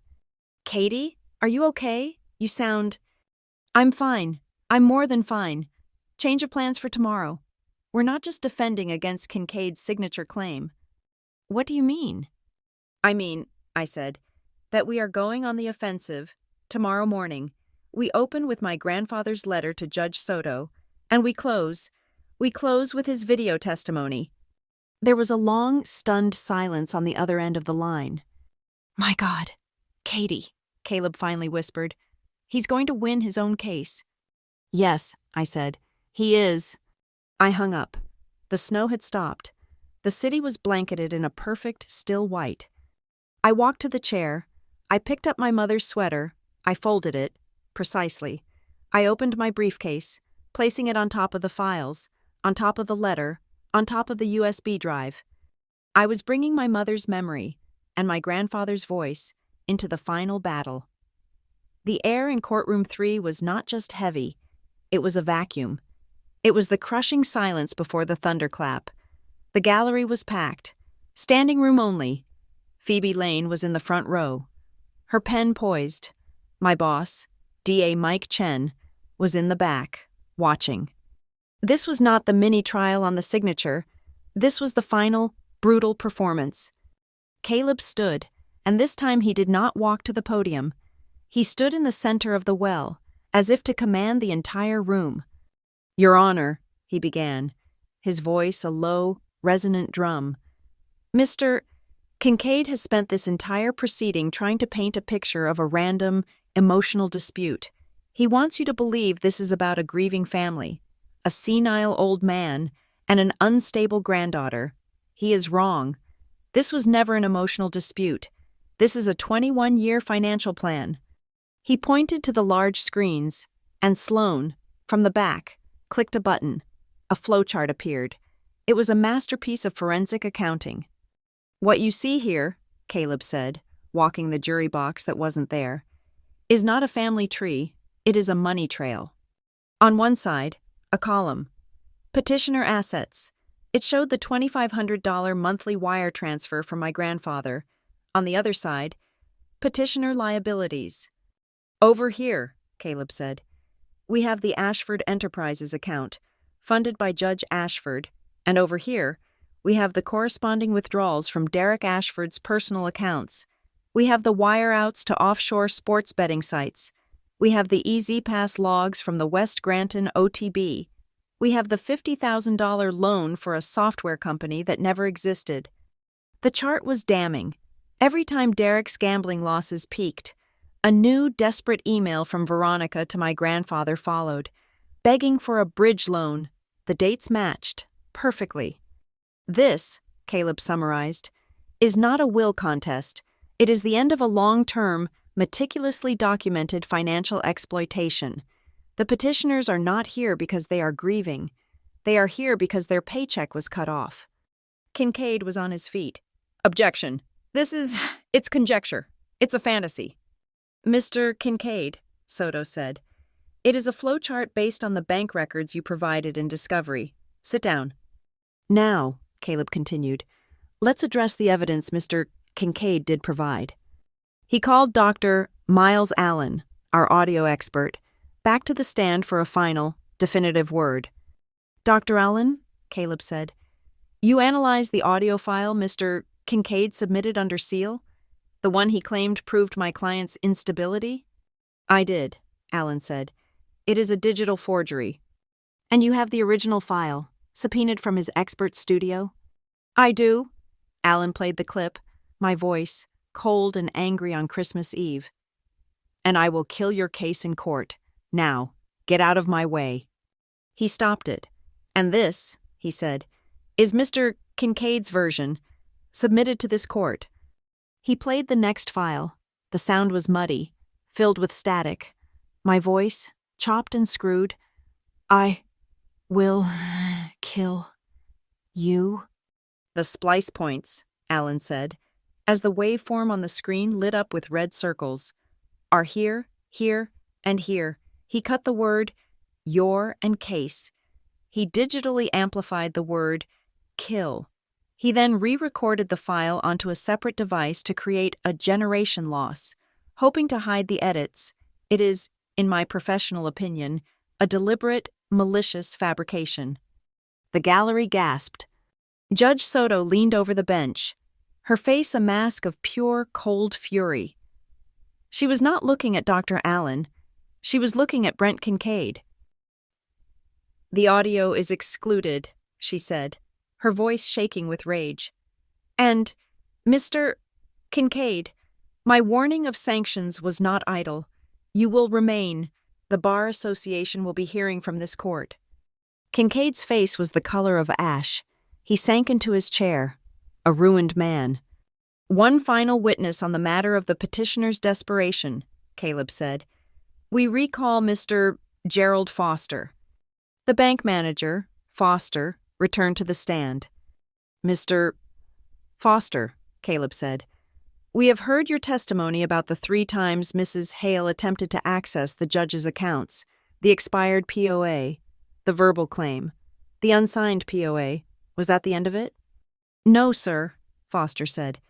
Speaker 1: "Katie, are you okay? You sound—" "I'm fine. I'm more than fine. Change of plans for tomorrow. We're not just defending against Kincaid's signature claim." "What do you mean?" "I mean," I said, "that we are going on the offensive tomorrow morning. We open with my grandfather's letter to Judge Soto, and we close with his video testimony." There was a long, stunned silence on the other end of the line. "My God, Katie," Caleb finally whispered. "He's going to win his own case." "Yes," I said. "He is." I hung up. The snow had stopped. The city was blanketed in a perfect, still white. I walked to the chair. I picked up my mother's sweater. I folded it, precisely. I opened my briefcase, placing it on top of the files, on top of the letter, on top of the USB drive. I was bringing my mother's memory and my grandfather's voice into the final battle. The air in courtroom 3 was not just heavy, it was a vacuum. It was the crushing silence before the thunderclap. The gallery was packed, standing room only. Phoebe Lane was in the front row, her pen poised. My boss, DA Mike Chen, was in the back, watching. This was not the mini-trial on the signature. This was the final, brutal performance. Caleb stood, and this time he did not walk to the podium. He stood in the center of the well, as if to command the entire room. "Your Honor," he began, his voice a low, resonant drum. "Mr. Kincaid has spent this entire proceeding trying to paint a picture of a random, emotional dispute. He wants you to believe this is about a grieving family, a senile old man, and an unstable granddaughter. He is wrong. This was never an emotional dispute. This is a 21-year financial plan." He pointed to the large screens, and Sloane, from the back, clicked a button. A flowchart appeared. It was a masterpiece of forensic accounting. "What you see here," Caleb said, walking the jury box that wasn't there, "is not a family tree, it is a money trail. On one side, a column. Petitioner assets. It showed the $2,500 monthly wire transfer from my grandfather. On the other side, petitioner liabilities. Over here," Caleb said, "we have the Ashford Enterprises account, funded by Judge Ashford, and over here, we have the corresponding withdrawals from Derek Ashford's personal accounts. We have the wire outs to offshore sports betting sites. We have the EZ-Pass logs from the West Granton OTB. We have the $50,000 loan for a software company that never existed." The chart was damning. Every time Derek's gambling losses peaked, a new, desperate email from Veronica to my grandfather followed, begging for a bridge loan. The dates matched perfectly. "This," Caleb summarized, "is not a will contest. It is the end of a long-term, meticulously documented financial exploitation. The petitioners are not here because they are grieving. They are here because their paycheck was cut off." Kincaid was on his feet. "Objection. It's conjecture. It's a fantasy." "Mr. Kincaid," Soto said, "it is a flowchart based on the bank records you provided in discovery. Sit down." "Now," Caleb continued, "let's address the evidence Mr. Kincaid did provide." He called Dr. Miles Allen, our audio expert, back to the stand for a final, definitive word. "Dr. Allen," Caleb said, "you analyzed the audio file Mr. Kincaid submitted under seal? The one he claimed proved my client's instability?" "I did," Allen said. "It is a digital forgery." "And you have the original file, subpoenaed from his expert studio?" "I do." Allen played the clip, my voice, cold and angry on Christmas Eve. "And I will kill your case in court. Now, get out of my way." He stopped it. "And this," he said, "is Mr. Kincaid's version, submitted to this court." He played the next file. The sound was muddy, filled with static. My voice, chopped and screwed. "I will kill you." "The splice points," Allen said, as the waveform on the screen lit up with red circles, "are here, here, and here." He cut the word "your" and "case." He digitally amplified the word "kill." He then re-recorded the file onto a separate device to create a generation loss, hoping to hide the edits. It is, in my professional opinion, a deliberate, malicious fabrication. The gallery gasped. Judge Soto leaned over the bench, her face a mask of pure, cold fury. She was not looking at Dr. Allen. She was looking at Brent Kincaid. "The audio is excluded," she said, her voice shaking with rage. "And, Mr. Kincaid, my warning of sanctions was not idle. You will remain. The Bar Association will be hearing from this court." Kincaid's face was the color of ash. He sank into his chair, a ruined man. "One final witness on the matter of the petitioner's desperation," Caleb said. "We recall Mr. Gerald Foster." The bank manager, Foster, returned to the stand. "Mr. Foster," Caleb said, "we have heard your testimony about the 3 times Mrs. Hale attempted to access the judge's accounts, the expired POA, the verbal claim, the unsigned POA. Was that the end of it?" "No, sir," Foster said.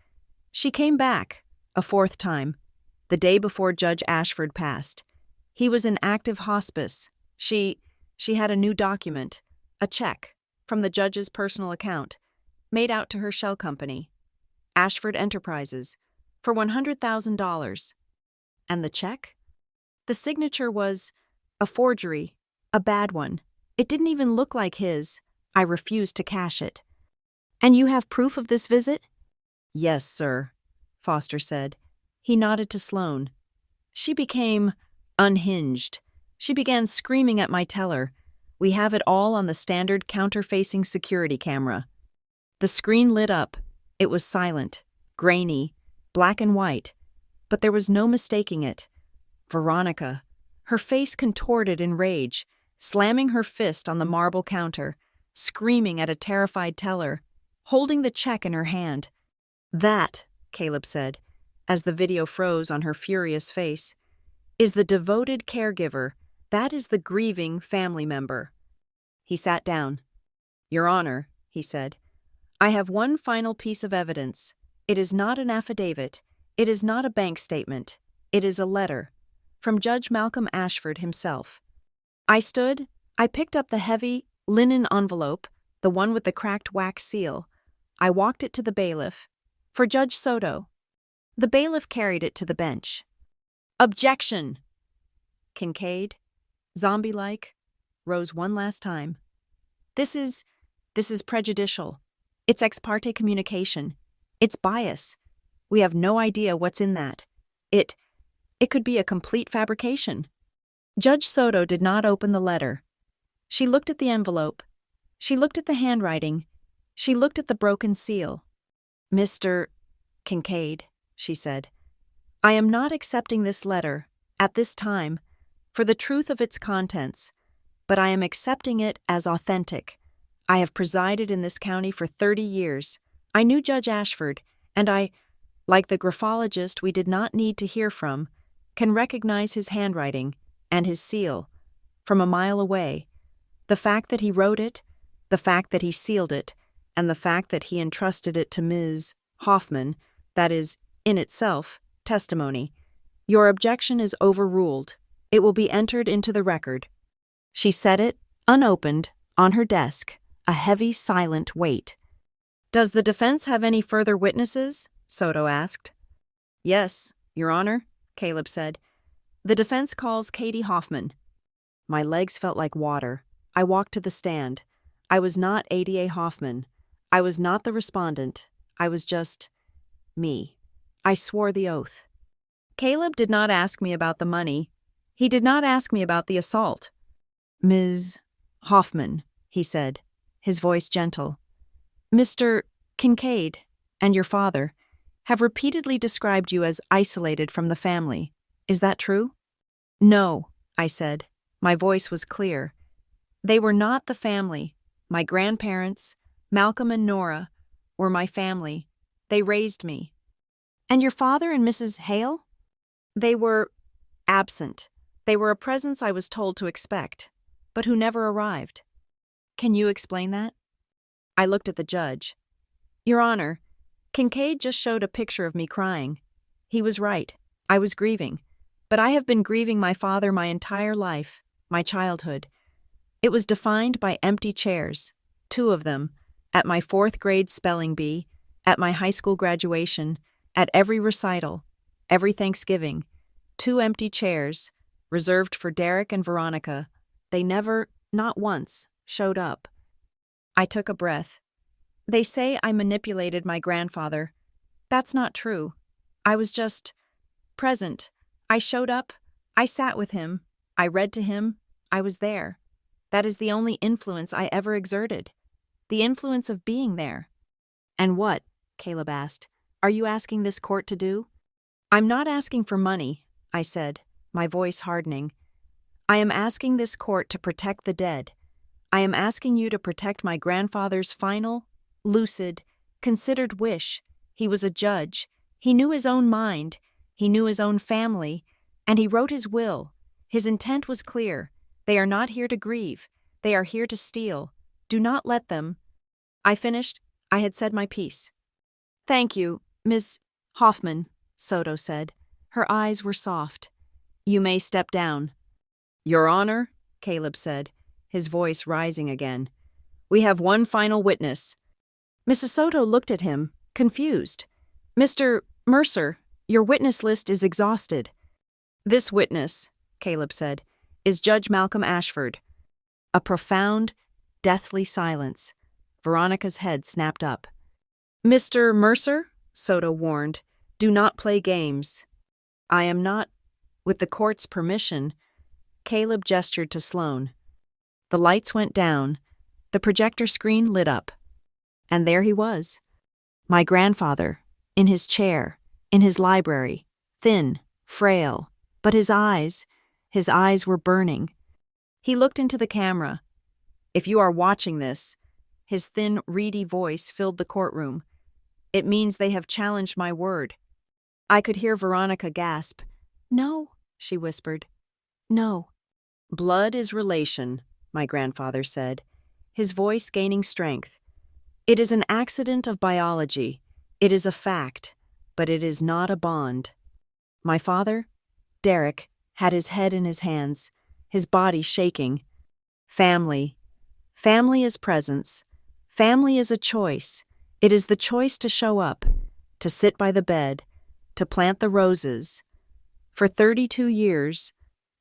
Speaker 1: "She came back, a 4th time, the day before Judge Ashford passed. He was in active hospice. She had a new document, a check, from the judge's personal account, made out to her shell company, Ashford Enterprises. For $100,000. And the check? The signature was a forgery, a bad one. It didn't even look like his. I refused to cash it. And you have proof of this visit? Yes, sir, Foster said. He nodded to Sloane. She became unhinged. She began screaming at my teller. We have it all on the standard counter-facing security camera. The screen lit up. It was silent, grainy, black and white, but there was no mistaking it. Veronica, her face contorted in rage, slamming her fist on the marble counter, screaming at a terrified teller, holding the check in her hand. That, Caleb said, as the video froze on her furious face, is the devoted caregiver. That is the grieving family member. He sat down. Your Honor, he said, I have one final piece of evidence. It is not an affidavit. It is not a bank statement. It is a letter. From Judge Malcolm Ashford himself. I picked up the heavy linen envelope, the one with the cracked wax seal. I walked it to the bailiff. For Judge Soto. The bailiff carried it to the bench. Objection! Kincaid, zombie-like, rose one last time. This is prejudicial. It's ex parte communication. It's bias. We have no idea what's in that. It could be a complete fabrication. Judge Soto did not open the letter. She looked at the envelope. She looked at the handwriting. She looked at the broken seal. Mr. Kincaid, she said, I am not accepting this letter, at this time, for the truth of its contents, but I am accepting it as authentic. I have presided in this county for 30 years. I knew Judge Ashford, and I, like the graphologist we did not need to hear from, can recognize his handwriting and his seal from a mile away. The fact that he wrote it, the fact that he sealed it, and the fact that he entrusted it to Ms. Hoffman, that is, in itself, testimony. Your objection is overruled. It will be entered into the record. She set it, unopened, on her desk, a heavy, silent weight. Does the defense have any further witnesses? Soto asked. Yes, Your Honor, Caleb said. The defense calls Katie Hoffman. My legs felt like water. I walked to the stand. I was not Ada Hoffman. I was not the respondent. I was just me. I swore the oath. Caleb did not ask me about the money. He did not ask me about the assault. Ms. Hoffman, he said, his voice gentle. Mr. Kincaid and your father have repeatedly described you as isolated from the family. Is that true? No, I said. My voice was clear. They were not the family. My grandparents, Malcolm and Nora, were my family. They raised me. And your father and Mrs. Hale? They were absent. They were a presence I was told to expect, but who never arrived. Can you explain that? I looked at the judge. Your Honor, Kincaid just showed a picture of me crying. He was right. I was grieving. But I have been grieving my father my entire life, my childhood. It was defined by empty chairs, 2 of them, at my 4th grade spelling bee, at my high school graduation, at every recital, every Thanksgiving. 2 empty chairs, reserved for Derek and Veronica. They never, not once, showed up. I took a breath. They say I manipulated my grandfather. That's not true. I was just present. I showed up. I sat with him. I read to him. I was there. That is the only influence I ever exerted. The influence of being there. And what, Caleb asked, are you asking this court to do? I'm not asking for money, I said, my voice hardening. I am asking this court to protect the dead. I am asking you to protect my grandfather's final, lucid, considered wish. He was a judge. He knew his own mind. He knew his own family. And he wrote his will. His intent was clear. They are not here to grieve. They are here to steal. Do not let them. I finished. I had said my piece. Thank you, Miss Hoffman, Soto said. Her eyes were soft. You may step down. Your Honor, Caleb said, his voice rising again. We have one final witness. Mrs. Soto looked at him, confused. Mr. Mercer, Your witness list is exhausted. This witness, Caleb said, is Judge Malcolm Ashford. A profound, deathly silence. Veronica's head snapped up. Mr. Mercer, Soto warned, do not play games. I am not. With the court's permission, Caleb gestured to Sloane. The lights went down. The projector screen lit up. And there he was. My grandfather, in his chair, in his library, thin, frail, but his eyes were burning. He looked into the camera. If you are watching this, his thin, reedy voice filled the courtroom. It means they have challenged my word. I could hear Veronica gasp. No, she whispered. No. Blood is relation, my grandfather said, his voice gaining strength. It is an accident of biology. It is a fact, but it is not a bond. My father, Derek, had his head in his hands, his body shaking. Family. Family is presence. Family is a choice. It is the choice to show up, to sit by the bed, to plant the roses. For 32 years,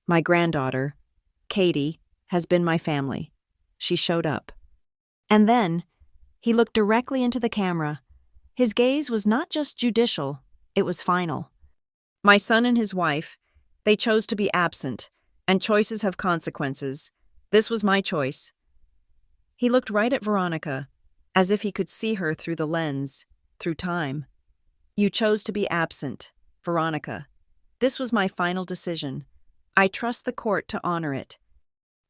Speaker 1: my granddaughter, Katie, has been my family. She showed up. And then, he looked directly into the camera. His gaze was not just judicial, it was final. My son and his wife, they chose to be absent, and choices have consequences. This was my choice. He looked right at Veronica, as if he could see her through the lens, through time. You chose to be absent, Veronica. This was my final decision. I trust the court to honor it.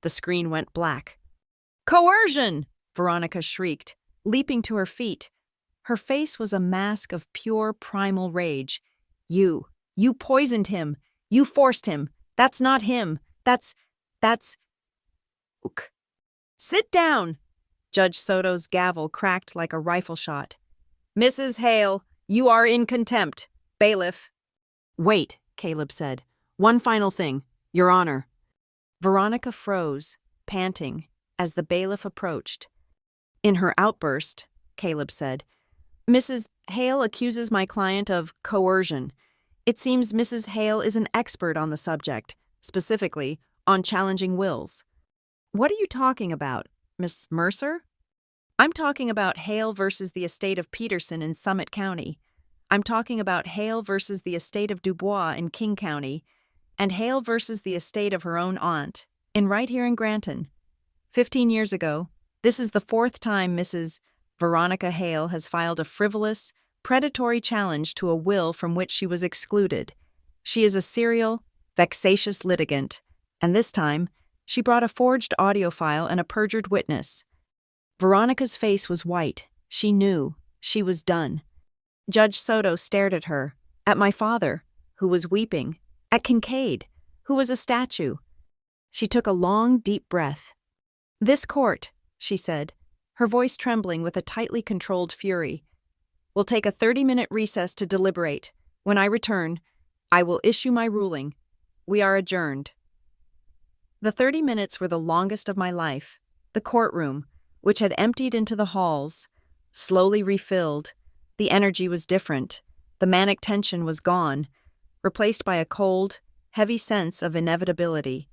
Speaker 1: The screen went black. Coercion! Veronica shrieked, leaping to her feet. Her face was a mask of pure primal rage. You poisoned him. You forced him. That's not him. That's... Ook. Sit down! Judge Soto's gavel cracked like a rifle shot. Mrs. Hale, you are in contempt. Bailiff. Wait, Caleb said. One final thing, Your Honor. Veronica froze, panting, as the bailiff approached. In her outburst, Caleb said, Mrs. Hale accuses my client of coercion. It seems Mrs. Hale is an expert on the subject, specifically on challenging wills. What are you talking about, Miss Mercer? I'm talking about Hale versus the estate of Peterson in Summit County. I'm talking about Hale versus the estate of Dubois in King County, and Hale versus the estate of her own aunt, right here in Granton. 15 years ago, this is the fourth time Mrs. Veronica Hale has filed a frivolous, predatory challenge to a will from which she was excluded. She is a serial, vexatious litigant, and this time, she brought a forged audio file and a perjured witness. Veronica's face was white. She knew. She was done. Judge Soto stared at her, at my father, who was weeping, at Kincaid, who was a statue. She took a long, deep breath. This court, she said, her voice trembling with a tightly controlled fury, will take a 30-minute recess to deliberate. When I return, I will issue my ruling. We are adjourned. The 30 minutes were the longest of my life. The courtroom, which had emptied into the halls, slowly refilled. The energy was different. The manic tension was gone, replaced by a cold, heavy sense of inevitability.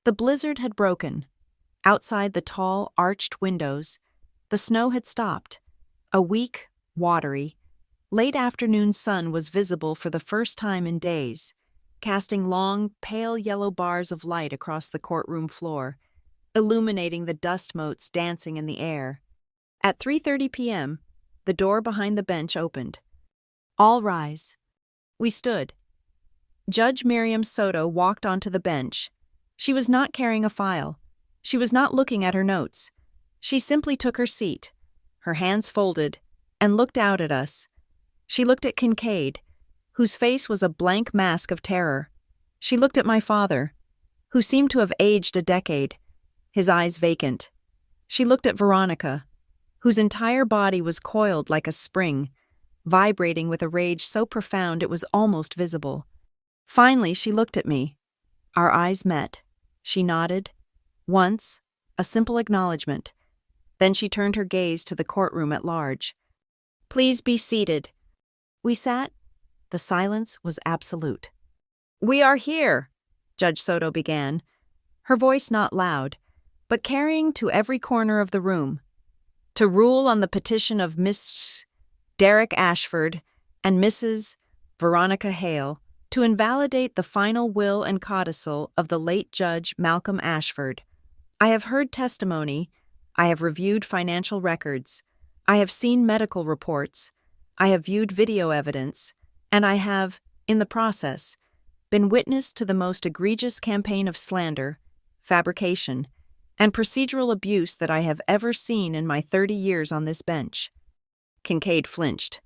Speaker 1: The blizzard had broken. Outside the tall, arched windows, the snow had stopped. A weak, watery, late-afternoon sun was visible for the first time in days, casting long, pale yellow bars of light across the courtroom floor, illuminating the dust motes dancing in the air. At 3:30 p.m., the door behind the bench opened. All rise. We stood. Judge Miriam Soto walked onto the bench. She was not carrying a file. She was not looking at her notes. She simply took her seat, her hands folded, and looked out at us. She looked at Kincaid, whose face was a blank mask of terror. She looked at my father, who seemed to have aged a decade, his eyes vacant. She looked at Veronica, whose entire body was coiled like a spring, vibrating with a rage so profound it was almost visible. Finally, she looked at me. Our eyes met. She nodded. Once, a simple acknowledgement. Then she turned her gaze to the courtroom at large. Please be seated. We sat, The silence was absolute. "We are here," Judge Soto began, her voice not loud, but carrying to every corner of the room, "to rule on the petition of Miss Derek Ashford and Mrs. Veronica Hale to invalidate the final will and codicil of the late Judge Malcolm Ashford. I have heard testimony, I have reviewed financial records, I have seen medical reports, I have viewed video evidence, and I have, in the process, been witness to the most egregious campaign of slander, fabrication, and procedural abuse that I have ever seen in my 30 years on this bench." Kincaid flinched.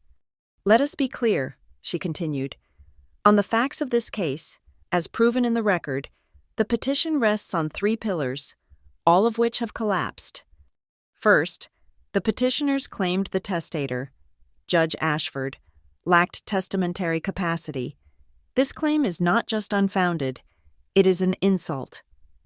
Speaker 1: "Let us be clear," she continued. "On the facts of this case, as proven in the record, the petition rests on 3 pillars, all of which have collapsed. First, the petitioners claimed the testator, Judge Ashford, lacked testamentary capacity. This claim is not just unfounded, it is an insult.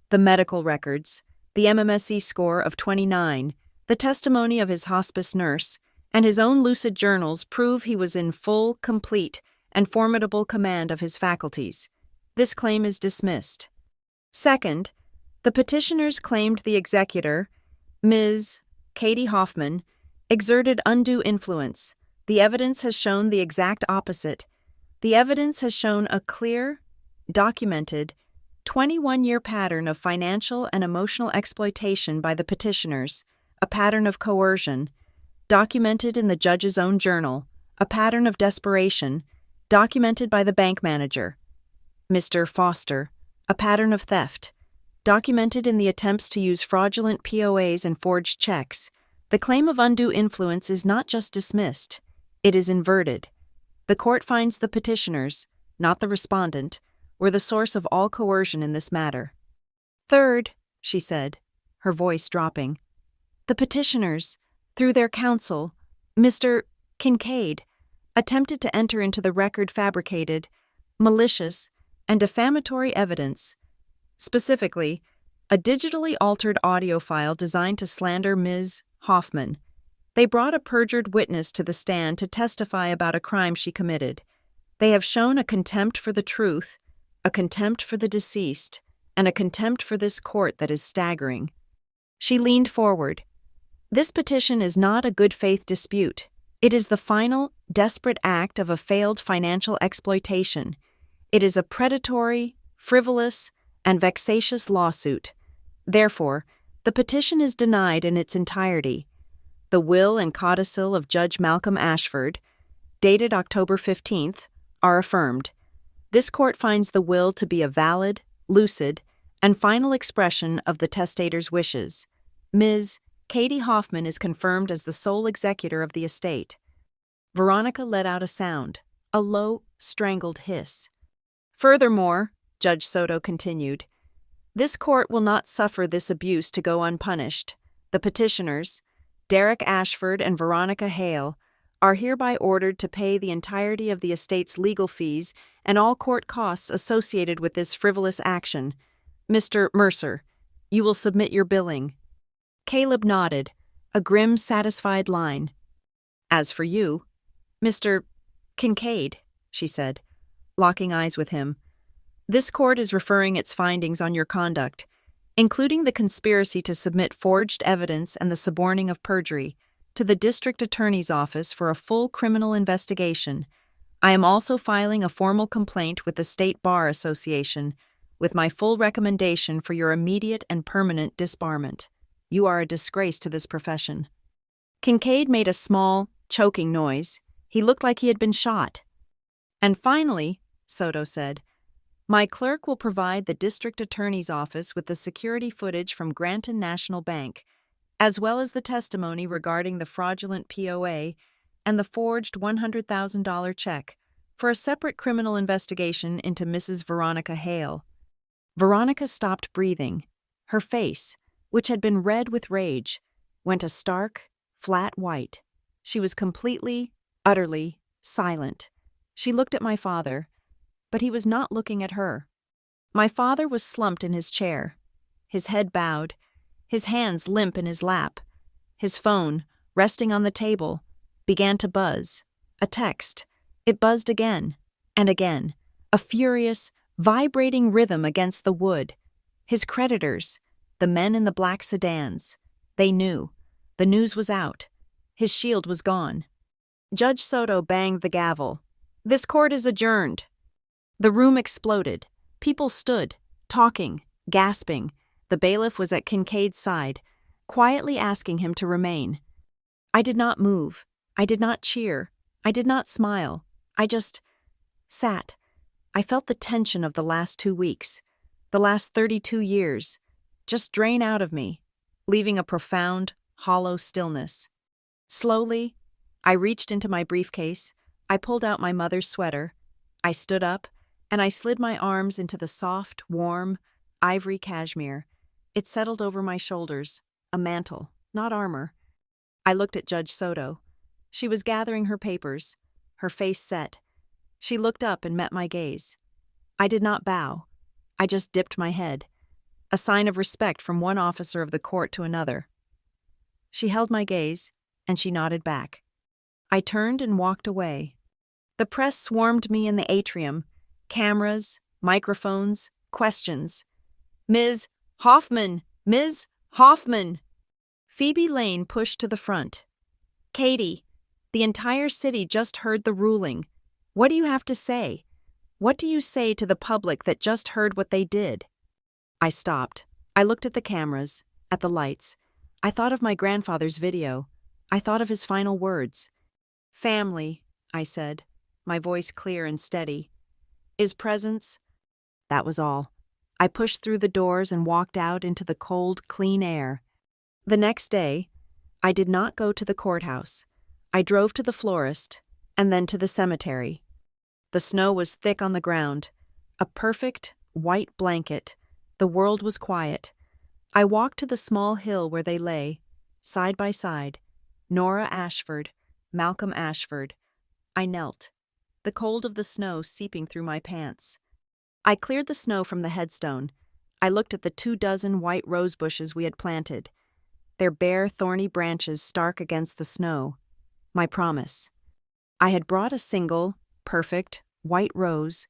Speaker 1: The medical records, the MMSE score of 29, the testimony of his hospice nurse, and his own lucid journals prove he was in full, complete, and formidable command of his faculties. This claim is dismissed. Second, the petitioners claimed the executor, Ms. Katie Hoffman, exerted undue influence. The evidence has shown the exact opposite. The evidence has shown a clear, documented, 21-year pattern of financial and emotional exploitation by the petitioners, a pattern of coercion, documented in the judge's own journal, a pattern of desperation, documented by the bank manager, Mr. Foster, a pattern of theft, documented in the attempts to use fraudulent POAs and forged checks. The claim of undue influence is not just dismissed, it is inverted. The court finds the petitioners, not the respondent, were the source of all coercion in this matter. Third, she said, her voice dropping, the petitioners, through their counsel, Mr. Kincaid, attempted to enter into the record fabricated, malicious, and defamatory evidence, specifically, a digitally altered audio file designed to slander Ms. Hoffman. They brought a perjured witness to the stand to testify about a crime she committed. They have shown a contempt for the truth, a contempt for the deceased, and a contempt for this court that is staggering. She leaned forward. This petition is not a good faith dispute. It is the final, desperate act of a failed financial exploitation. It is a predatory, frivolous, and vexatious lawsuit. Therefore, the petition is denied in its entirety. The will and codicil of Judge Malcolm Ashford, dated October 15th, are affirmed. This court finds the will to be a valid, lucid, and final expression of the testator's wishes. Ms. Katie Hoffman is confirmed as the sole executor of the estate. Veronica let out a sound, a low, strangled hiss. Furthermore, Judge Soto continued, this court will not suffer this abuse to go unpunished. The petitioners, Derek Ashford and Veronica Hale, are hereby ordered to pay the entirety of the estate's legal fees and all court costs associated with this frivolous action. Mr. Mercer, you will submit your billing. Caleb nodded, a grim, satisfied line. As for you, Mr. Kincaid, she said, locking eyes with him, this court is referring its findings on your conduct, including the conspiracy to submit forged evidence and the suborning of perjury, to the district attorney's office for a full criminal investigation. I am also filing a formal complaint with the State Bar Association, with my full recommendation for your immediate and permanent disbarment. You are a disgrace to this profession. Kincaid made a small, choking noise. He looked like he had been shot. And finally, Soto said, my clerk will provide the district attorney's office with the security footage from Granton National Bank, as well as the testimony regarding the fraudulent POA and the forged $100,000 check for a separate criminal investigation into Mrs. Veronica Hale. Veronica stopped breathing. Her face, which had been red with rage, went a stark, flat white. She was completely, utterly silent. She looked at my father, but he was not looking at her. My father was slumped in his chair, his head bowed, his hands limp in his lap. His phone, resting on the table, began to buzz. A text. It buzzed again. And again, a furious, vibrating rhythm against the wood. His creditors, the men in the black sedans, they knew. The news was out. His shield was gone. Judge Soto banged the gavel. "This court is adjourned." The room exploded. People stood, talking, gasping. The bailiff was at Kincaid's side, quietly asking him to remain. I did not move. I did not cheer. I did not smile. I just sat. I felt the tension of the last 2 weeks, the last 32 years, just drain out of me, leaving a profound, hollow stillness. Slowly, I reached into my briefcase. I pulled out my mother's sweater. I stood up, and I slid my arms into the soft, warm, ivory cashmere. It settled over my shoulders, a mantle, not armor. I looked at Judge Soto. She was gathering her papers, her face set. She looked up and met my gaze. I did not bow. I just dipped my head, a sign of respect from one officer of the court to another. She held my gaze, and she nodded back. I turned and walked away. The press swarmed me in the atrium. Cameras, microphones, questions. "Ms. Hoffman! Ms. Hoffman!" Phoebe Lane pushed to the front. "Katie, the entire city just heard the ruling. What do you have to say? What do you say to the public that just heard what they did?" I stopped. I looked at the cameras, at the lights. I thought of my grandfather's video. I thought of his final words. "Family," I said, my voice clear and steady. "Is presence." That was all. I pushed through the doors and walked out into the cold, clean air. The next day, I did not go to the courthouse. I drove to the florist, and then to the cemetery. The snow was thick on the ground, a perfect, white blanket. The world was quiet. I walked to the small hill where they lay, side by side, Nora Ashford, Malcolm Ashford. I knelt, the cold of the snow seeping through my pants. I cleared the snow from the headstone. I looked at the 24 white rose bushes we had planted, their bare, thorny branches stark against the snow. My promise. I had brought a single, perfect, white rose.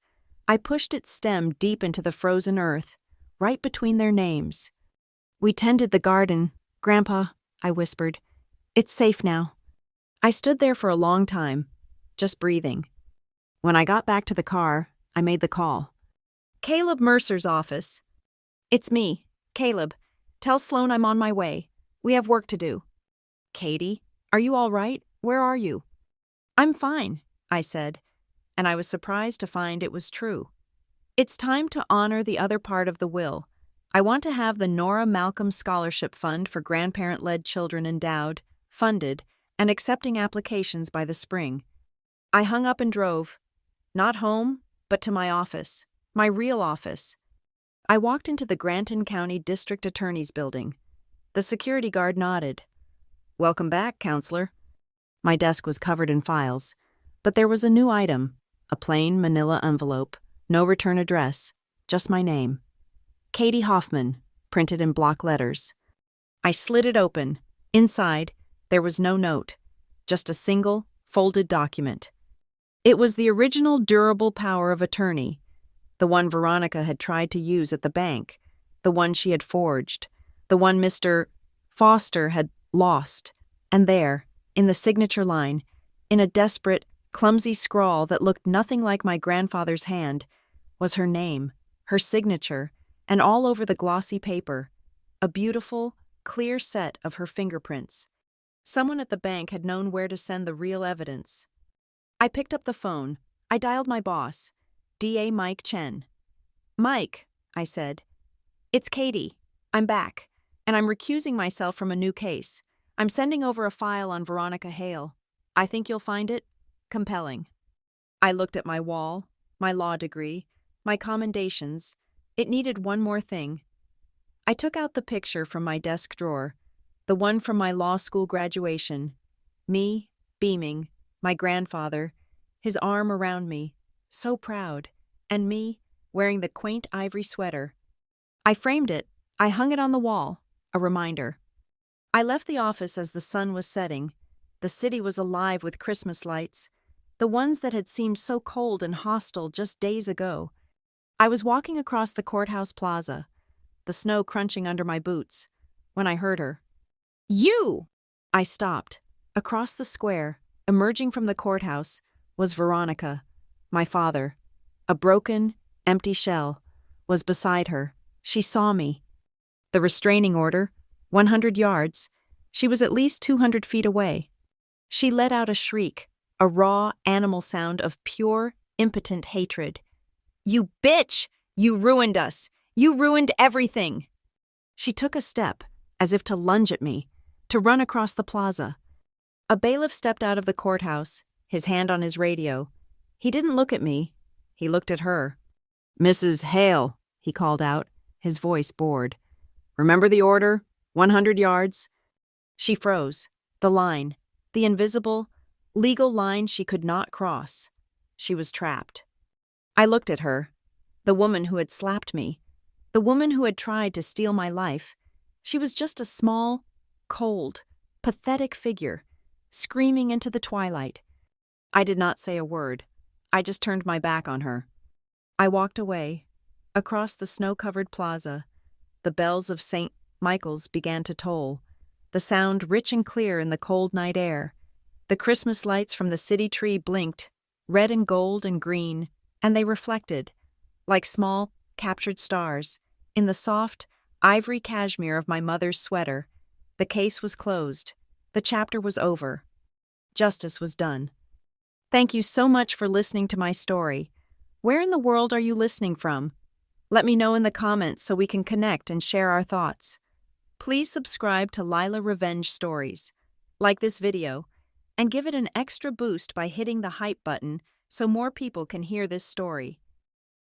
Speaker 1: I pushed its stem deep into the frozen earth, right between their names. "We tended the garden, Grandpa," I whispered. "It's safe now." I stood there for a long time, just breathing. When I got back to the car, I made the call. "Caleb Mercer's office." "It's me, Caleb. Tell Sloan I'm on my way. We have work to do." "Katie, are you all right? Where are you?" "I'm fine," I said, and I was surprised to find it was true. "It's time to honor the other part of the will. I want to have the Nora Malcolm Scholarship Fund for grandparent-led children endowed, funded, and accepting applications by the spring." I hung up and drove, not home, but to my office, my real office. I walked into the Granton County District Attorney's building. The security guard nodded. "Welcome back, counselor." My desk was covered in files, but there was a new item, a plain manila envelope, no return address, just my name. Katie Hoffman, printed in block letters. I slid it open. Inside, there was no note, just a single, folded document. It was the original durable power of attorney, the one Veronica had tried to use at the bank, the one she had forged, the one Mr. Foster had lost. And there, in the signature line, in a desperate, clumsy scrawl that looked nothing like my grandfather's hand, was her name, her signature, and all over the glossy paper, a beautiful, clear set of her fingerprints. Someone at the bank had known where to send the real evidence. I picked up the phone. I dialed my boss, DA Mike Chen. "Mike," I said, "it's Katie. I'm back, and I'm recusing myself from a new case. I'm sending over a file on Veronica Hale. I think you'll find it compelling." I looked at my wall, my law degree, my commendations. It needed one more thing. I took out the picture from my desk drawer, the one from my law school graduation. Me, beaming, my grandfather, his arm around me, so proud, and me, wearing the quaint ivory sweater. I framed it. I hung it on the wall, a reminder. I left the office as the sun was setting. The city was alive with Christmas lights. the ones that had seemed so cold and hostile just days ago. I was walking across the courthouse plaza, the snow crunching under my boots, when I heard her. "You!" I stopped. Across the square, emerging from the courthouse, was Veronica, my father. A broken, empty shell was beside her. She saw me. The restraining order, 100 yards. She was at least 200 feet away. She let out a shriek, a raw animal sound of pure, impotent hatred. "You bitch! You ruined us! You ruined everything!" She took a step, as if to lunge at me, to run across the plaza. A bailiff stepped out of the courthouse, his hand on his radio. He didn't look at me. He looked at her. "Mrs. Hale," he called out, his voice bored. "Remember the order? 100 yards?" She froze. The line. The invisible, legal line she could not cross. She was trapped. I looked at her. The woman who had slapped me. The woman who had tried to steal my life. She was just a small, cold, pathetic figure, screaming into the twilight. I did not say a word. I just turned my back on her. I walked away. Across the snow-covered plaza, the bells of St. Michael's began to toll, the sound rich and clear in the cold night air. The Christmas lights from the city tree blinked, red and gold and green, and they reflected, like small, captured stars, in the soft, ivory cashmere of my mother's sweater. The case was closed. The chapter was over. Justice was done. Thank you so much for listening to my story. Where in the world are you listening from? Let me know in the comments so we can connect and share our thoughts. Please subscribe to Lila Revenge Stories, like this video, and give it an extra boost by hitting the hype button so more people can hear this story.